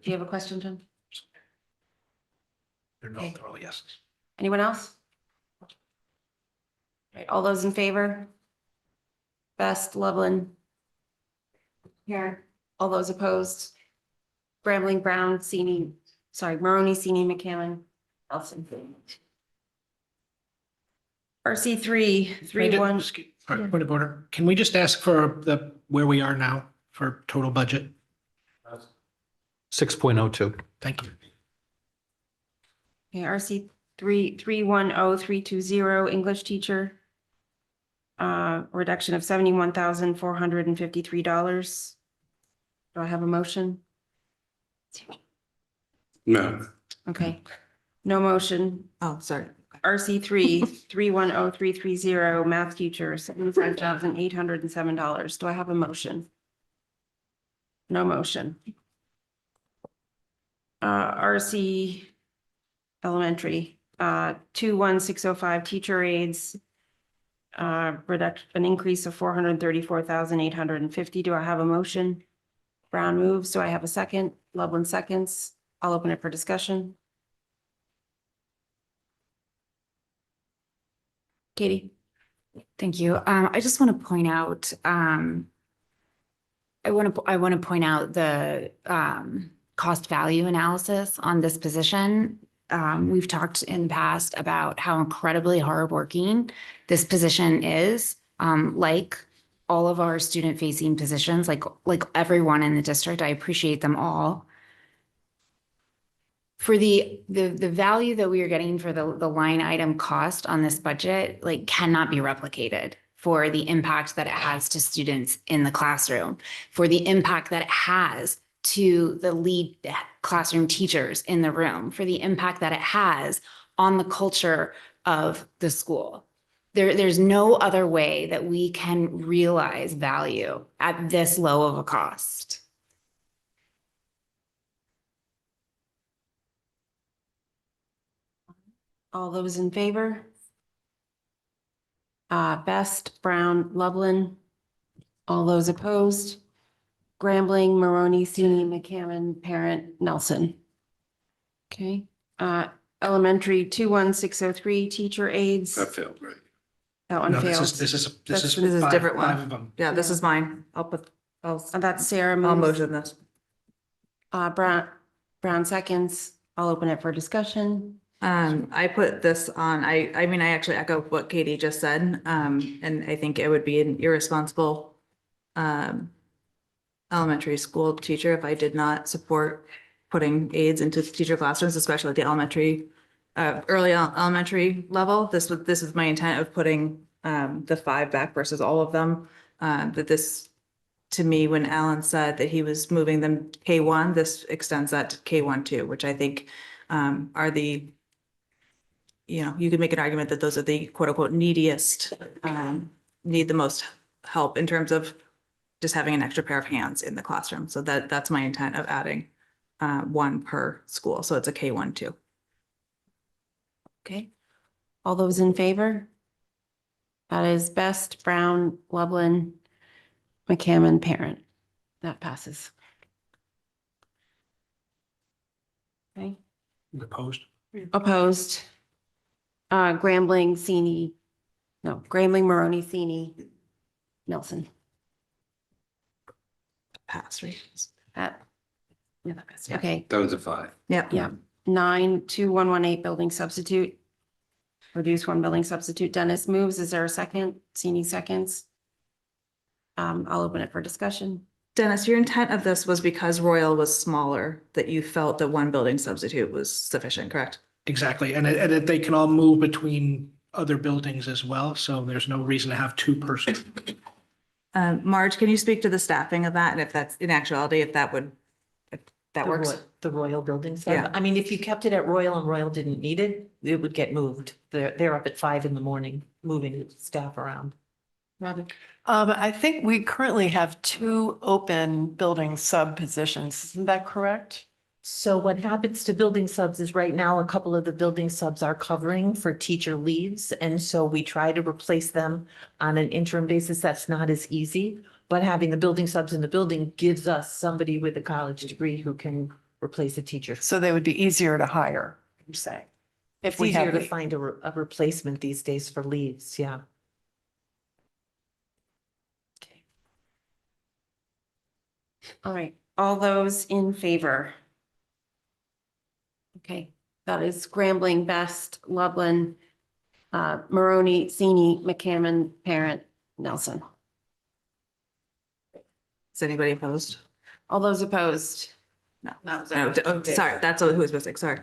you have a question, Jim? They're all yeses. Anyone else? Right, all those in favor? Best, Lublin. Here, all those opposed? Grambling, Brown, Maroney, Sini, McCammon, Nelson. RC 331. All right, point of order. Can we just ask for where we are now for total budget? 6.02. Thank you. Okay, RC 310-320, English teacher. Reduction of $71,453. Do I have a motion? No. Okay, no motion. Oh, sorry. RC 310-330, math teacher, $75,807. Do I have a motion? No motion. RC elementary, 21605, teacher aides, reduction, an increase of $434,850. Do I have a motion? Brown moves. Do I have a second? Lublin seconds. I'll open it for discussion. Katie. Thank you. I just want to point out, I want to point out the cost value analysis on this position. We've talked in the past about how incredibly hardworking this position is. Like all of our student facing positions, like everyone in the district, I appreciate them all. For the value that we are getting for the line item cost on this budget, like cannot be replicated for the impact that it has to students in the classroom, for the impact that it has to the lead classroom teachers in the room, for the impact that it has on the culture of the school. There's no other way that we can realize value at this low of a cost. All those in favor? Best, Brown, Lublin. All those opposed? Grambling, Maroney, Sini, McCammon, Parent, Nelson. Okay. Elementary 21603, teacher aides. That failed, right? That one No, failed. This is This is a different five one. of them. Yeah, this is mine. That's Sarah. I'll moves. motion this. Brown seconds. I'll open it for discussion. I put this on, I mean, I actually echo what Katie just said. And I think it would be an irresponsible elementary school teacher if I did not support putting aides into teacher classrooms, especially at the elementary, early elementary level. This is my intent of putting the 5 back versus all of them. That this to me when Alan said that he was moving them K1, this extends that to K1 too, which I think are the, you could make an argument that those are the quote unquote neediest, need the most help in terms of just having an extra pair of hands in the classroom. So that's my intent of adding one per school. So it's a K1 too. Okay. All those in favor? That is Best, Brown, Lublin, McCammon, Parent. That passes. Okay. Opposed? Opposed. Grambling, Maroney, Sini, Nelson. Pass, right? That passed. Okay. That was a 5. Yep. Yeah. 92118 building substitute. Reduce one building substitute. Dennis moves. Is there a second? Sini seconds. I'll open it for discussion. Dennis, your intent of this was because Royal was smaller, that you felt that one building substitute was sufficient, correct? Exactly. And that they can all move between other buildings as well. So there's no reason to have two persons. Marge, can you speak to the staffing of that? And if that's in actuality, if that The works? The Royal building Yeah. stuff. I mean, if you kept it at Royal and Royal didn't need it, it would get moved. They're up at 5 a.m, moving staff around. Robin? I think we currently have 2 open building sub positions. Isn't that correct? So what happens to building subs is right now, a couple of the building subs are covering for teacher leaves. And so we try to replace them on an interim basis. That's not as easy. But having the building subs in the building gives us somebody with a college degree who can replace a teacher. So they would be easier to hire, you're saying? It's easier to find a replacement these days for leaves, yeah. All right. All those in favor? Okay, that is Grambling, Best, Lublin, Maroney, Sini, McCammon, Parent, Nelson. Is anybody opposed? All those opposed? No. Sorry, that's who was missing, sorry.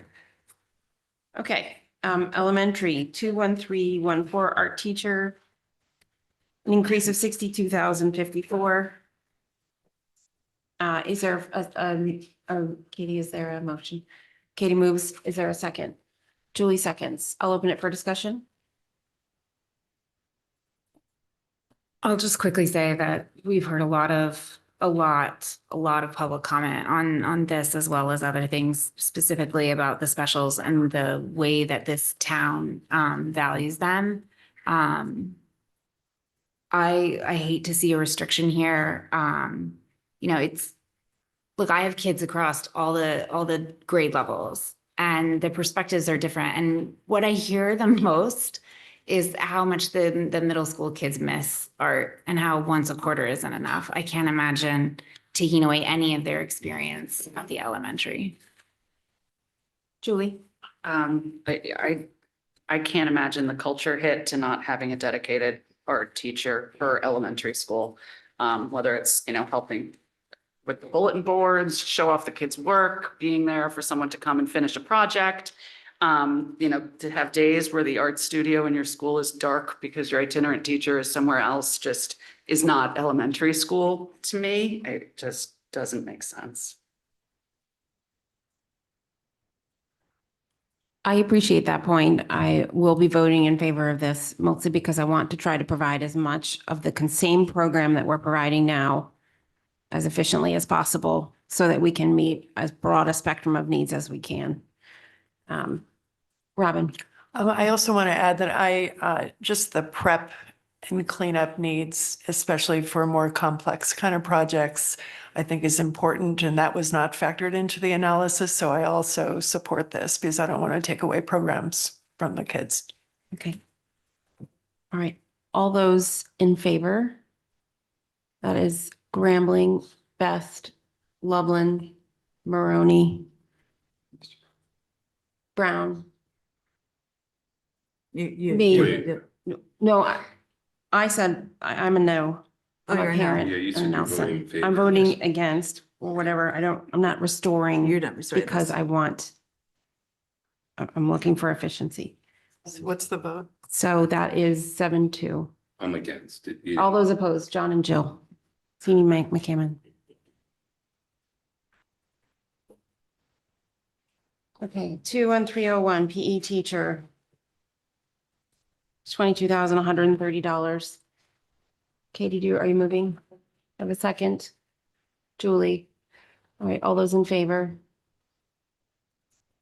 Okay, elementary, 21314 art teacher. An increase of 62,054. Is there Katie, is there a motion? Katie moves. Is there a second? Julie seconds. I'll open it for discussion. I'll just quickly say that we've heard a lot of public comment on this, as well as other things, specifically about the specials and the way that this town values them. I hate to see a restriction here. Look, I have kids across all the grade levels, and the perspectives are different. And what I hear the most is how much the middle school kids miss art and how once a quarter isn't enough. I can't imagine taking away any of their experience at the elementary. Julie? I can't imagine the culture hit to not having a dedicated art teacher for elementary school. Whether it's, helping with the bulletin boards, show off the kids' work, being there for someone to come and finish a project. To have days where the art studio in your school is dark because your itinerant teacher is somewhere else just is not elementary school to me. It just doesn't make sense. I appreciate that point. I will be voting in favor of this, mostly because I want to try to provide as much of the same program that we're providing now as efficiently as possible so that we can meet as broad a spectrum of needs as we can. Robin? I also want to add that just the prep and cleanup needs, especially for more complex kind of projects, I think is important, and that was not factored into the analysis. So I also support this because I don't want to take away programs from the kids. Okay. All right. All those in favor? That is Grambling, Best, Lublin, Maroney, Brown. Me. No, I said I'm a no. I'm a parent. Yeah, you said and you're Nelson. voting in favor I'm of voting this. against or whatever. I'm not restoring. You're not restoring because this. I'm looking for efficiency. What's the vote? So that is 7-2. I'm against it. All those opposed, John and Jill. Jeannie McCammon. Okay, 21301 PE teacher. $22,130. Katie, are you moving? Have a second? Julie? All right, all those in favor?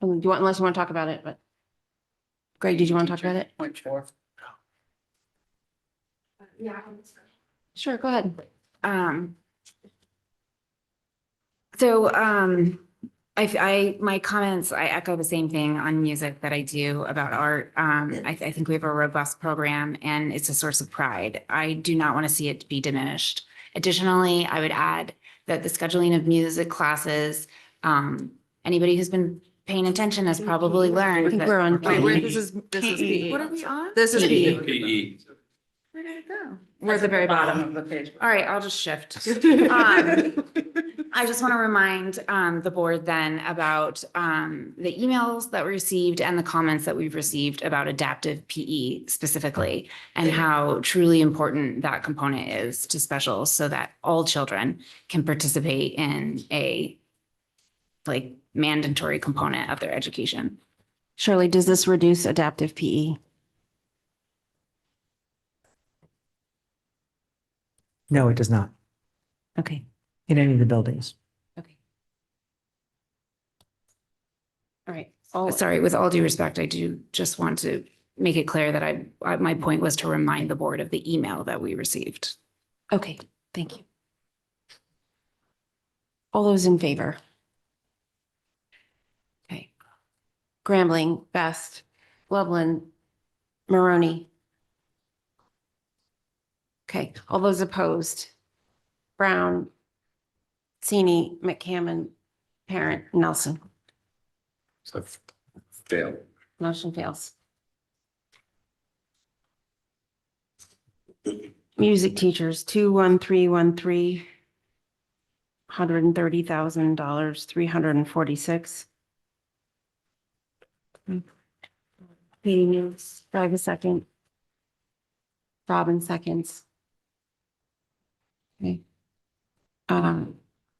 Do you want, unless you want to talk about it, but Greg, did you want to talk about it? Point four. Yeah. Sure, go ahead. My comments, I echo the same thing on music that I do about art. I think we have a robust program and it's a source of pride. I do not want to see it be diminished. Additionally, I would add that the scheduling of music classes, anybody who's been paying attention has probably learned. I think we're on. This is PE. What are we on? This is PE. PE. Where did it go? We're at the very bottom. of the page. All right, I'll just shift. I just want to remind the board then about the emails that we received and the comments that we've received about adaptive PE specifically, and how truly important that component is to specials so that all children can participate in a mandatory component of their education. Shirley, does this reduce adaptive PE? No, it does not, Okay. in any of the buildings. Okay. All right. All, Sorry, with all due respect, I do just want to make it clear that my point was to remind the board of the email that we received. okay, thank you. All those in favor? Okay. Grambling, Best, Loveland, Maroney. Okay, all those opposed? Brown, Sini, McCammon, Parent, Nelson. So fail. Motion fails. Music teachers, 21313. $130,000, 346. Katie moves, do I have a second? Robin seconds. Okay.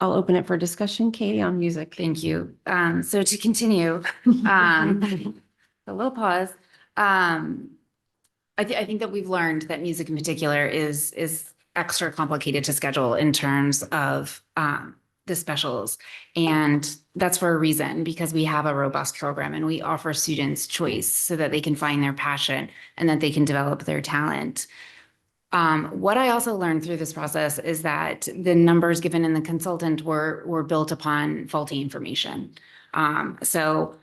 I'll open it for discussion. Katie on music. Thank you. So to continue, a little pause. I think that we've learned that music in particular is extra complicated to schedule in terms of the specials. And that's for a reason, because we have a robust program and we offer students choice so that they can find their passion and that they can develop their talent. What I also learned through this process is that the numbers given in the consultant were built upon faulty information. So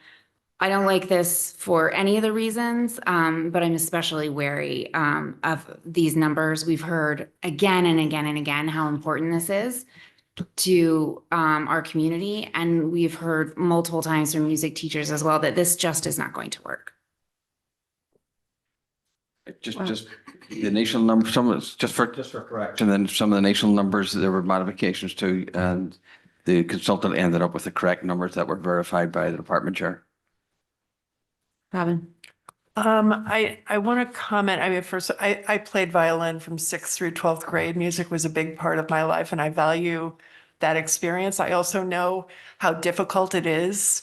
I don't like this for any of the reasons, but I'm especially wary of these numbers. We've heard again and again and again how important this is to our community. And we've heard multiple times from music teachers as well that this just is not going to work. Just the national number, just for correction, and then some of the national numbers, there were modifications to, and the consultant ended up with the correct numbers that were verified by the department chair. Robin. I want to comment. I mean, first, I played violin from 6th through 12th grade. Music was a big part of my life, and I value that experience. I also know how difficult it is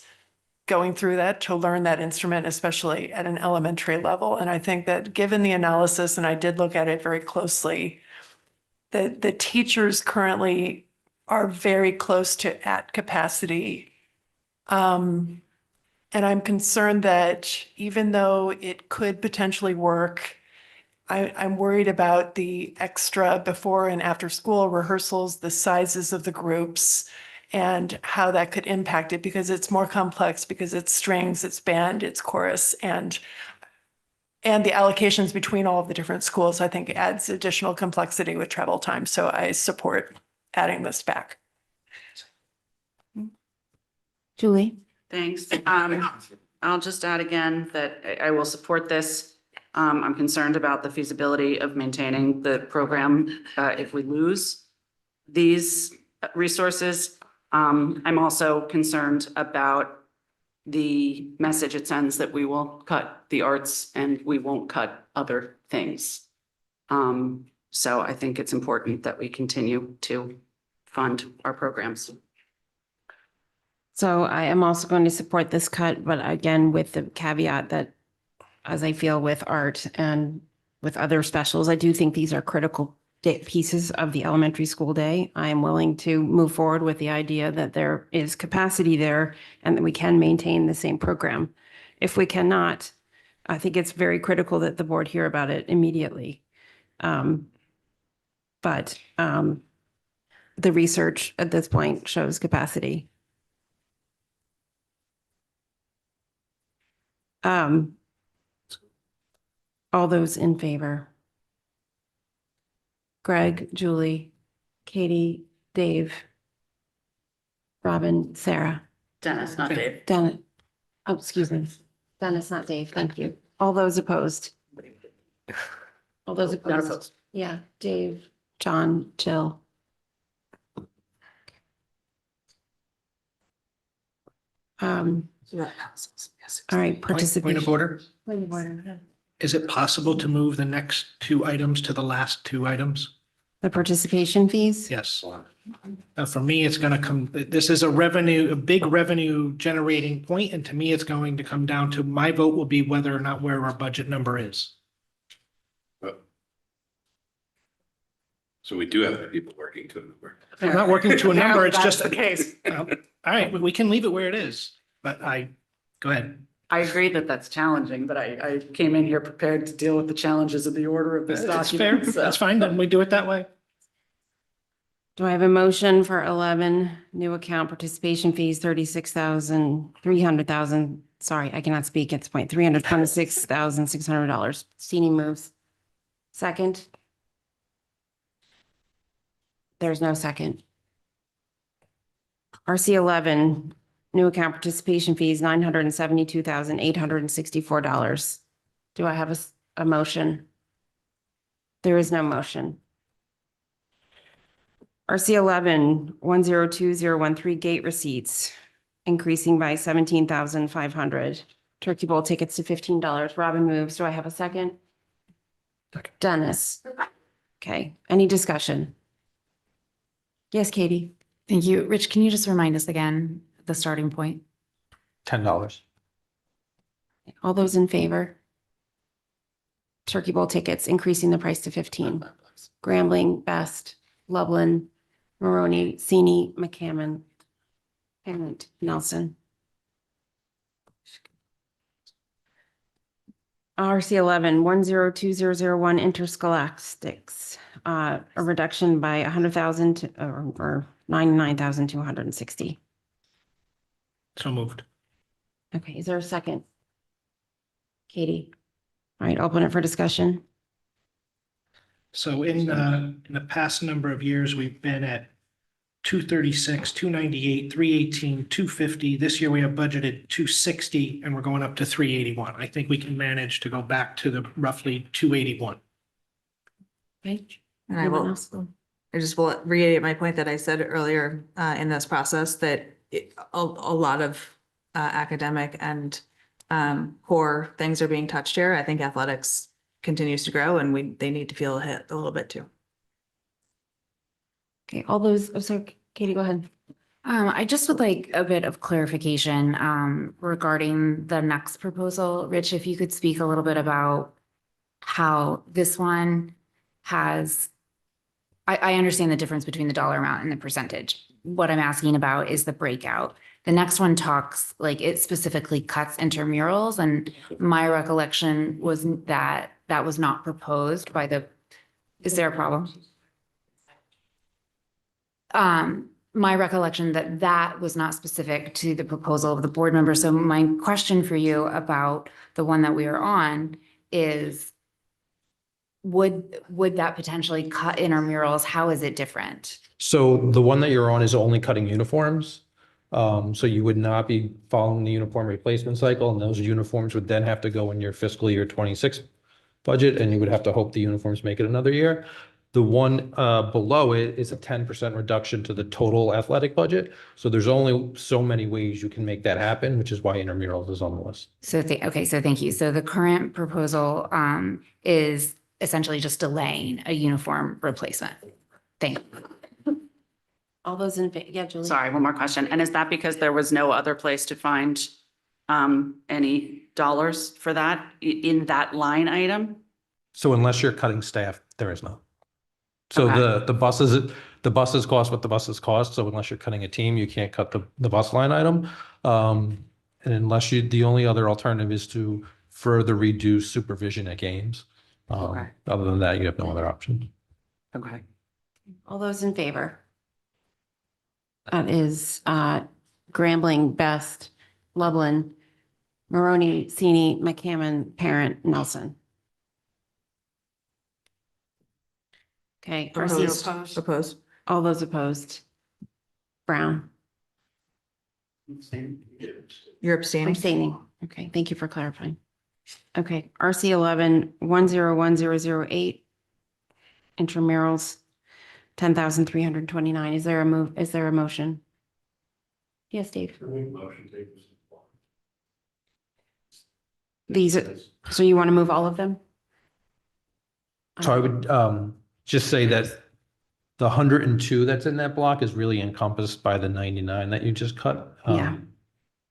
going through that to learn that instrument, especially at an elementary level. And I think that given the analysis, and I did look at it very closely, the teachers currently are very close to at capacity. And I'm concerned that even though it could potentially work, I'm worried about the extra before and after school rehearsals, the sizes of the groups, and how that could impact it, because it's more complex, because it's strings, it's band, it's chorus, and the allocations between all of the different schools, I think adds additional complexity with travel time. So I support adding this back. Julie. Thanks. I'll just add again that I will support this. I'm concerned about the feasibility of maintaining the program if we lose these resources. I'm also concerned about the message it sends that we will cut the arts and we won't cut other things. So I think it's important that we continue to fund our programs. So I am also going to support this cut, but again, with the caveat that as I feel with art and with other specials, I do think these are critical pieces of the elementary school day. I am willing to move forward with the idea that there is capacity there and that we can maintain the same program. If we cannot, I think it's very critical that the board hear about it immediately. But the research at this point shows capacity. All those in favor? Greg, Julie, Katie, Dave, Robin, Sarah. Dennis, not Dave. Dennis, oh, excuse me. Dennis, not Dave. Thank you. All those opposed? All those opposed? Not opposed. Yeah, Dave, John, Jill. So that passes. Yes. All right, Point of participation. order. Point of order. Is it possible to move the next two items to the last two items? The participation fees? Yes. For me, it's gonna come, this is a big revenue generating point, and to me, it's going to come down to, my vote will be whether or not where our budget number is. So we do have people working to a number. I'm not working to a number, it's That's just. the case. All right, we can leave it where it is, but go ahead. I agree that that's challenging, but I came in here prepared to deal with the challenges of the order of this That's fair, document. so- that's fine, then we do it that way. Do I have a motion for 11 new account participation fees, 300,000, sorry, I cannot speak at this point, $326,600. Steenie moves. Second? There's no second. RC 11, new account participation fees, $972,864. Do I have a motion? There is no motion. RC 11, 102013 gate receipts, increasing by 17,500. Turkey Bowl tickets to $15. Robin moves. Do I have a second? Second. Dennis. Okay, any discussion? Yes, Katie? Thank you. Rich, can you just remind us again, the starting point? $10. All those in favor? Turkey Bowl tickets, increasing the price to 15. Grambling, Best, Lublin, Maroney, Sini, McCammon, and Nelson. RC 11, 102001 interscholastics, a reduction by 100,000 or 99,260. So moved. Okay, is there a second? Katie? All right, open it for discussion. So in the past number of years, we've been at 236, 298, 318, 250. This year we have budgeted 260 and we're going up to 381. I think we can manage to go back to the roughly 281. Okay. And I Anyone will, else? I just will reiterate my point that I said earlier in this process that a lot of academic and core things are being touched here. I think athletics continues to grow and they need to feel hit a little bit too. Okay, all those, oh, sorry, Katie, go ahead. I just would like a bit of clarification regarding the next proposal. Rich, if you could speak a little bit about how this one has, I understand the difference between the dollar amount and the percentage. What I'm asking about is the breakout. The next one talks, like it specifically cuts intramurals, and my recollection was that that was not proposed by the, is there a problem? My recollection that that was not specific to the proposal of the board member. So my question for you about the one that we are on is, would that potentially cut intramurals? How is it different? So the one that you're on is only cutting uniforms. So you would not be following the uniform replacement cycle, and those uniforms would then have to go in your fiscal year 26 budget, and you would have to hope the uniforms make it another year. The one below it is a 10% reduction to the total athletic budget. So there's only so many ways you can make that happen, which is why intramurals is on the list. So, okay, so thank you. So the current proposal is essentially just delaying a uniform replacement. Thank you. All those in, yeah, Julie? Sorry, one more question. And is that because there was no other place to find any dollars for that in that line item? So unless you're cutting staff, there is none. So Okay. the buses cost what the buses cost. So unless you're cutting a team, you can't cut the bus line item. And unless the only other alternative is to further reduce supervision at games. Okay. Other than that, you have no other option. Okay. All those in favor? That is Grambling, Best, Lublin, Maroney, Sini, McCammon, Parent, Nelson. Okay. RC Opposed. All those opposed? Brown. You're abstaining? Abstaining. Okay, thank you for clarifying. Okay, RC 11-101008. Intramurals, 10,329. Is there a move? Is there a motion? Yes, Dave. These are, so you want to move all of them? So I would just say that the 102 that's in that block is really encompassed by the 99 that you just cut. Yeah.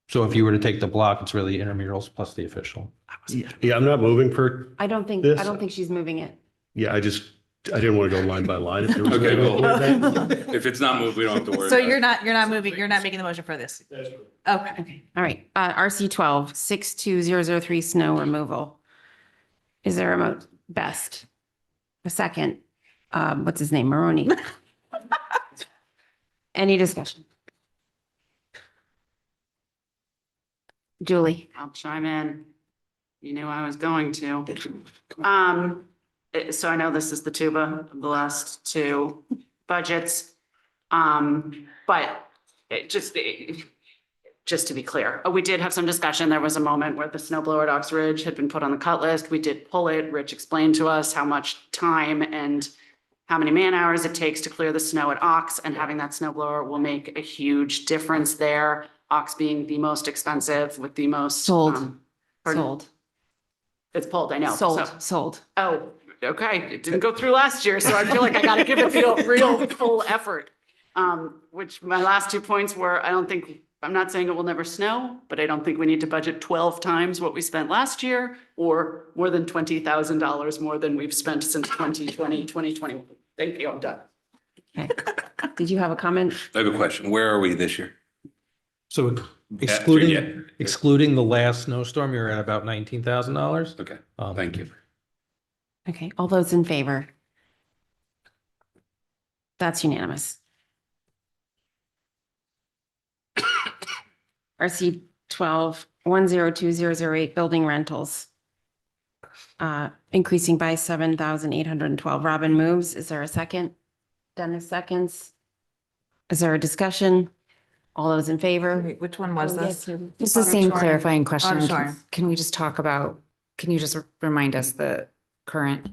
So if you were to take the block, it's really intramurals plus the official. Yeah, I'm not moving for, I don't think, This- I don't think she's moving it. yeah, I didn't want to go line by line. If there was Okay, gonna well, be- if it's not moved, we don't have to worry. So about it. you're not moving, you're not making the motion for this? Okay. Okay, all right. RC 12-62003 snow removal. Is there a Best? A second, what's his name? Maroney. Any discussion? Julie? I'll chime in. You knew I was going to. So I know this is the tuba of the last two budgets. But just to be clear, we did have some discussion. There was a moment where the snow blower at Ox Ridge had been put on the cut list. We did pull it. Rich explained to us how much time and how many man hours it takes to clear the snow at Ox, and having that snow blower will make a huge difference there. Ox being the most expensive with the most. Sold. Pardon? Sold. It's pulled, I know. Sold, So- sold. Oh, okay. It didn't go through last year, so I feel like I gotta give it real full effort. Which my last 2 points were, I'm not saying it will never snow, but I don't think we need to budget 12 times what we spent last year or more than $20,000 more than we've spent since 2020, 2021. Thank you, I'm done. Okay. Did you have a comment? I have a question. Where are we this year? So Yeah. excluding the last snowstorm, you're at about $19,000. Okay, thank you. Okay, all those in favor? That's unanimous. RC 12-102008 building rentals. Increasing by 7,812. Robin moves. Is there a second? Dennis seconds. Is there a discussion? All those in favor? Wait, which one was this? Just the same Auditorium. clarifying question. Auditorium. Can we just talk about, can you just remind us the current?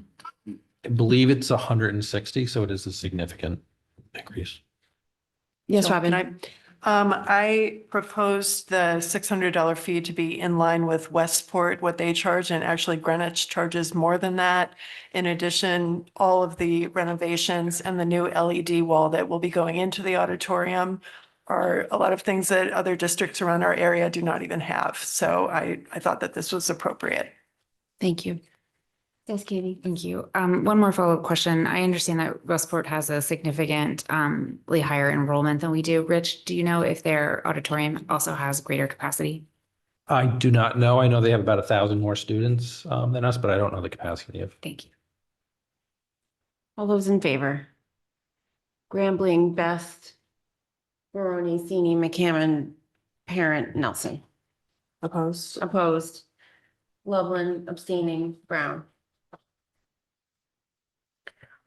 I believe it's 160, so it is a significant increase. Yes, So Robin. can I proposed the $600 fee to be in line with Westport, what they charge, and actually Greenwich charges more than that. In addition, all of the renovations and the new LED wall that will be going into the auditorium are a lot of things that other districts around our area do not even have. So I thought that this was appropriate. Thank you. Yes, Katie. Thank you. One more follow-up question. I understand that Westport has a significantly higher enrollment than we do. Rich, do you know if their auditorium also has greater capacity? I do not know. I know they have about 1,000 more students than us, but I don't know the capacity of. Thank you. All those in favor? Grambling, Best, Maroney, Sini, McCammon, Parent, Nelson. Opposed? Opposed. Lublin, abstaining, Brown.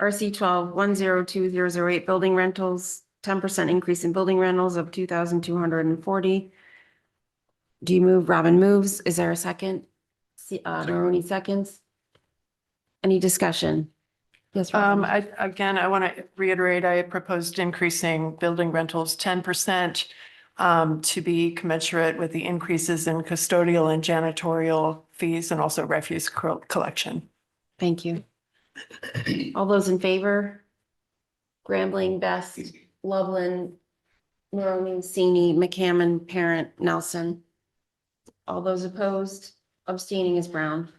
RC 12-102008 building rentals, 10% increase in building rentals of 2,240. Do you move? Robin moves. Is there a second? Maroney seconds. Any discussion? Yes, Robin. I want to reiterate, I proposed increasing building rentals 10% to be commensurate with the increases in custodial and janitorial fees and also refuse collection. Thank you. All those in favor? Grambling, Best, Loveland, Maroney, Sini, McCammon, Parent, Nelson. All those opposed? Abstaining is Brown.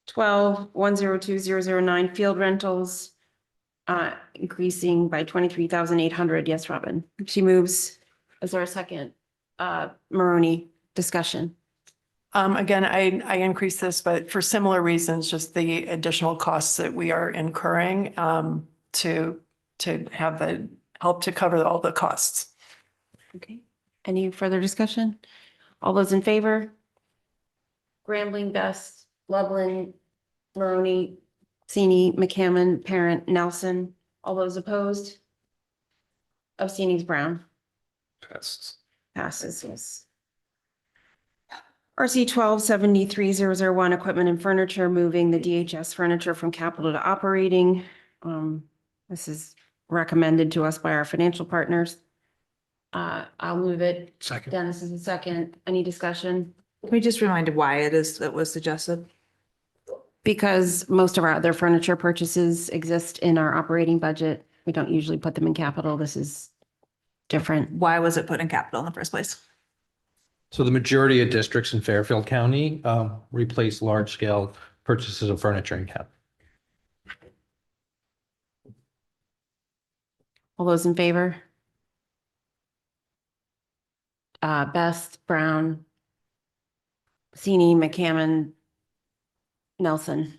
12-102-009 field rentals, increasing by 23,800. Yes, Robin. She moves. Is there a second? Maroney, discussion. Again, I increased this, but for similar reasons, just the additional costs that we are incurring to have the help to cover all the costs. Okay. Any further discussion? All those in favor? Grambling, Best, Loveland, Maroney, Sini, McCammon, Parent, Nelson. All those opposed? Abstaining is Brown. Passes. Passes, yes. RC 12-73-001, equipment and furniture, moving the DHS furniture from capital to operating. This is recommended to us by our financial partners. I'll move it. Second. Dennis is a second. Any discussion? Can we just remind why it is that was suggested? Because most of our other furniture purchases exist in our operating budget. We don't usually put them in capital. This is different. Why was it put in capital in the first place? So the majority of districts in Fairfield County replace large-scale purchases of furniture in capital. All those in favor? Best, Brown, Sini, McCammon, Nelson,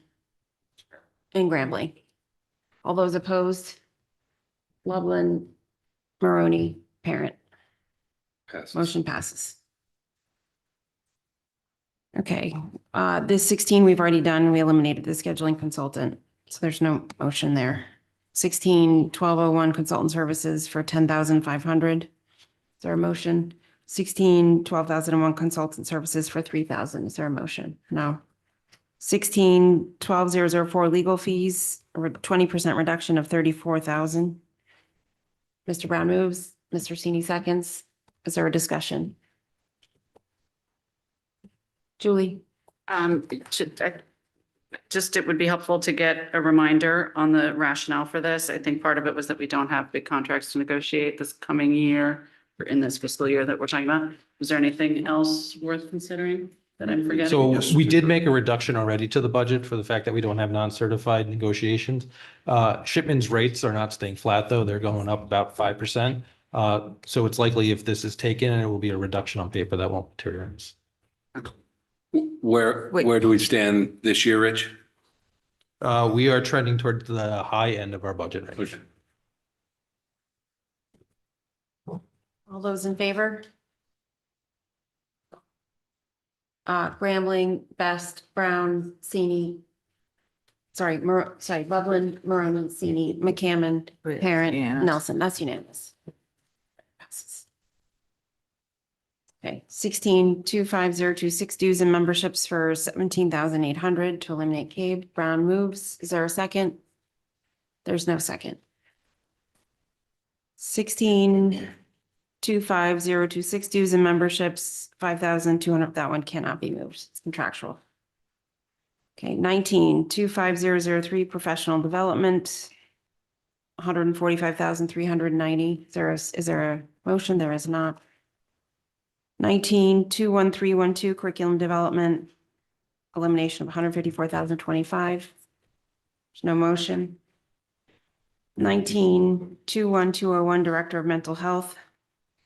and Grambling. All those opposed? Loveland, Maroney, Parent. Passes. Motion passes. Okay, this 16 we've already done. We eliminated the scheduling consultant, so there's no motion there. 16-1201 consultant services for 10,500. Is there a motion? 16-12,001 consultant services for 3,000. Is there a motion? No. 16-12-004 legal fees, 20% reduction of 34,000. Mr. Brown moves, Mr. Sini seconds. Is there a discussion? Julie? Just, it would be helpful to get a reminder on the rationale for this. I think part of it was that we don't have big contracts to negotiate this coming year or in this fiscal year that we're talking about. Was there anything else worth considering that I'm forgetting? So we did make a reduction already to the budget for the fact that we don't have non-certified negotiations. Shipman's rates are not staying flat, though. They're going up about 5%. So it's likely if this is taken, it will be a reduction on paper that won't materialize. Where do we stand this year, Rich? We are trending towards the high end of our budget range. Okay. All those in favor? Grambling, Best, Brown, Sini. Loveland, Maroney, Sini, McCammon, Parent, Unanimous. Nelson. That's unanimous. Passes. Okay, 16-25026 dues and memberships for 17,800 to eliminate CABE. Brown moves. Is there a second? There's no second. 16-25026 dues and memberships, 5,200. That one cannot be moved. It's contractual. Okay, 19-25003 professional development, 145,390. Is there a motion? There is not. 19-21312 curriculum development, elimination of 154,025. There's no motion. 19-21201 director of mental health.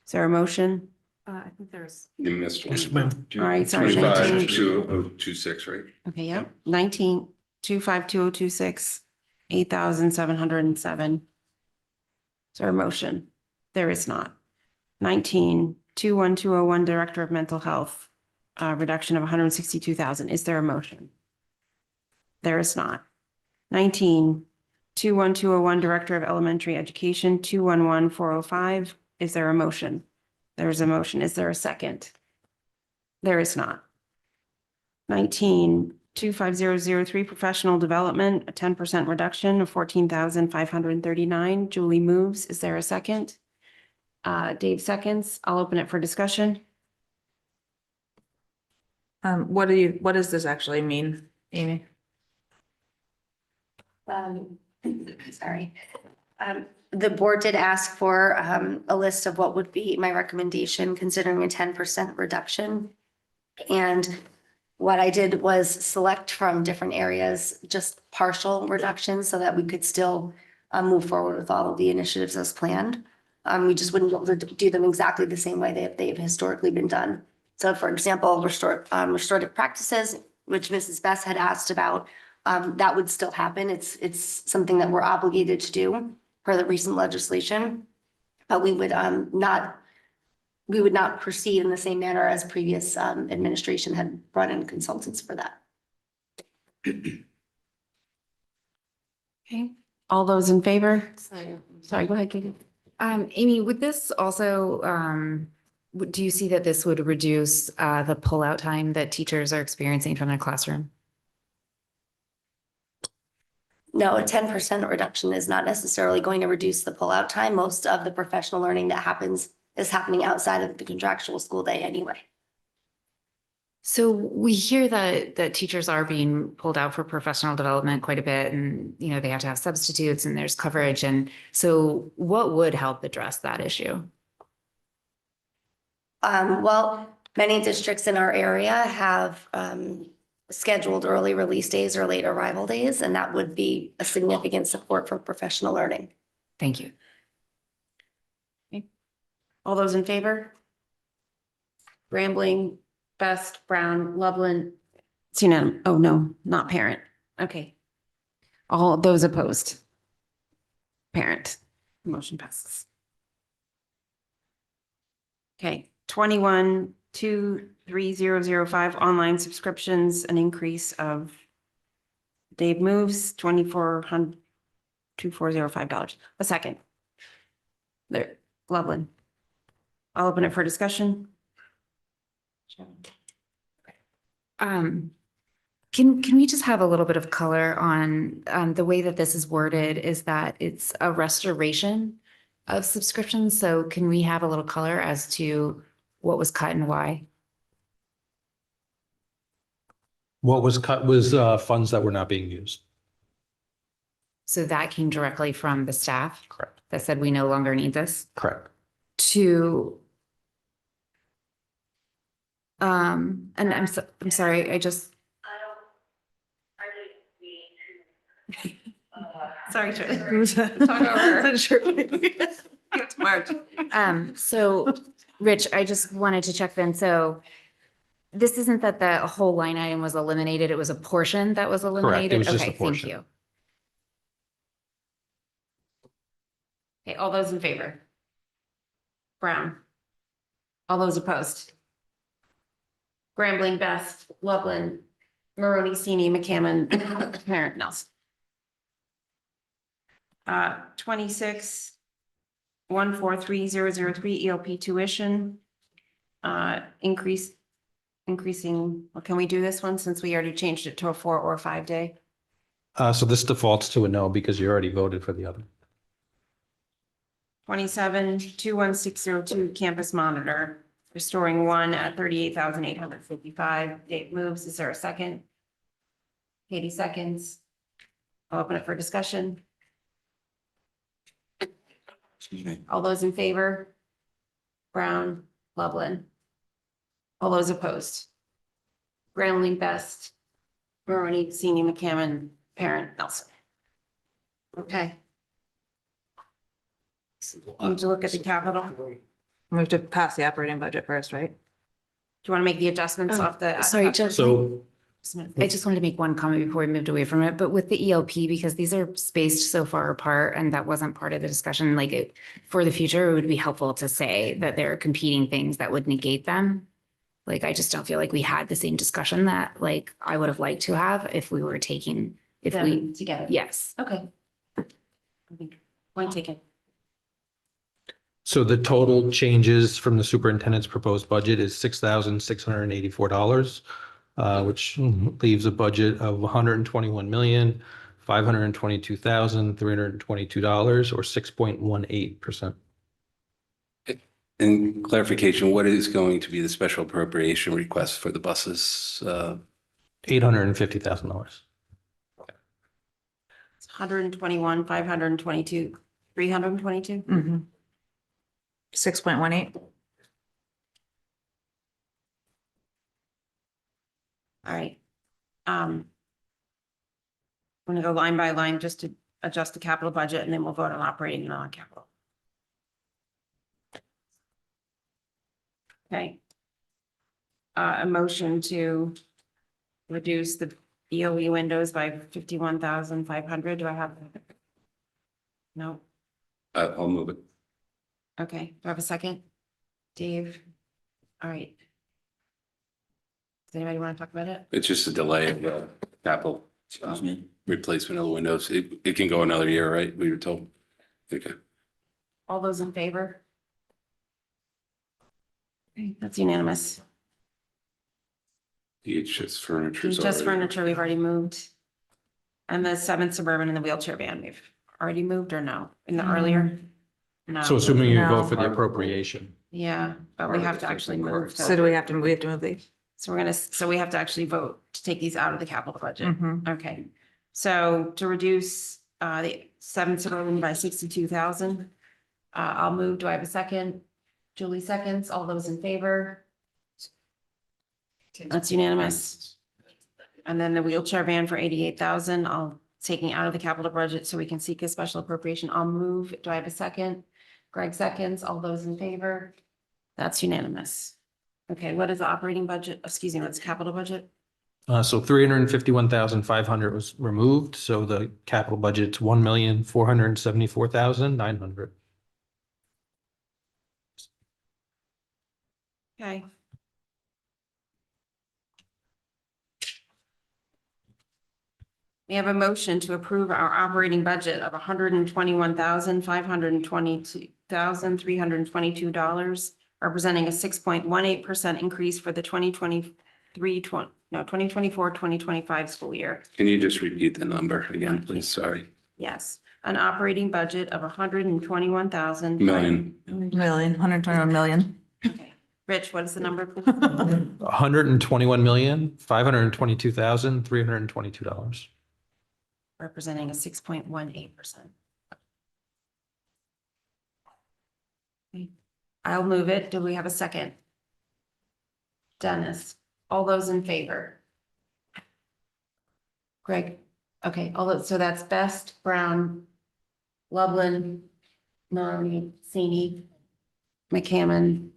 Is there a motion? I think there's. You missed Yes, one. ma'am. All right, sorry, 25-2026, right? Okay, yep. 19-25226, 8,707. Is there a motion? There is not. 19-21201 director of mental health, reduction of 162,000. Is there a motion? There is not. 19-21201 director of elementary education, 211405. Is there a motion? There is a motion. Is there a second? There is not. 19-25003 professional development, a 10% reduction of 14,539. Julie moves. Is there a second? Dave seconds. I'll open it for discussion. What does this actually mean, Amy? Sorry. The board did ask for a list of what would be my recommendation considering a 10% reduction. And what I did was select from different areas, just partial reductions so that we could still move forward with all of the initiatives as planned. We just wouldn't be able to do them exactly the same way that they've historically been done. So for example, restorative practices, which Mrs. Bess had asked about, that would still happen. It's something that we're obligated to do per the recent legislation. But we would not proceed in the same manner as previous administration had brought in consultants for that. Okay, all those in favor? Sorry, go ahead, Katie. Amy, would this also, do you see that this would reduce the pullout time that teachers are experiencing from their classroom? No, a 10% reduction is not necessarily going to reduce the pullout time. Most of the professional learning that happens is happening outside of the contractual school day anyway. So we hear that teachers are being pulled out for professional development quite a bit, and they have to have substitutes and there's coverage. And so what would help address that issue? Well, many districts in our area have scheduled early release days or late arrival days, and that would be a significant support for professional learning. Thank you. Okay. All those in favor? Grambling, Best, Brown, Loveland. It's unanimous. Oh, no, not parent. Okay. All those opposed? Parent. Motion passes. Okay, 21-23005 online subscriptions, an increase of Dave moves $2,405. A second. There, Loveland. I'll open it for discussion. Can we just have a little bit of color on the way that this is worded? Is that it's a restoration of subscriptions? So can we have a little color as to what was cut and why? What was cut was funds that were not being used. So that came directly from the staff? Correct. That said we no longer need this? Correct. And I'm sorry, I just. Sorry, talk over. It's March. So Rich, I just wanted to check then. So this isn't that the whole line item was eliminated. It was a portion that was eliminated. It was just a Okay, thank portion. you. Okay, all those in favor? Brown. All those opposed? Grambling, Best, Loveland, Maroney, Sini, McCammon, Parent, Nelson. 26-143-003 ELP tuition. Increasing, well, can we do this one since we already changed it to a 4 or 5 day? So this defaults to a no because you already voted for the other. 27-21602 campus monitor, restoring one at 38,855. Dave moves. Is there a second? Katie seconds. I'll open it for discussion. Excuse me. All those in favor? Brown, Loveland. All those opposed? Grambling, Best, Maroney, Sini, McCammon, Parent, Nelson. Okay. Need to look at the capital. Do We have to pass the operating budget first, right? you want to make the adjustments off the? Sorry, Jeff. So I just wanted to make one comment before we moved away from it, but with the ELP, because these are spaced so far apart and that wasn't part of the discussion, for the future, it would be helpful to say that there are competing things that would negate them. I just don't feel like we had the same discussion that I would have liked to have if we were taking, Together. yes. Okay. Point taken. So the total changes from the superintendent's proposed budget is $6,684, which leaves a budget of $121,522,322, or 6.18%. In clarification, what is going to be the special appropriation request for the buses? $850,000. 121, 522, 322. 6.18. All right. I'm gonna go line by line just to adjust the capital budget, and then we'll vote on operating and non-capital. Okay. A motion to reduce the BOE windows by 51,500. Do I have? No. I'll move it. Okay. Do I have a second? Dave? All right. Does anybody want to talk about it? It's just a delay of the capital replacement of the windows. It can go another year, right? We were told. Okay. All those in favor? Okay, that's unanimous. EHS furniture. Just furniture, we've already moved. And the 7th Suburban and the wheelchair van, we've already moved or no? In the earlier? No. So assuming you No. vote for the appropriation. Yeah, but we have to actually move. So do we have to move these? So we have to actually vote to take these out of the capital budget. Mhm. Okay, so to reduce the 7th Suburban by 62,000. I'll move. Do I have a second? Julie seconds. All those in favor? That's unanimous. And then the wheelchair van for 88,000, I'll taking out of the capital budget so we can seek a special appropriation. I'll move. Do I have a second? Greg seconds. All those in favor? That's unanimous. Okay, what is the operating budget? Excuse me, what's capital budget? So 351,500 was removed, so the capital budget's 1,474,900. Okay. We have a motion to approve our operating budget of $121,522,322, representing a 6.18% increase for the 2024-2025 school year. Can you just repeat the number again, please? Sorry. Yes, an operating budget of 121,000. Million. 121 million. Okay. Rich, what is the number? please? $121,522,322. Representing a 6.18%. I'll move it. Do we have a second? Dennis, all those in favor? Greg, okay, all those, so that's Best, Brown, Lublin, Nardi, Sini, McCammon,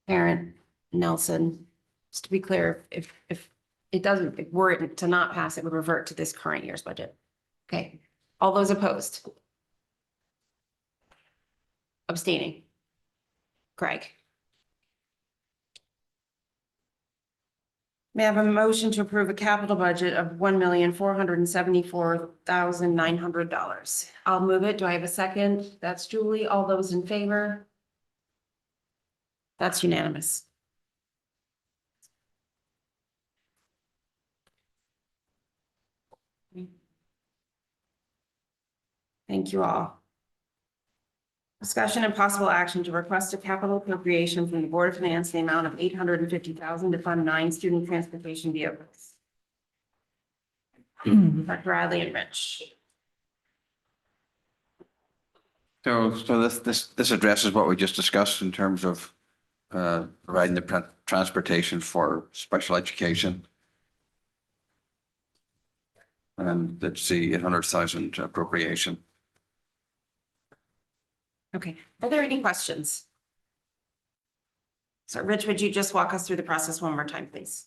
Parent, Nelson. Just to be clear, if it doesn't, if were it to not pass, it would revert to this current year's budget. Okay, all those opposed? Abstaining? Greg? May I have a motion to approve a capital budget of $1,474,900? I'll move it. Do I have a second? That's Julie. All those in favor? That's unanimous. Thank you all. Discussion and possible action to request a capital appropriation from the Board of Finance in the amount of $850,000 to fund 9 student transportation vehicles. Dr. Bradley and Rich. So this addresses what we just discussed in terms of providing the transportation for special education. And that's the 800,000 appropriation. Okay, are there any questions? So Rich, would you just walk us through the process one more time, please?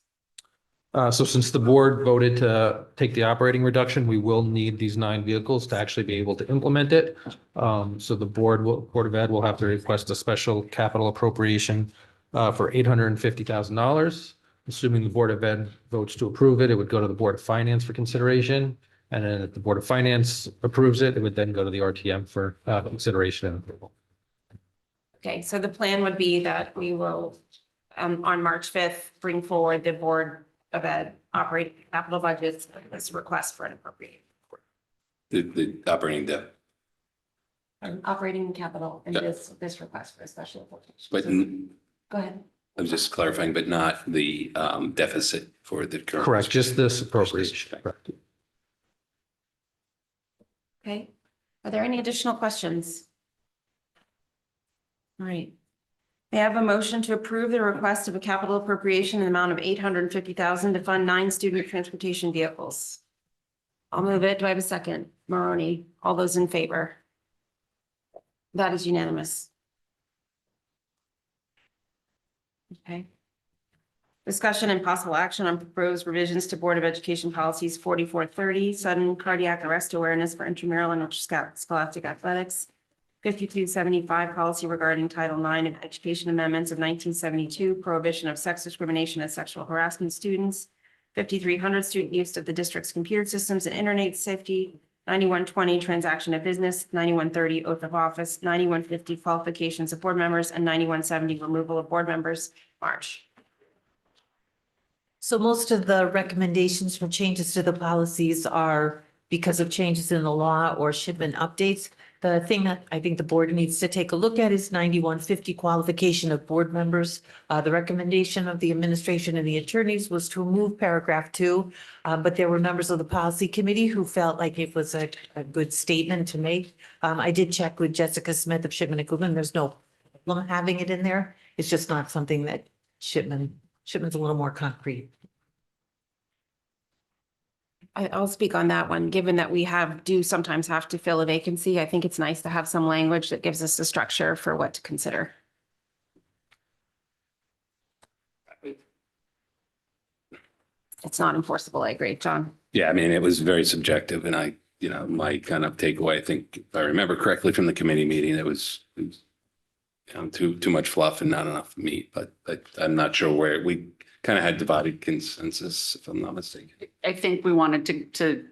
So since the board voted to take the operating reduction, we will need these 9 vehicles to actually be able to implement it. So the Board of Ed will have to request a special capital appropriation for $850,000. Assuming the Board of Ed votes to approve it, it would go to the Board of Finance for consideration. And then if the Board of Finance approves it, it would then go to the RTM for consideration and approval. Okay, so the plan would be that we will, on March 5th, bring forward the Board of Ed operating capital budgets, this request for an appropriate. The operating debt. Operating capital and Yeah. this request for a special appropriation. But Go ahead. I was just clarifying, but not the deficit for the current. Correct, just this appropriation. Correct. Okay. Are there any additional questions? All right. May I have a motion to approve the request of a capital appropriation in the amount of $850,000 to fund 9 student transportation vehicles? I'll move it. Do I have a second? Maroney, all those in favor? That is unanimous. Okay. Discussion and possible action on proposed revisions to Board of Education policies 4430, sudden cardiac arrest awareness for intramural and scholastic athletics. 5275, policy regarding Title IX of Education Amendments of 1972, prohibition of sex discrimination and sexual harassment students. 5300, student use of the district's computer systems and internet safety. 9120, transaction of business. 9130, oath of office. 9150, qualifications of board members, and 9170, removal of board members. March. So most of the recommendations for changes to the policies are because of changes in the law or shipment updates. The thing that I think the board needs to take a look at is 9150 qualification of board members. The recommendation of the administration and the attorneys was to remove paragraph 2. But there were members of the policy committee who felt like it was a good statement to make. I did check with Jessica Smith of Shipman and Goodman. There's no problem having it in there. It's just not something that Shipman's a little more concrete. I'll speak on that one. Given that we do sometimes have to fill a vacancy, I think it's nice to have some language that gives us the structure for what to consider. It's not enforceable. I agree. John? Yeah, I mean, it was very subjective and my kind of takeaway, I think, if I remember correctly from the committee meeting, it was too much fluff and not enough meat, but I'm not sure where we kind of had divided consensus, if I'm not mistaken. I think we wanted to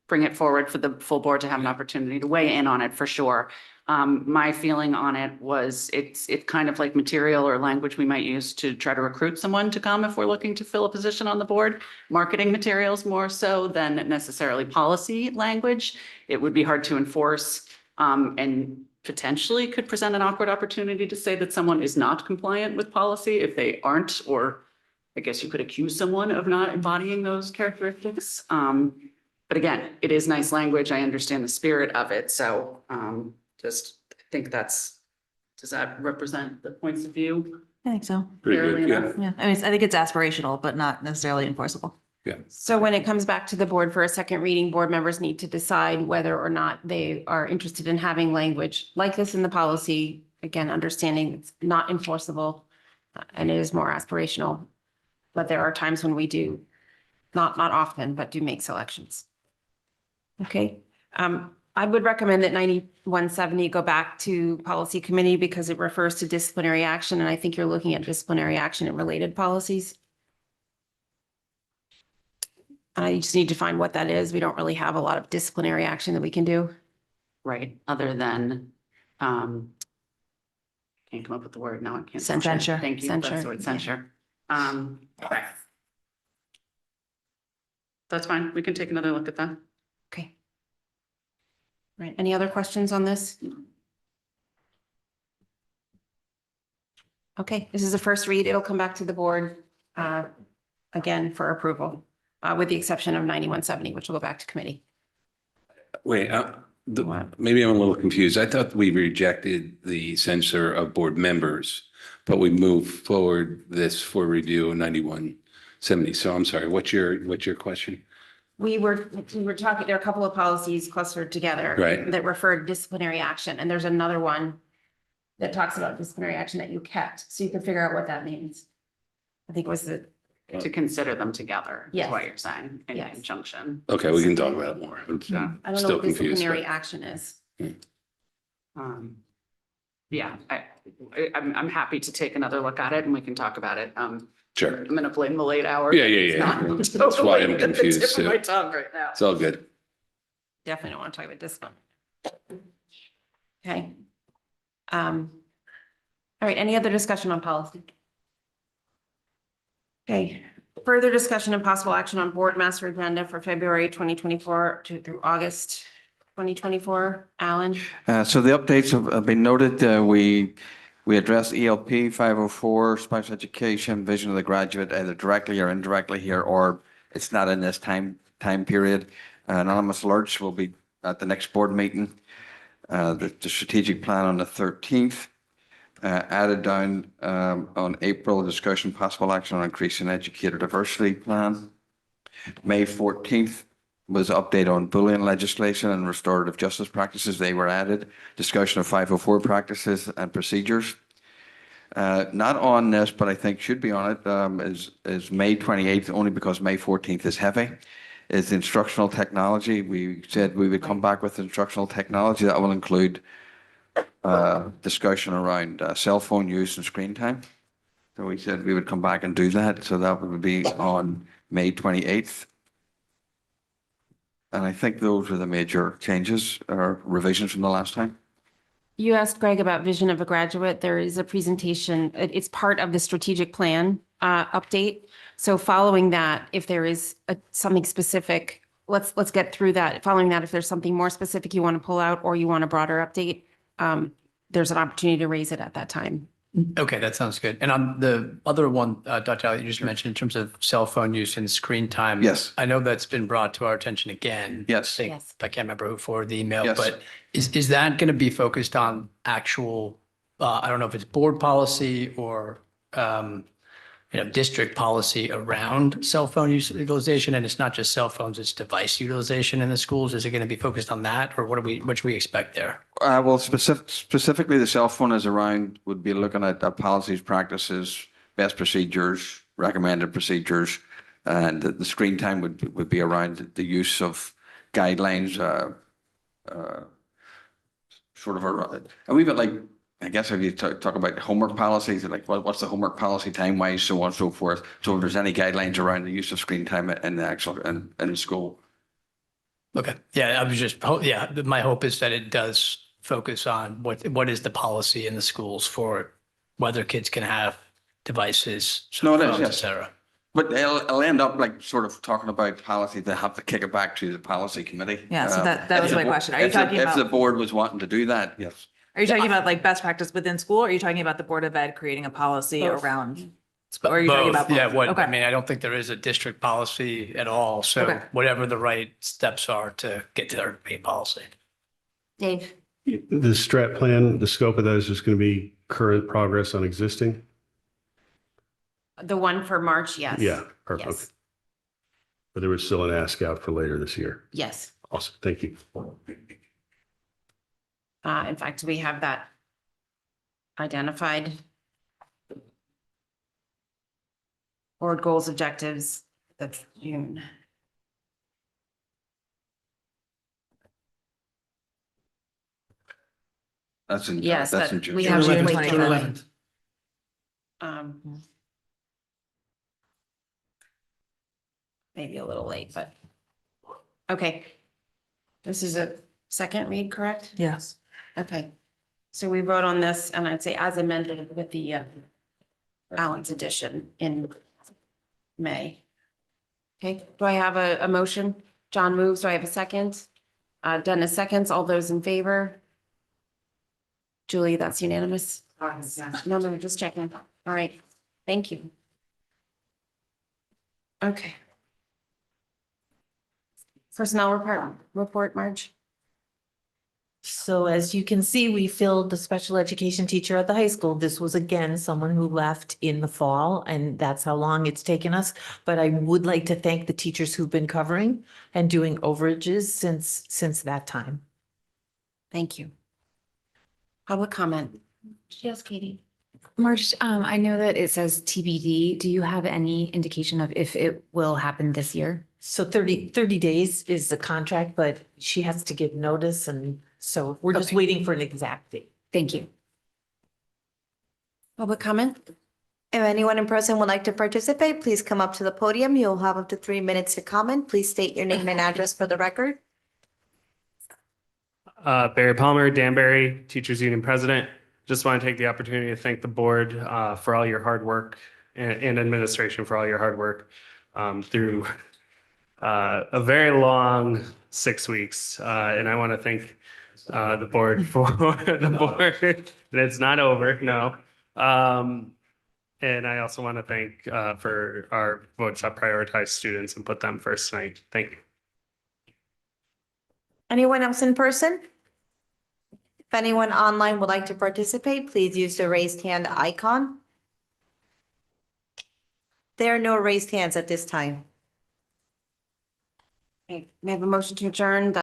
bring it forward for the full board to have an opportunity to weigh in on it for sure. My feeling on it was it's kind of like material or language we might use to try to recruit someone to come if we're looking to fill a position on the board. Marketing materials more so than necessarily policy language. It would be hard to enforce and potentially could present an awkward opportunity to say that someone is not compliant with policy if they aren't, or I guess you could accuse someone of not embodying those characteristics. But again, it is nice language. I understand the spirit of it. So just I think does that represent the points of view? I think so. Pretty Fairly good, yeah. enough. Yeah, I mean, I think it's aspirational, but not necessarily enforceable. So when it comes back to the board for a second reading, board members need to decide whether or not they are interested in having language like this in the policy. Again, understanding it's not enforceable and it is more aspirational. But there are times when we do, not often, but do make selections. Okay. I would recommend that 9170 go back to policy committee because it refers to disciplinary action. And I think you're looking at disciplinary action and related policies. I just need to find what that is. We don't really have a lot of disciplinary action that we can do. Right, other than, can't come up with the word now. I can't. Censure. Thank you. That's the word, censure. Okay. That's fine. We can take another look at that. Okay. Right. Any other questions on this? Okay, this is a first read. It'll come back to the board again for approval, with the exception of 9170, which will go back to committee. Wait, maybe I'm a little confused. I thought we rejected the censure of board members, but we moved forward this for review in 9170. So I'm sorry, what's your question? We were talking, there are a couple of policies clustered together. Right. That refer to disciplinary action, and there's another one that talks about disciplinary action that you kept, so you can figure out what that means. I think it was To consider them together, is Yes. what you're saying, in Yes. conjunction. Okay, we can talk about it more. I'm I don't know still what confused. disciplinary but- action is. Yeah, I'm happy to take another look at it and we can talk about it. Sure. I'm gonna blame the late hour. Yeah. It's not That's why I'm totally at the confused tip of too. My tongue right now. It's all good. Definitely don't want to talk about discipline. Okay. All right, any other discussion on policy? Okay, further discussion and possible action on board master agenda for February 2024 through August 2024. Alan? So the updates have been noted. We address ELP 504, special education, vision of the graduate, either directly or indirectly here, or it's not in this time period. Anonymous alerts will be at the next board meeting. The strategic plan on the 13th. Added down on April, discussion possible action on increasing educator diversity plan. May 14th was update on bullying legislation and restorative justice practices. They were added. Discussion of 504 practices and procedures. Not on this, but I think should be on it, is May 28th, only because May 14th is heavy, is instructional technology. We said we would come back with instructional technology that will include discussion around cell phone use and screen time. So we said we would come back and do that. So that would be on May 28th. And I think those were the major changes or revisions from the last time. You asked Greg about Vision of a Graduate. There is a presentation. It's part of the strategic plan update. So following that, if there is something specific, let's get through that. Following that, if there's something more specific you want to pull out or you want a broader update, there's an opportunity to raise it at that time. Okay, that sounds good. And on the other one, Dr. Ali, you just mentioned in terms of cell phone use and screen time. Yes. I know that's been brought to our attention again. Yes. I can't remember who forwarded the email, Yes. but is that going to be focused on actual, I don't know if it's board policy or, district policy around cell phone utilization? And it's not just cell phones, it's device utilization in the schools. Is it going to be focused on that, or what should we expect there? Well, specifically the cell phone is around, would be looking at policies, practices, best procedures, recommended procedures, and the screen time would be around the use of guidelines, sort of a wee bit like, I guess if you talk about homework policies, like what's the homework policy time wise, so on and so forth. So if there's any guidelines around the use of screen time in the actual in the school. Okay. Yeah, I was just, my hope is that it does focus on what is the policy in the schools for whether kids can have devices, No, it is, phones, et yes. cetera. But it'll end up like sort of talking about policy. They have to kick it back to the policy committee. Yeah, so that was my question. Are you talking If the about, board was wanting to do that, yes. are you talking about like best practice within school? Or are you talking about the Board of Ed creating a policy around? Or are you talking about Yeah, both? Okay. I mean, I don't think there is a district policy at all. So Okay. whatever the right steps are to get to their main policy. Dave? The strat plan, the scope of that is just going to be current progress on existing? The one for March, yes. Yeah, perfect. Yes. But there was still an ask out for later this year. Yes. Awesome, thank you. In fact, we have that identified. Board goals, objectives, that's June. That's in, Yes, that's that in June. we have June June 11th, June 11th. Maybe a little late, but. Okay. This is a second read, correct? Yes. Okay. So we vote on this and I'd say as amended with the Allen's edition in May. Okay, do I have a motion? John moves. Do I have a second? Dennis seconds. All those in favor? Julie, that's unanimous? No, just checking. All right, thank you. Okay. Personnel report, Marge? So as you can see, we filled the special education teacher at the high school. This was again, someone who left in the fall, and that's how long it's taken us. But I would like to thank the teachers who've been covering and doing overages since that time. Thank you. Public comment. Yes, Katie. March, I know that it says TBD. Do you have any indication of if it will happen this year? So 30 days is the contract, but she has to give notice, and so we're just waiting for an exact date. Thank you. Public comment? If anyone in person would like to participate, please come up to the podium. You'll have up to 3 minutes to comment. Please state your name and address for the record. Barry Palmer, Danbury, Teachers Union President. Just want to take the opportunity to thank the board for all your hard work and administration for all your hard work through a very long 6 weeks. And I want to thank the board for the board. And it's not over, no. And I also want to thank for our votes that prioritize students and put them first tonight. Thank you. Anyone else in person? If anyone online would like to participate, please use the raised hand icon. There are no raised hands at this time. Okay, may I have a motion to adjourn the